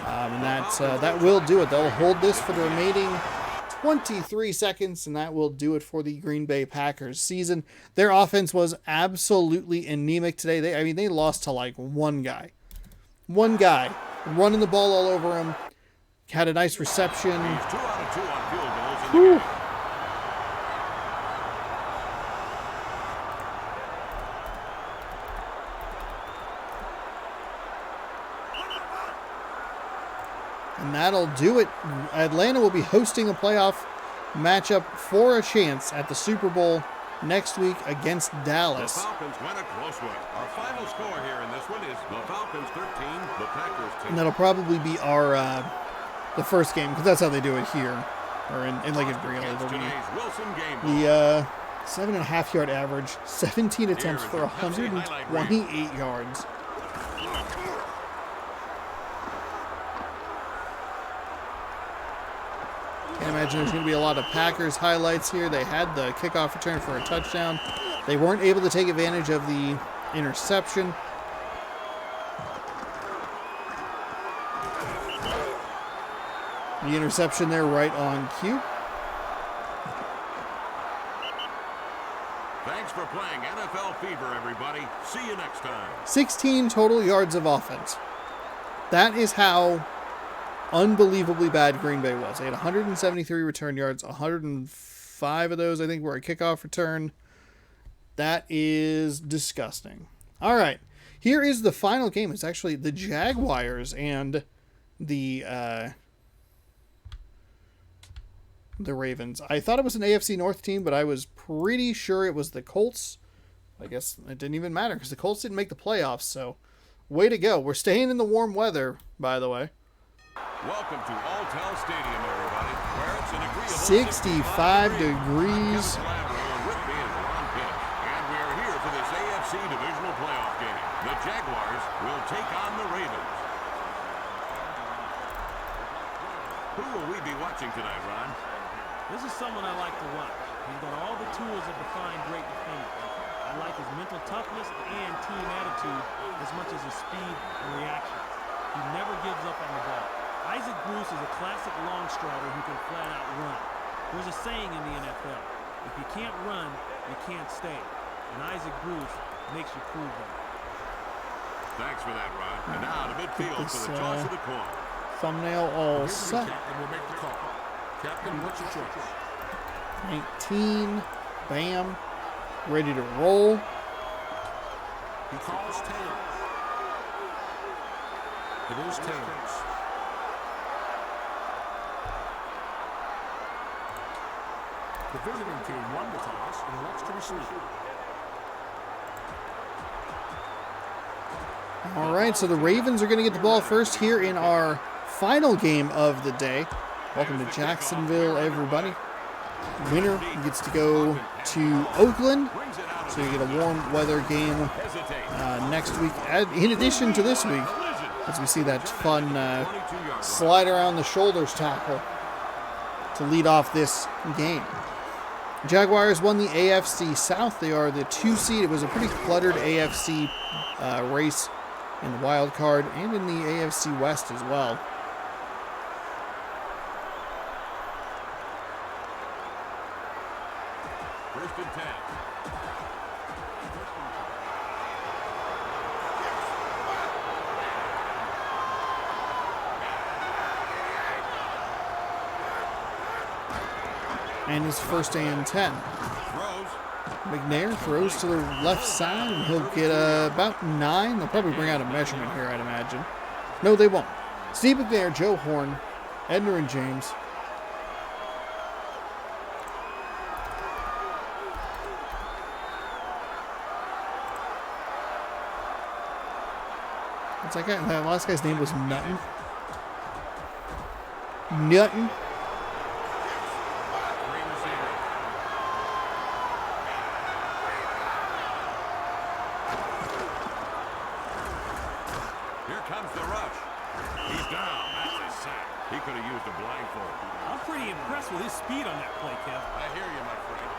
And that will do it. They'll hold this for the remaining 23 seconds, and that will do it for the Green Bay Packers season. Their offense was absolutely anemic today. They lost to like one guy. One guy running the ball all over him. Had a nice reception. 2 out of 2 on field goals in the game. And that'll do it. Atlanta will be hosting a playoff matchup for a chance at the Super Bowl next week against The Dallas. Falcons win a close one. Our final score here in this one is the Falcons 13, the Packers 10. And that'll probably be our the first game, because that's how they do it here, or in like in real. It'll be Today's Wilson game ball. the 7.5-yard average, 17 attempts for 128 yards. Can't imagine there's going to be a lot of Packers highlights here. They had the kickoff return for a touchdown. They weren't able to take advantage of the interception. The interception there right on cue. Thanks for playing NFL Fever, everybody. See you next time. 16 total yards of offense. That is how unbelievably bad Green Bay was. They had 173 return yards. 105 of those, I think, were a kickoff return. That is disgusting. All right. Here is the final game. It's actually the Jaguars and the Ravens. I thought it was an AFC North team, but I was pretty sure it was the Colts. I guess it didn't even matter because the Colts didn't make the playoffs, so way to go. We're staying in the warm weather, by the way. Welcome to Alltel Stadium, everybody, where it's an agreeable 65 degrees. With me is Ron Pitt, and we are here for this AFC Divisional Playoff game. The Jaguars will take on the Ravens. Who will we be watching tonight, Ron? This is someone I like to watch. He's got all the tools that define great defenders. I like his mental toughness and team attitude as much as his speed and reaction. He never gives up on the ball. Isaac Bruce is a classic long strider who can flat out run. There's a saying in the NFL, if you can't run, you can't stay. And Isaac Bruce makes you prove that. Thanks for that, Ron. And now to midfield for the toss of the coin. Thumbnail all set. Captain will make the call. Captain, what's your choice? 19. Bam. Ready to roll. He calls tails. It is tails. The visiting team won the toss and elects to receive. All right, so the Ravens are going to get the ball first here in our final game of the day. Welcome to Jacksonville, everybody. Winner gets to go to Oakland, so you get a warm weather game next week. In addition to this week, as we see that fun slide around the shoulders tackle to lead off this game. Jaguars won the AFC South. They are the 2 seed. It was a pretty cluttered AFC race in the wild card and in the AFC West as well. First and 10. And it's first and 10. Throws. McNair throws to the left side, and he'll get about 9. They'll probably bring out a measurement here, I'd imagine. No, they won't. Steve McNair, Joe Horn, Edner, and James. What's that guy? That last guy's name was Nutton. Nutton. Here comes the rush. He's down. That's a sack. He could have used a blindfold. I'm pretty impressed with his speed on that play, Kev. I hear you, my friend.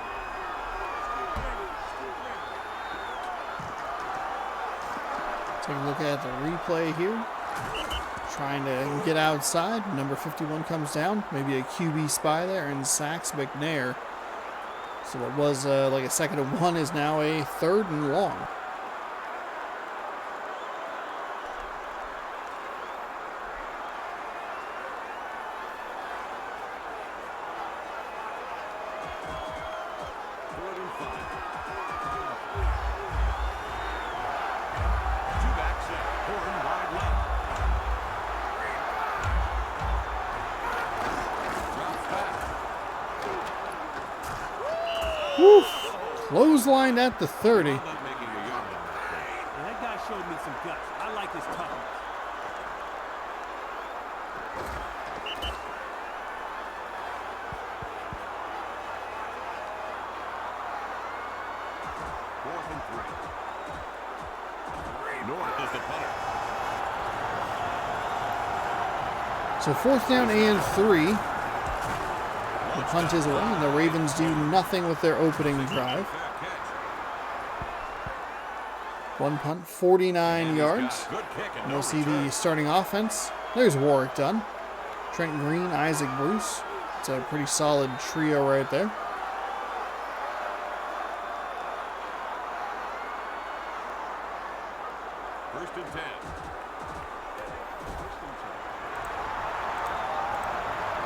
Take a look at the replay here. Trying to get outside. Number 51 comes down. Maybe a QB spy there and sacks McNair. So what was like a 2nd and 1 is now a 3rd and long. Clotheslined at the 30. Not making a yard on that play. And that guy showed me some guts. I like his toughness. Fourth and 3. North is the punter. So 4th down and 3. The punt is away, and the Ravens do nothing with their opening drive. Fair catch. One punt, 49 yards. Good kick and And no we'll see return. the starting offense. There's Warwick Dunn, Trent Green, Isaac Bruce. It's a pretty solid trio right there. First and 10.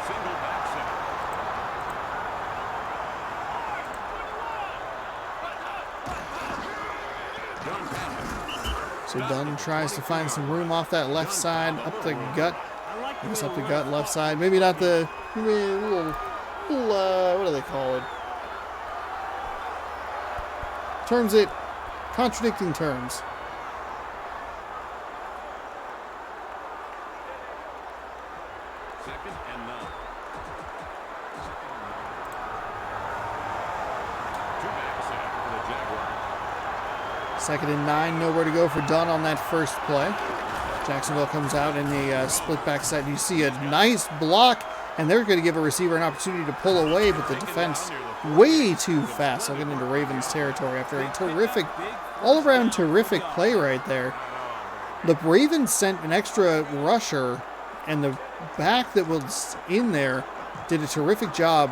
Single back center. Dunn passes. So Dunn tries to find some room off that left side, up the gut. I like I guess up the gut, left side. Maybe not the little what do they call it? Terms it, contradicting terms. Second and 9. Two back center for the Jaguars. 2nd and 9, nowhere to go for Dunn on that first play. Jacksonville comes out in the split back set. You see a nice block, and they're going to give a receiver an opportunity to pull away, but the defense way too fast. They'll get into Ravens territory after a terrific, all-around terrific play right there. The Ravens sent an extra rusher, and the back that was in there did a terrific job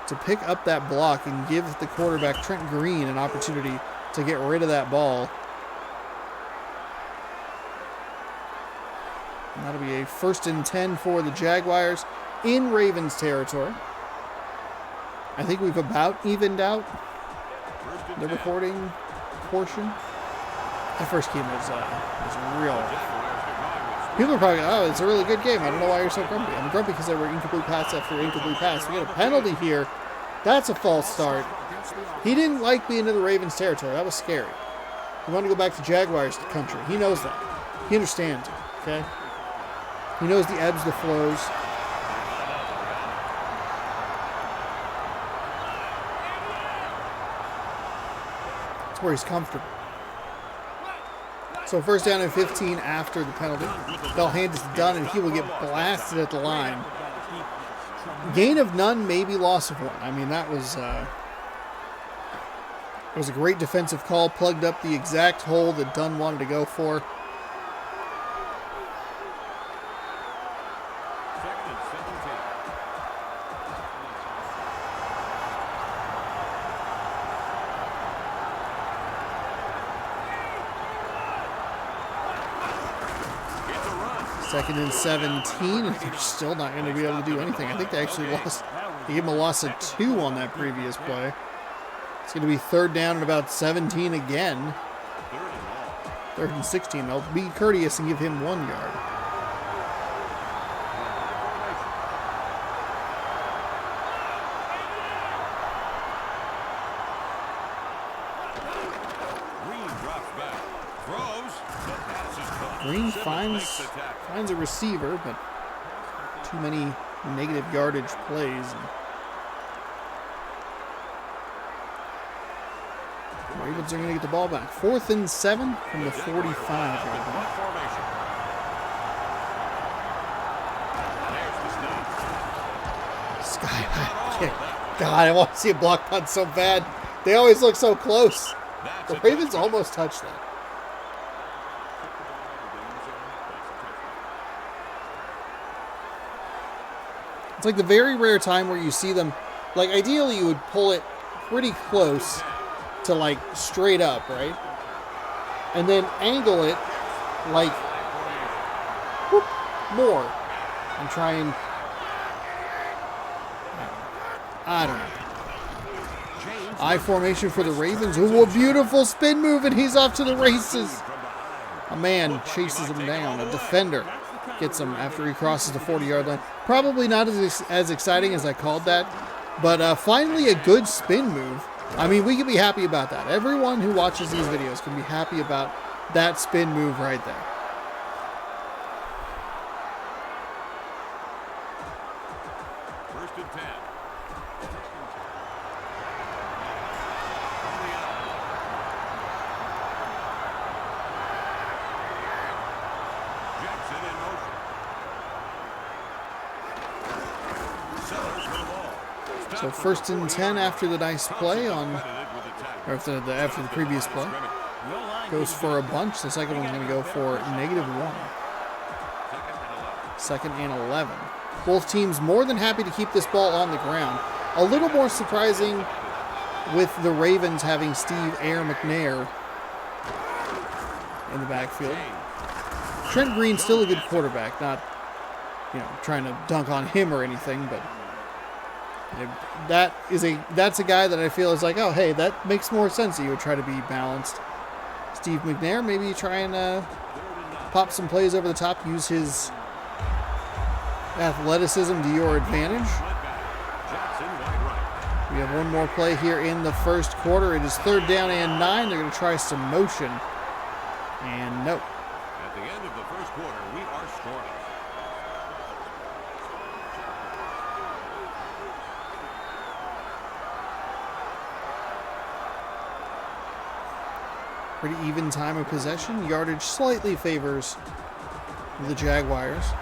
to pick up that block and give the quarterback, Trent Green, an opportunity to get rid of that ball. And that'll be a 1st and 10 for the Jaguars in Ravens territory. I think we've about evened out First and the 10. recording portion. That first game was real. Jaguars get going with People are probably, oh, it's a really good game. I don't know why you're so grumpy. I'm grumpy because there were incomplete pass after incomplete pass. We got a penalty here. That's a false start. He didn't like being in the Ravens territory. That was scary. He wanted to go back to Jaguars country. He knows that. He understands it, okay? He knows the ebbs, the flows. It's where he's comfortable. So 1st down and 15 after the penalty. They'll hand it to Dunn, and he will get blasted at the line. Gain of none, maybe loss of one. I mean, that was it was a great defensive call. Plugged up the exact hole that Dunn wanted to go for. second and 17. It's a run. 2nd and 17, and they're still not going to be able to do anything. I think they actually lost. They gave him a loss of 2 on that previous play. It's going to be 3rd down and about 17 again. Third and long. 3rd and 16. They'll be courteous and give him 1 yard. Green drops back. Throws. The pass is caught. Green Simmons makes the tackle. finds a receiver, but too many negative yardage plays. And the Ravens are going to get the ball back. 4th and 7 from the 45 yard line. Punt formation. There's the snap. Sky high kick. God, I want to see a block punt so bad. They always look so close. That's The a Ravens touchdown. almost touched that. It's like the very rare time where you see them, like ideally you would pull it pretty close to like straight up, right? And then angle it like whoop, more and try and, I don't know. I formation for the Ravens. Ooh, a beautiful spin move, and he's off to the races. A man chases him down. A defender gets him after he crosses the 40-yard line. Probably not as exciting as I called that, but finally a good spin move. I mean, we can be happy about that. Everyone who watches these videos can be happy about that spin move right there. First and 10. Jackson in motion. Sellers for the ball. So first and 10 after the nice play on, or after the previous play. Goes for a bunch. The second one's going to go for -1. Second and 11. Both teams more than happy to keep this ball on the ground. A little more surprising with the Ravens having Steve Air McNair in the backfield. Trent Green still a good quarterback, not, trying to dunk on him or anything, but that's a guy that I feel is like, oh, hey, that makes more sense that you would try to be balanced. Steve McNair, maybe try and pop some plays over the top, use his athleticism to your advantage. We have one more play here in the first quarter. It is 3rd down and 9. They're going to try some motion. And nope. At the end of the first quarter, we are scoreless. Pretty even time of possession. Yardage slightly favors the Jaguars.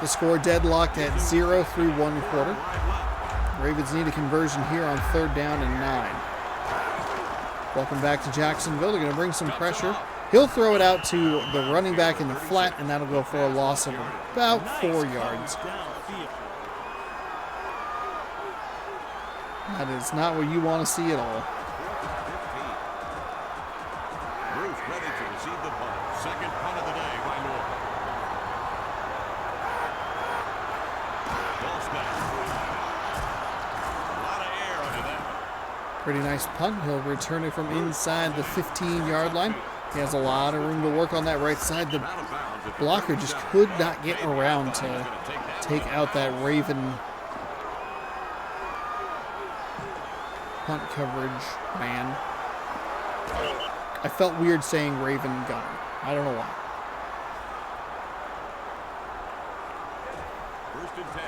The score deadlocked at 0 through 1 quarter. Ravens need a conversion here on 3rd down and 9. Welcome back to Jacksonville. They're going to bring some pressure. He'll throw it out to the running back in the flat, and that'll go for a loss of about 4 yards. That is not what you want to see at all. Bruce ready to receive the punt. Second punt of the day by Moore. Ball snap. A lot of air under that. Pretty nice punt. He'll return it from inside the 15-yard line. He has a lot of room to work on that right side. The blocker just could not get around to take out that Raven punt coverage man. I felt weird saying Raven gunner. I don't know why. First and 10.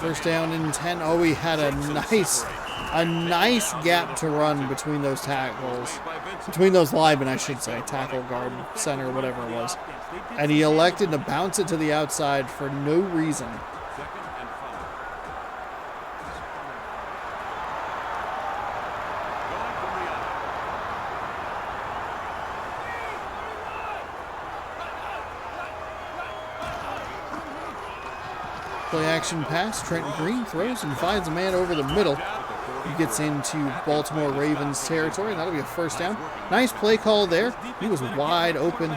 First down and 10. Oh, we had a nice gap to run between those tackles. Between those linemen, I should say. Tackle, guard, center, whatever it was. And he elected to bounce it to the outside for no reason. Second and 5. Going from the other. Play action pass. Trent Green throws and finds a man over the middle. He gets into Baltimore Ravens territory. That'll be a first down. Nice play call there. He was wide open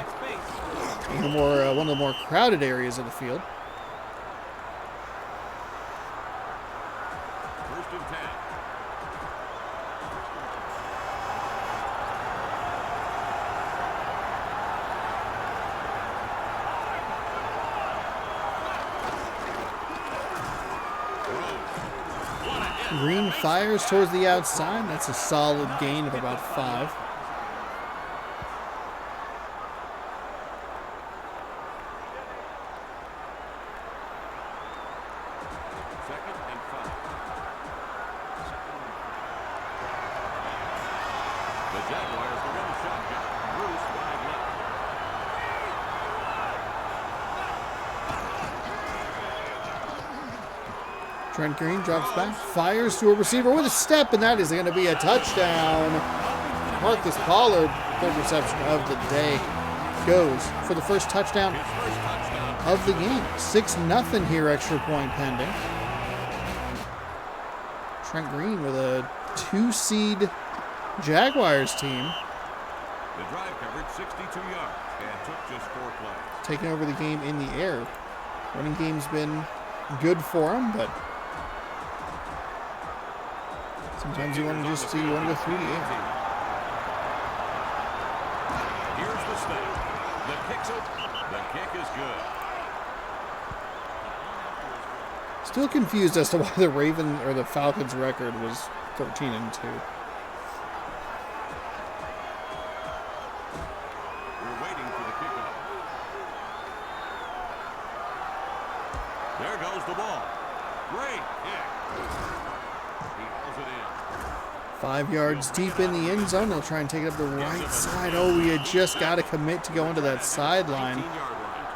in one of the more crowded areas of the field. First and 10. Green fires towards the outside. That's a solid gain of about 5. Second and 5. The Jaguars will run the shotgun. Bruce wide left. Trent Green drops back, fires to a receiver with a step, and that is going to be a touchdown. Marcus Pollard, third reception of the day, goes for the first touchdown of the game. 6-0 here, extra point pending. Trent Green with a 2-seed Jaguars team. The drive covered 62 yards and took just 4 plays. Taking over the game in the air. Running game's been good for him, but sometimes you want to go through the air. this thing. The kick is good. Still confused as to why the Falcons record was 13-2. We're waiting for the kickoff. There goes the ball. Great kick. He hauls it in. 5 yards deep in the end zone. They'll try and take it up the right side. Oh, we had just got to commit to go into that sideline.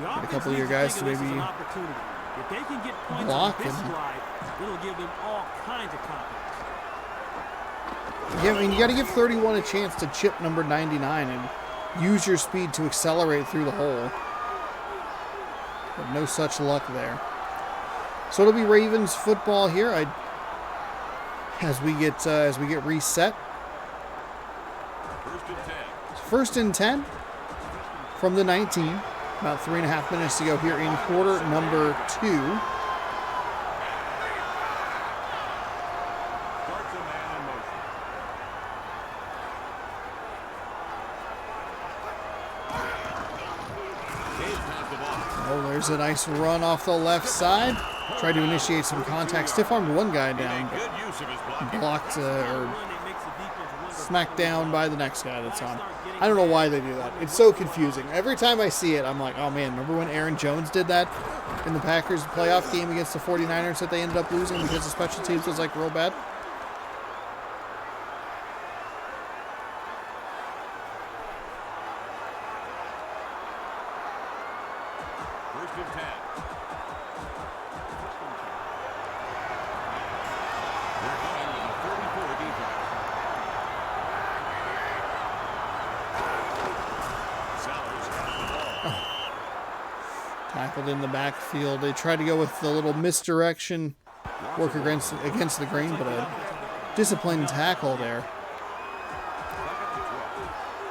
Get a couple of your guys to maybe If they can get points block on this and drive, it'll give them all kinds of confidence. yeah, I mean, you got to give 31 a chance to chip number 99 and use your speed to accelerate through the hole. But no such luck there. So it'll be Ravens football here. As we get reset. First and 10 from the 19. About 3.5 minutes to go here in quarter number 2. Oh, there's a nice run off the left side. Tried to initiate some contact. Stiff-armed one guy down, but blocked or smacked down by the next guy that's on. I don't know why they do that. It's so confusing. Every time I see it, I'm like, oh man, remember when Aaron Jones did that in the Packers playoff game against the 49ers that they ended up losing because the special teams was like real bad? First and 10. They're going with a 44 defense. Tackled in the backfield. They tried to go with the little misdirection, work against the grain, but a disciplined tackle there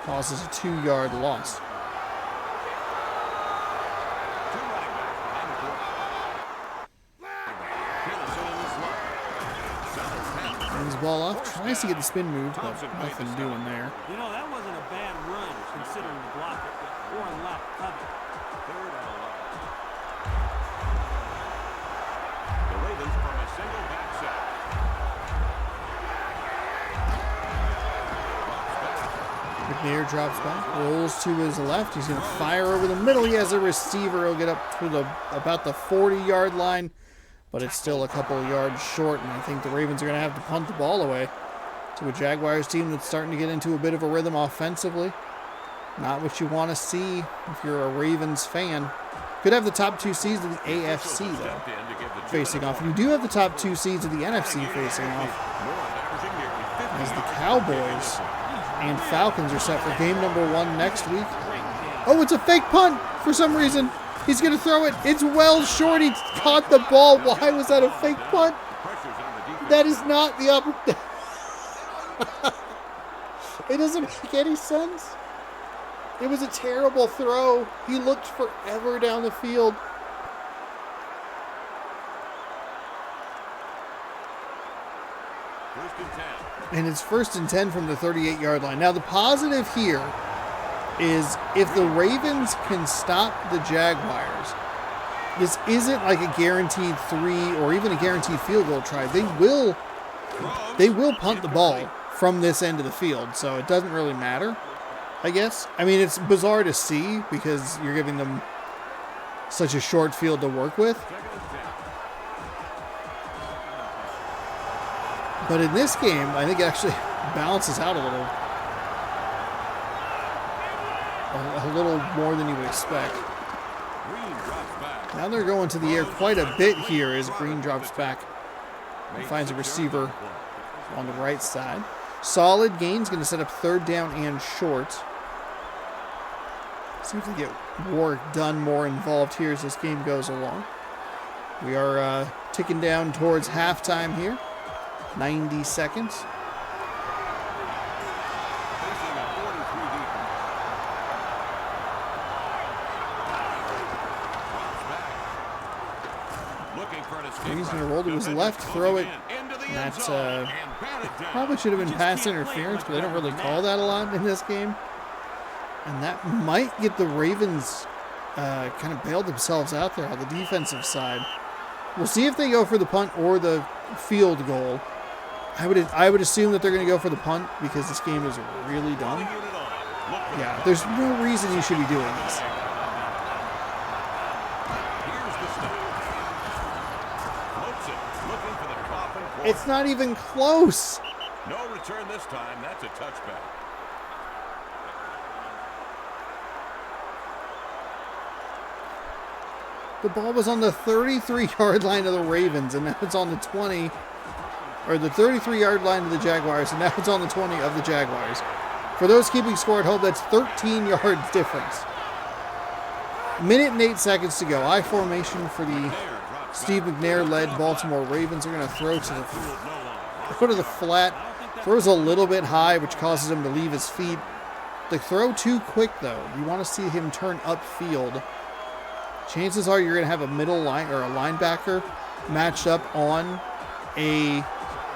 causes a 2-yard loss. Brings the ball off, tries to get the spin move, but nothing doing there. You know, that wasn't a bad run considering the block or a lap cover. Third and 11. The Ravens from a single back set. McNair drops back, rolls to his left. He's going to fire over the middle. He has a receiver. He'll get up to about the 40-yard line, but it's still a couple of yards short, and I think the Ravens are going to have to punt the ball away to a Jaguars team that's starting to get into a bit of a rhythm offensively. Not what you want to see if you're a Ravens fan. Could have the top 2 seeds of the AFC, though, facing off. You do have the top 2 seeds of the NFC facing off, as the Cowboys and Falcons are set for game number 1 next week. Oh, it's a fake punt for some reason. He's going to throw it. It's well short. He caught the ball. Why was that a fake punt? That is not the opportunity. It doesn't make any sense. It was a terrible throw. He looked forever down the field. First and 10. And it's first and 10 from the 38-yard line. Now, the positive here is if the Ravens can stop the Jaguars, this isn't like a guaranteed 3 or even a guaranteed field goal try. They will punt the ball from this end of the field, so it doesn't really matter, I guess. I mean, it's bizarre to see because you're giving them such a short field to work with. But in this game, I think it actually balances out a little more than you would expect. Now they're going to the air quite a bit here as Green drops back and finds a receiver on the right side. Solid gains, going to set up 3rd down and short. See if they get work done, more involved here as this game goes along. We are ticking down towards halftime here. 90 seconds. He's going to roll to his left, throw it. That's probably should have been pass interference, but they don't really call that a lot in this game. And that might get the Ravens kind of bail themselves out there on the defensive side. We'll see if they go for the punt or the field goal. I would assume that they're going to go for the punt because this game is really done. Yeah, there's no reason you should be doing this. It's not even close. No return this time. That's a touchback. The ball was on the 33-yard line of the Ravens, and now it's on the 20, or the 33-yard line of the Jaguars, and now it's on the 20 of the Jaguars. For those keeping score at home, that's 13 yards difference. Minute and 8 seconds to go. I formation for the Steve McNair-led Baltimore Ravens. They're going to throw to the flat. Throws a little bit high, which causes him to leave his feet. The throw too quick, though. You want to see him turn upfield. Chances are you're going to have a middle line or a linebacker matched up on a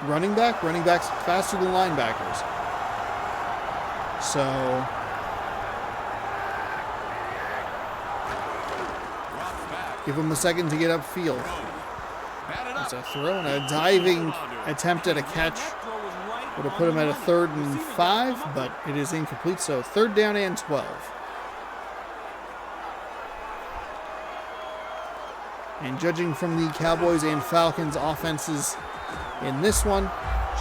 running back. Running backs faster than linebackers. So give him a second to get upfield. It's a throw and a diving attempt at a catch. Would have put him at a 3rd and 5, but it is incomplete. So 3rd down and 12. And judging from the Cowboys and Falcons offenses in this one,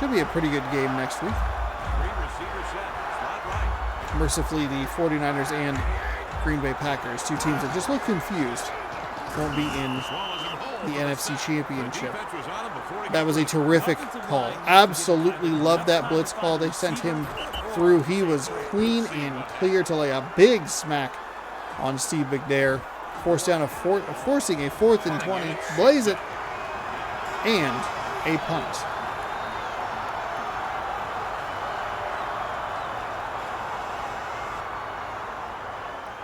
should be a pretty good game next week. Mercifully, the 49ers and Green Bay Packers, two teams that just look confused, won't be in the NFC Championship. That was a terrific call. Absolutely loved that blitz call. They sent him through. He was clean and clear to lay a big smack on Steve McNair. Forcing a 4th and 20. Blaze it. And a punt.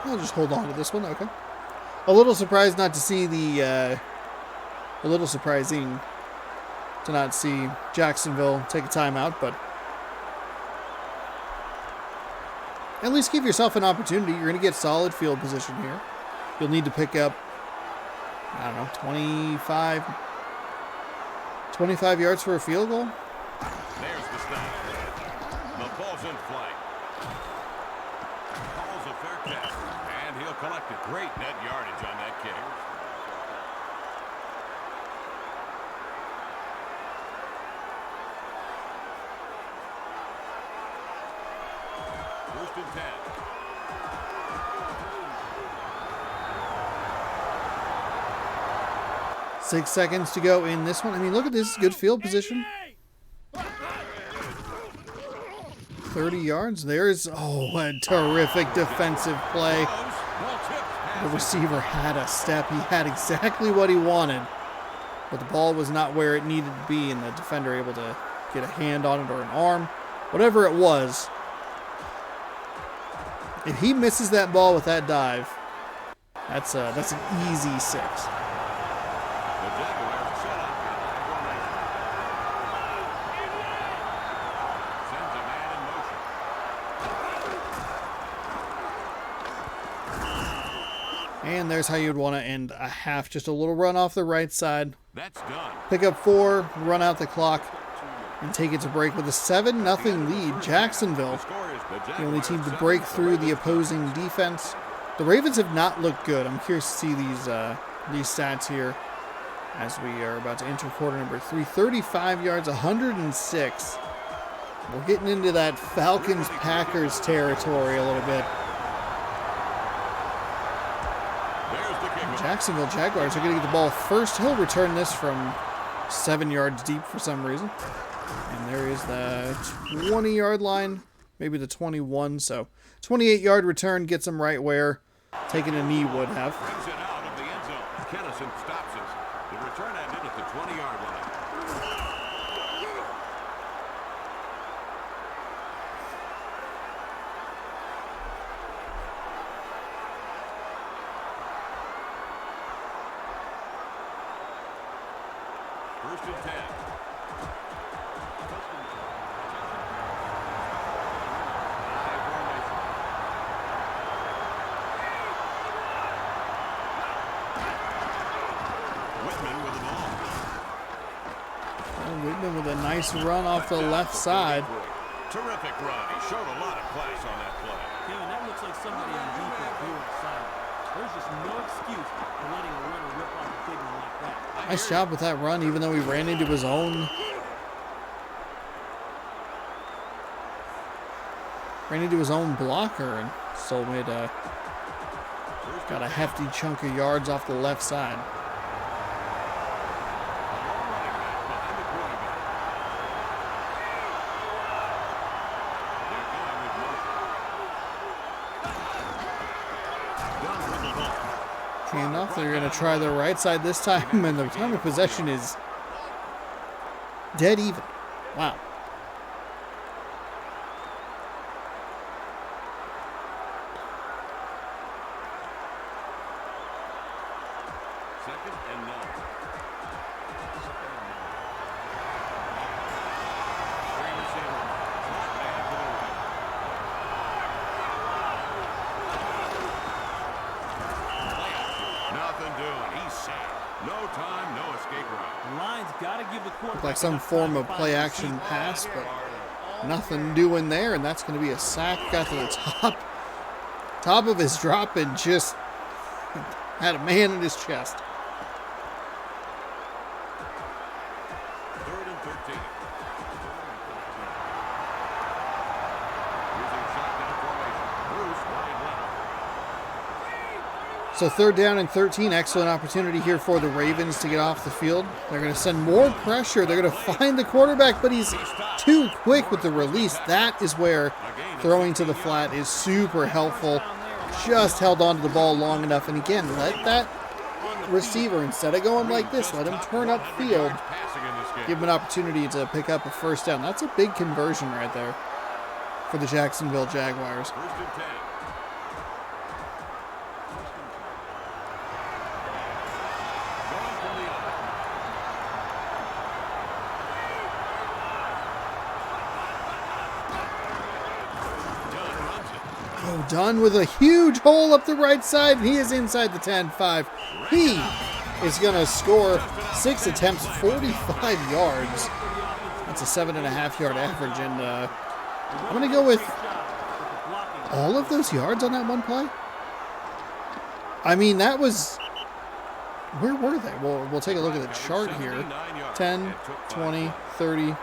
I'll just hold on to this one. Okay. A little surprised not to see the... a little surprising to not see Jacksonville take a timeout, but at least give yourself an opportunity. You're going to get solid field position here. You'll need to pick up, I don't know, 25 yards for a field goal. There's the snap. The ball's in flight. Calls a fair catch, and he'll collect it. Great net yardage on that kick. First and 10. 6 seconds to go in this one. I mean, look at this. Good field position. 30 yards. There's, a terrific defensive play. The receiver had a step. He had exactly what he wanted. But the ball was not where it needed to be, and the defender able to get a hand on it or an arm. Whatever it was. If he misses that ball with that dive, that's an easy 6. And there's how you'd want to end a half. Just a little run off the right side. That's done. Pick up 4, run out the clock, and take it to break with a 7-0 lead. Jacksonville, the only team to break through the opposing defense. The Ravens have not looked good. I'm curious to see these stats here as we are about to enter quarter number 3. 35 yards, 106. We're getting into that Falcons-Packers territory a little bit. Jacksonville Jaguars are going to get the ball first. He'll return this from 7 yards deep for some reason. And there is the 20-yard line, maybe the 21. So 28-yard return gets him right where taking a knee would have. Brings it out of the end zone. Kennison stops it. The return ended at the 20-yard line. First and 10. Whitman with the ball. And Whitman with a nice run off the left side. Terrific run. He showed a lot of class on that play. Kevin, that looks like somebody on defense doing a silent. There's just no excuse for letting a runner rip off a big one like that. Nice job with that run, even though he ran into his own. Ran into his own blocker and still made got a hefty chunk of yards off the left side. Handoff. They're going to try the right side this time, and the time of possession is dead even. Wow. Second and 9. Nothing doing. He's safe. No time, no escape route. The line's got to give the quarterback Looked like some form of play action pass, but nothing doing there, and that's going to be a sack. Got to the top of his drop and just had a man in his chest. 3rd and 13. So 3rd down and 13, excellent opportunity here for the Ravens to get off the field. They're going to send more pressure. They're going to find the quarterback, but he's too quick with the release. That is where throwing to the flat is super helpful. Just held on to the ball long enough. And again, let that receiver, instead of going like this, let him turn upfield. Give him an opportunity to pick up a 1st down. That's a big conversion right there for the Jacksonville Jaguars. 1st and 10. Done with a huge hole up the right side. He is inside the 10-5. He is going to score 6 attempts, 45 yards. That's a 7.5-yard average. And I'm going to go with all of those yards on that one play. I mean, that was... Where were they? Well, we'll take a look at the chart here. 10, 20, 30,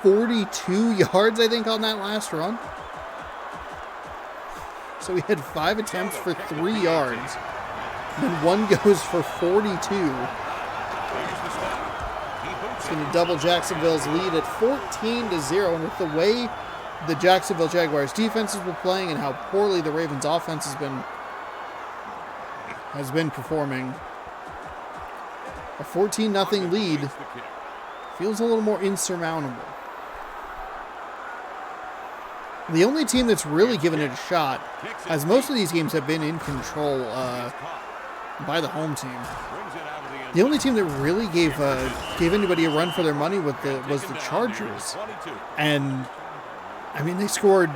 42 yards, I think, on that last run. So we had 5 attempts for 3 yards. Then one goes for 42. It's going to double Jacksonville's lead at 14-0. And with the way the Jacksonville Jaguars defense has been playing and how poorly the Ravens offense has been performing, a 14-0 lead feels a little more insurmountable. The only team that's really given it a shot, as most of these games have been in control by the home team, the only team that really gave anybody a run for their money was the Chargers. And, I mean, they scored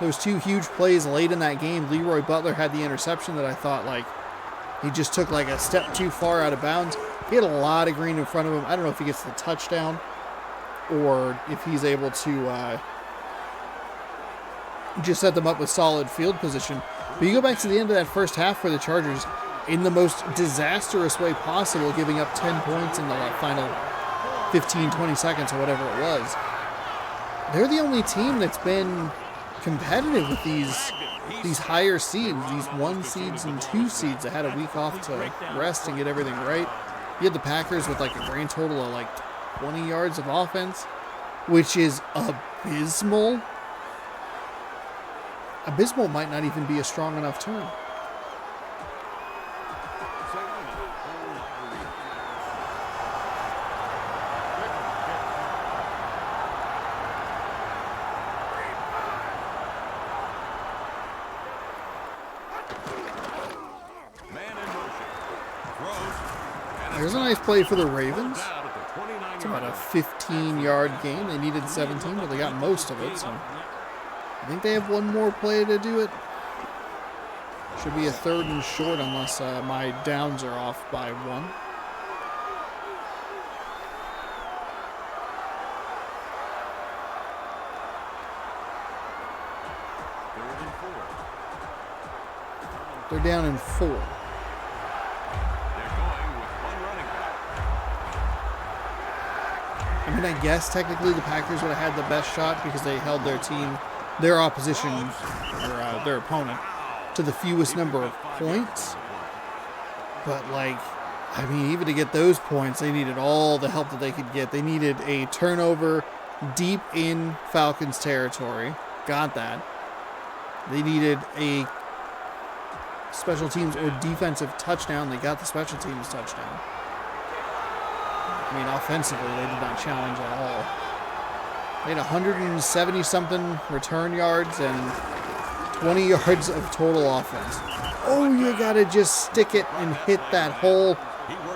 those 2 huge plays late in that game. Leroy Butler had the interception that I thought, like, he just took, like, a step too far out of bounds. He had a lot of green in front of him. I don't know if he gets the touchdown or if he's able to... just set them up with solid field position. But you go back to the end of that first half for the Chargers in the most disastrous way possible, giving up 10 points in the final 15, 20 seconds or whatever it was. They're the only team that's been competitive with these higher seeds, these 1 seeds and 2 seeds that had a week off to rest and get everything right. You had the Packers with like a grand total of like 20 yards of offense, which is abysmal. Abysmal might not even be a strong enough term. There's a nice play for the Ravens. It's about a 15-yard game. They needed 17, but they got most of it, so I think they have one more play to do it. Should be a 3rd and short unless my downs are off by 1. They're down in 4. They're going with one running back. I mean, I guess technically the Packers would have had the best shot because they held their opposition, or their opponent, to the fewest number of points. But, like, I mean, even to get those points, they needed all the help that they could get. They needed a turnover deep in Falcons territory. Got that. They needed a special teams or defensive touchdown. They got the special teams touchdown. I mean, offensively, they did not challenge at all. They had 170-something return yards and 20 yards of total offense. Oh, you got to just stick it and hit that hole.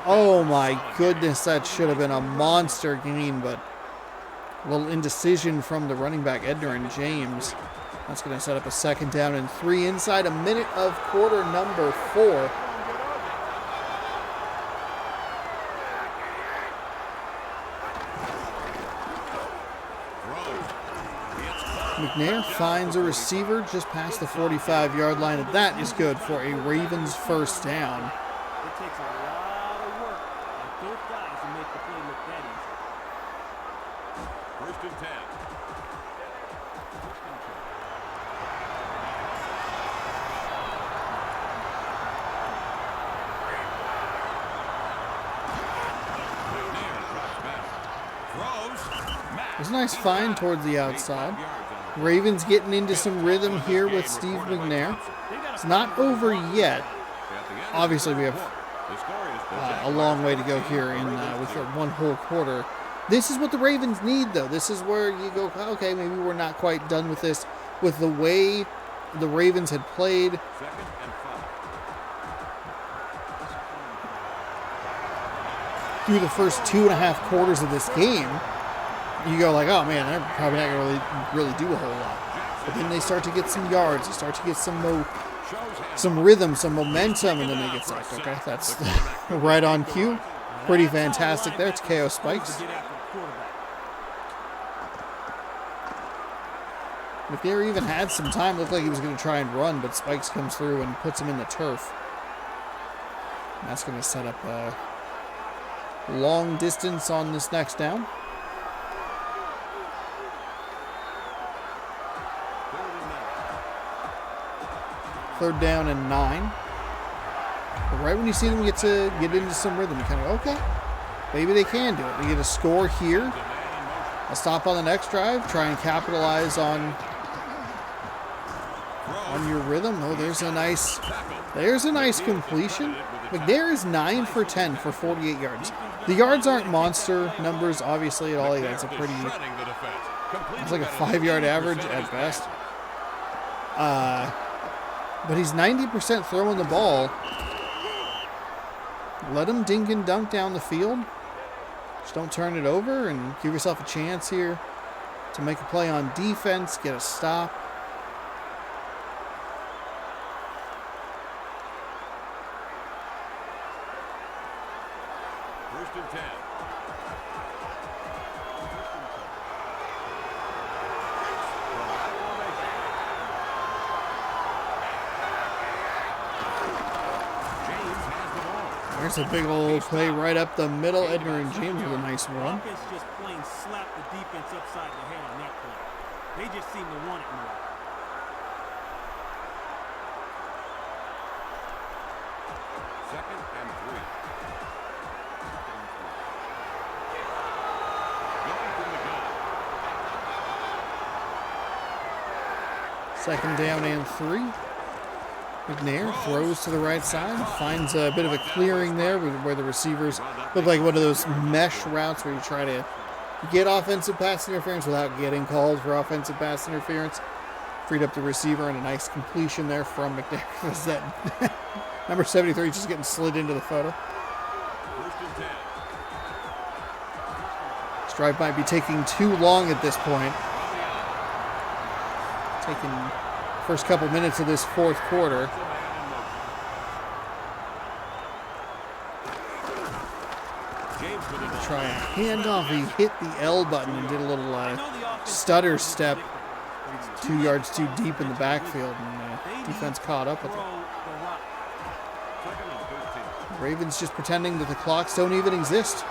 Oh, my goodness, that should have been a monster gain, but a little indecision from the running back, Edner and James. That's going to set up a 2nd down and 3 inside a minute of quarter number 4. McNair finds a receiver just past the 45-yard line, and that is good for a Ravens 1st down. It takes a lot of work on both guys to make the play look that easy. 1st and 10. It's a nice find towards the outside. Ravens getting into some rhythm here with Steve McNair. It's not over yet. Obviously, we have a long way to go here with one whole quarter. This is what the Ravens need, though. This is where you go, okay, maybe we're not quite done with this. With the way the Ravens had played, through the first 2.5 quarters of this game, you go like, oh man, they're probably not going to really do a whole lot. But then they start to get some yards, they start to get some rhythm, some momentum, and then they get sacked. Okay, that's right on cue. Pretty fantastic there. It's KO Spikes. McNair even had some time. Looked like he was going to try and run, but Spikes comes through and puts him in the turf. And that's going to set up a long distance on this next down. 3rd down and 9. But right when you see them get into some rhythm, you kind of go, okay, maybe they can do it. They get a score here, a stop on the next drive, try and capitalize on your rhythm. Oh, there's a nice completion. McNair is 9 for 10 for 48 yards. The yards aren't monster numbers, obviously, at all. It's like a 5-yard average at best. But he's 90% throwing the ball. Let him dink and dunk down the field. Just don't turn it over and give yourself a chance here to make a play on defense, get a stop. First and 10. There's a big old play right up the middle. Edner and James with a nice one. Offense just plain slapped the defense upside the head on that play. They just seem to want it more. Second and 3. Going from the gun. 2nd down and 3. McNair throws to the right side, finds a bit of a clearing there where the receivers look like one of those mesh routes where you try to get offensive pass interference without getting called for offensive pass interference. Freed up the receiver and a nice completion there from McNair. Was that number 73 just getting slid into the photo? First and 10. This drive might be taking too long at this point. Taking first couple minutes of this 4th quarter. Try a handoff. He hit the L button and did a little stutter step 2 yards too deep in the backfield, and defense caught up with it. Ravens just pretending that the clocks don't even exist.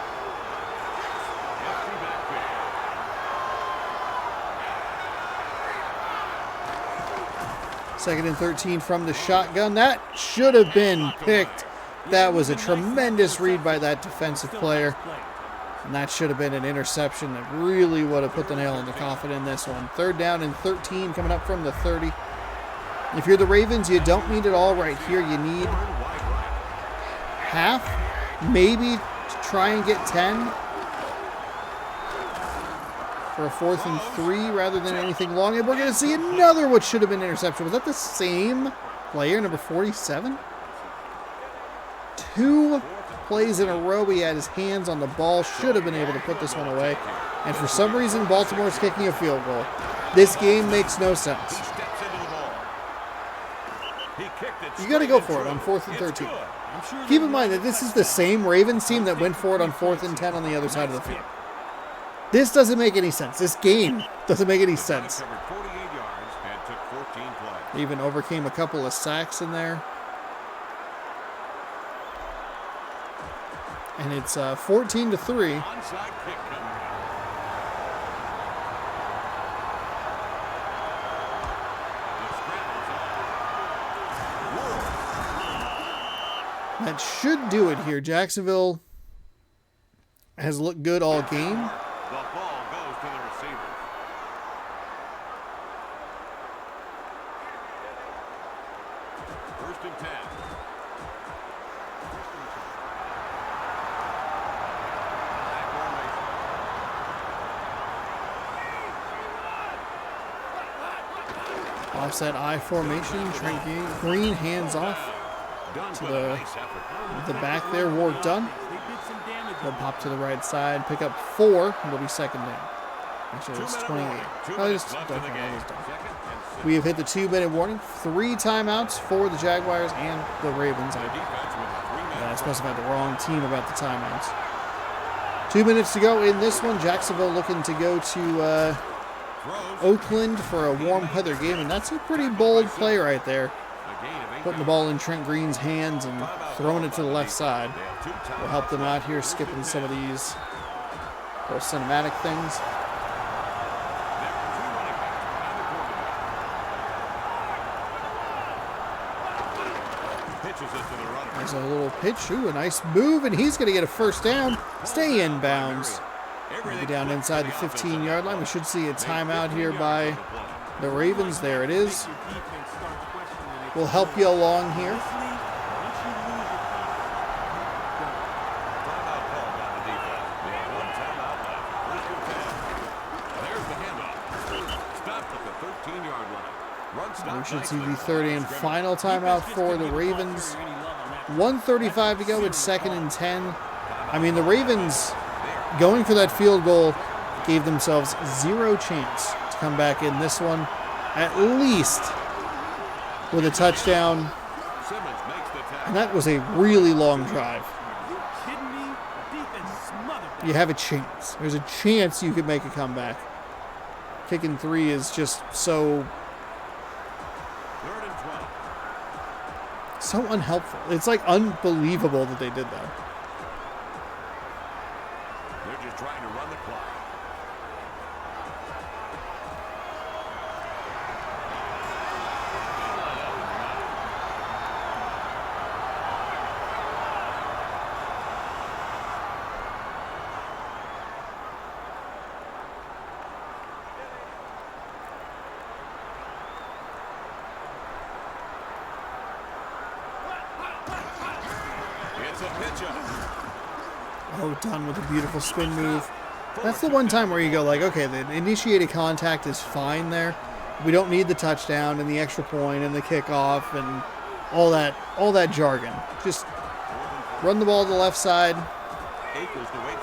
Second and 13 from the shotgun. That should have been picked. That was a tremendous read by that defensive player. And that should have been an interception that really would have put the nail in the coffin in this one. Third down and 13 coming up from the 30. If you're the Ravens, you don't need it all right here. You need half, maybe to try and get 10 for a 4th and 3 rather than anything long. And we're going to see another what should have been interception. Was that the same player, number 47? 2 plays in a row. He had his hands on the ball. Should have been able to put this one away. And for some reason, Baltimore's kicking a field goal. This game makes no sense. You got to go for it on 4th and 13. Keep in mind that this is the same Ravens team that went for it on 4th and 10 on the other side of the field. This doesn't make any sense. This game doesn't make any sense. They even overcame a couple of sacks in there. And it's 14-3. That should do it here. Jacksonville has looked good all game. The ball goes to the receiver. First and 10. Offset I formation. Trent Green hands off to the back there. Ward done. They'll pop to the right side. Pick up 4. It'll be second down. Actually, it's 28. Oh, it's done. We have hit the 2-minute warning. 3 timeouts for the Jaguars and the Ravens. I specified the wrong team about the timeouts. 2 minutes to go in this one. Jacksonville looking to go to Oakland for a warm weather game, and that's a pretty bold play right there. Putting the ball in Trent Green's hands and throwing it to the left side. Will help them out here, skipping some of these little cinematic things. There's a little pitch. Ooh, a nice move, and he's going to get a first down. Stay in bounds. Maybe down inside the 15-yard line. We should see a timeout here by the Ravens. There it is. We'll help you along here. We should see the third and final timeout for the Ravens. 1:35 to go. It's 2nd and 10. I mean, the Ravens going for that field goal gave themselves 0 chance to come back in this one, at least with a touchdown. And that was a really long drive. You have a chance. There's a chance you could make a comeback. Kicking 3 is just so unhelpful. It's like unbelievable that they did that. They're just trying to run the clock. Oh, done with a beautiful spin move. That's the one time where you go like, okay, the initiated contact is fine there. We don't need the touchdown and the extra point and the kickoff and all that jargon. Just run the ball to the left side,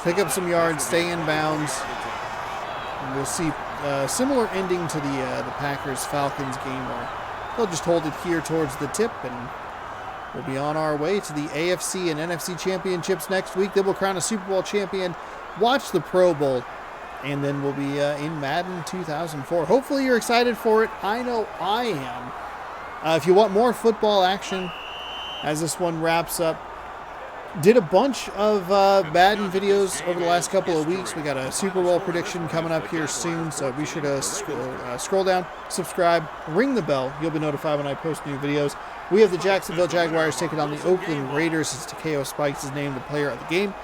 pick up some yards, stay in bounds. And we'll see a similar ending to the Packers-Falcons game where they'll just hold it here towards the tip, and we'll be on our way to the AFC and NFC championships next week. Then we'll crown a Super Bowl champion. Watch the Pro Bowl And then we'll be in Madden 2004. Hopefully you're excited for it. I know I am. If you want more football action as this one wraps up, did a bunch of Madden videos over the last couple of weeks. We got a Super Bowl prediction coming up here soon, so be sure to scroll down, subscribe, ring the bell. You'll be notified when I post new videos. We have the Jacksonville Jaguars taking on the Oakland Raiders, as Takeo Spikes is named the player of the game.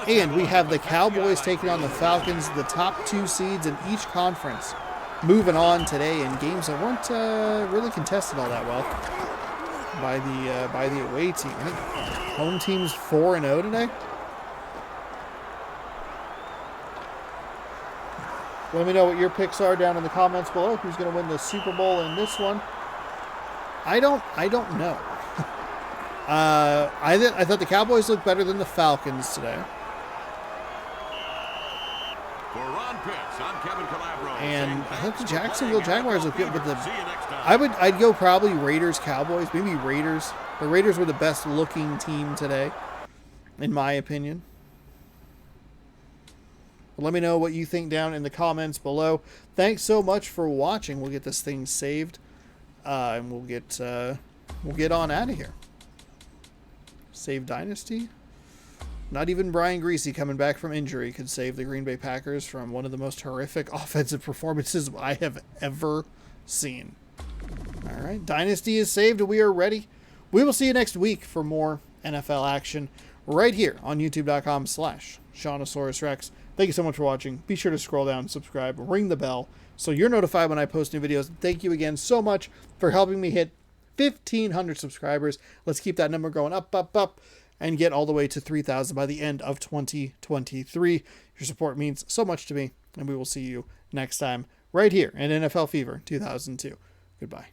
And we have the Cowboys taking on the Falcons, the top 2 seeds in each conference. Moving on today in games that weren't really contested all that well by the away team. I think home team's 4-0 today. Let me know what your picks are down in the comments below. Who's going to win the Super Bowl in this one? I don't know. I thought the Cowboys looked better than the Falcons today. And I thought the Jacksonville Jaguars look good, but I'd go probably Raiders, Cowboys, maybe Raiders. The Raiders were the best looking team today, in my opinion. But let me know what you think down in the comments below. Thanks so much for watching. We'll get this thing saved, and we'll get on out of here. Save Dynasty. Not even Brian Greasy coming back from injury could save the Green Bay Packers from one of the most horrific offensive performances I have ever seen. All right, Dynasty is saved. We are ready. We will see you next week for more NFL action right here on youtube.com/SeanOsaurusRex. Thank you so much for watching. Be sure to scroll down, subscribe, ring the bell so you're notified when I post new videos. Thank you again so much for helping me hit 1,500 subscribers. Let's keep that number going up, and get all the way to 3,000 by the end of 2023. Your support means so much to me, and we will see you next time right here in NFL Fever 2002. Goodbye.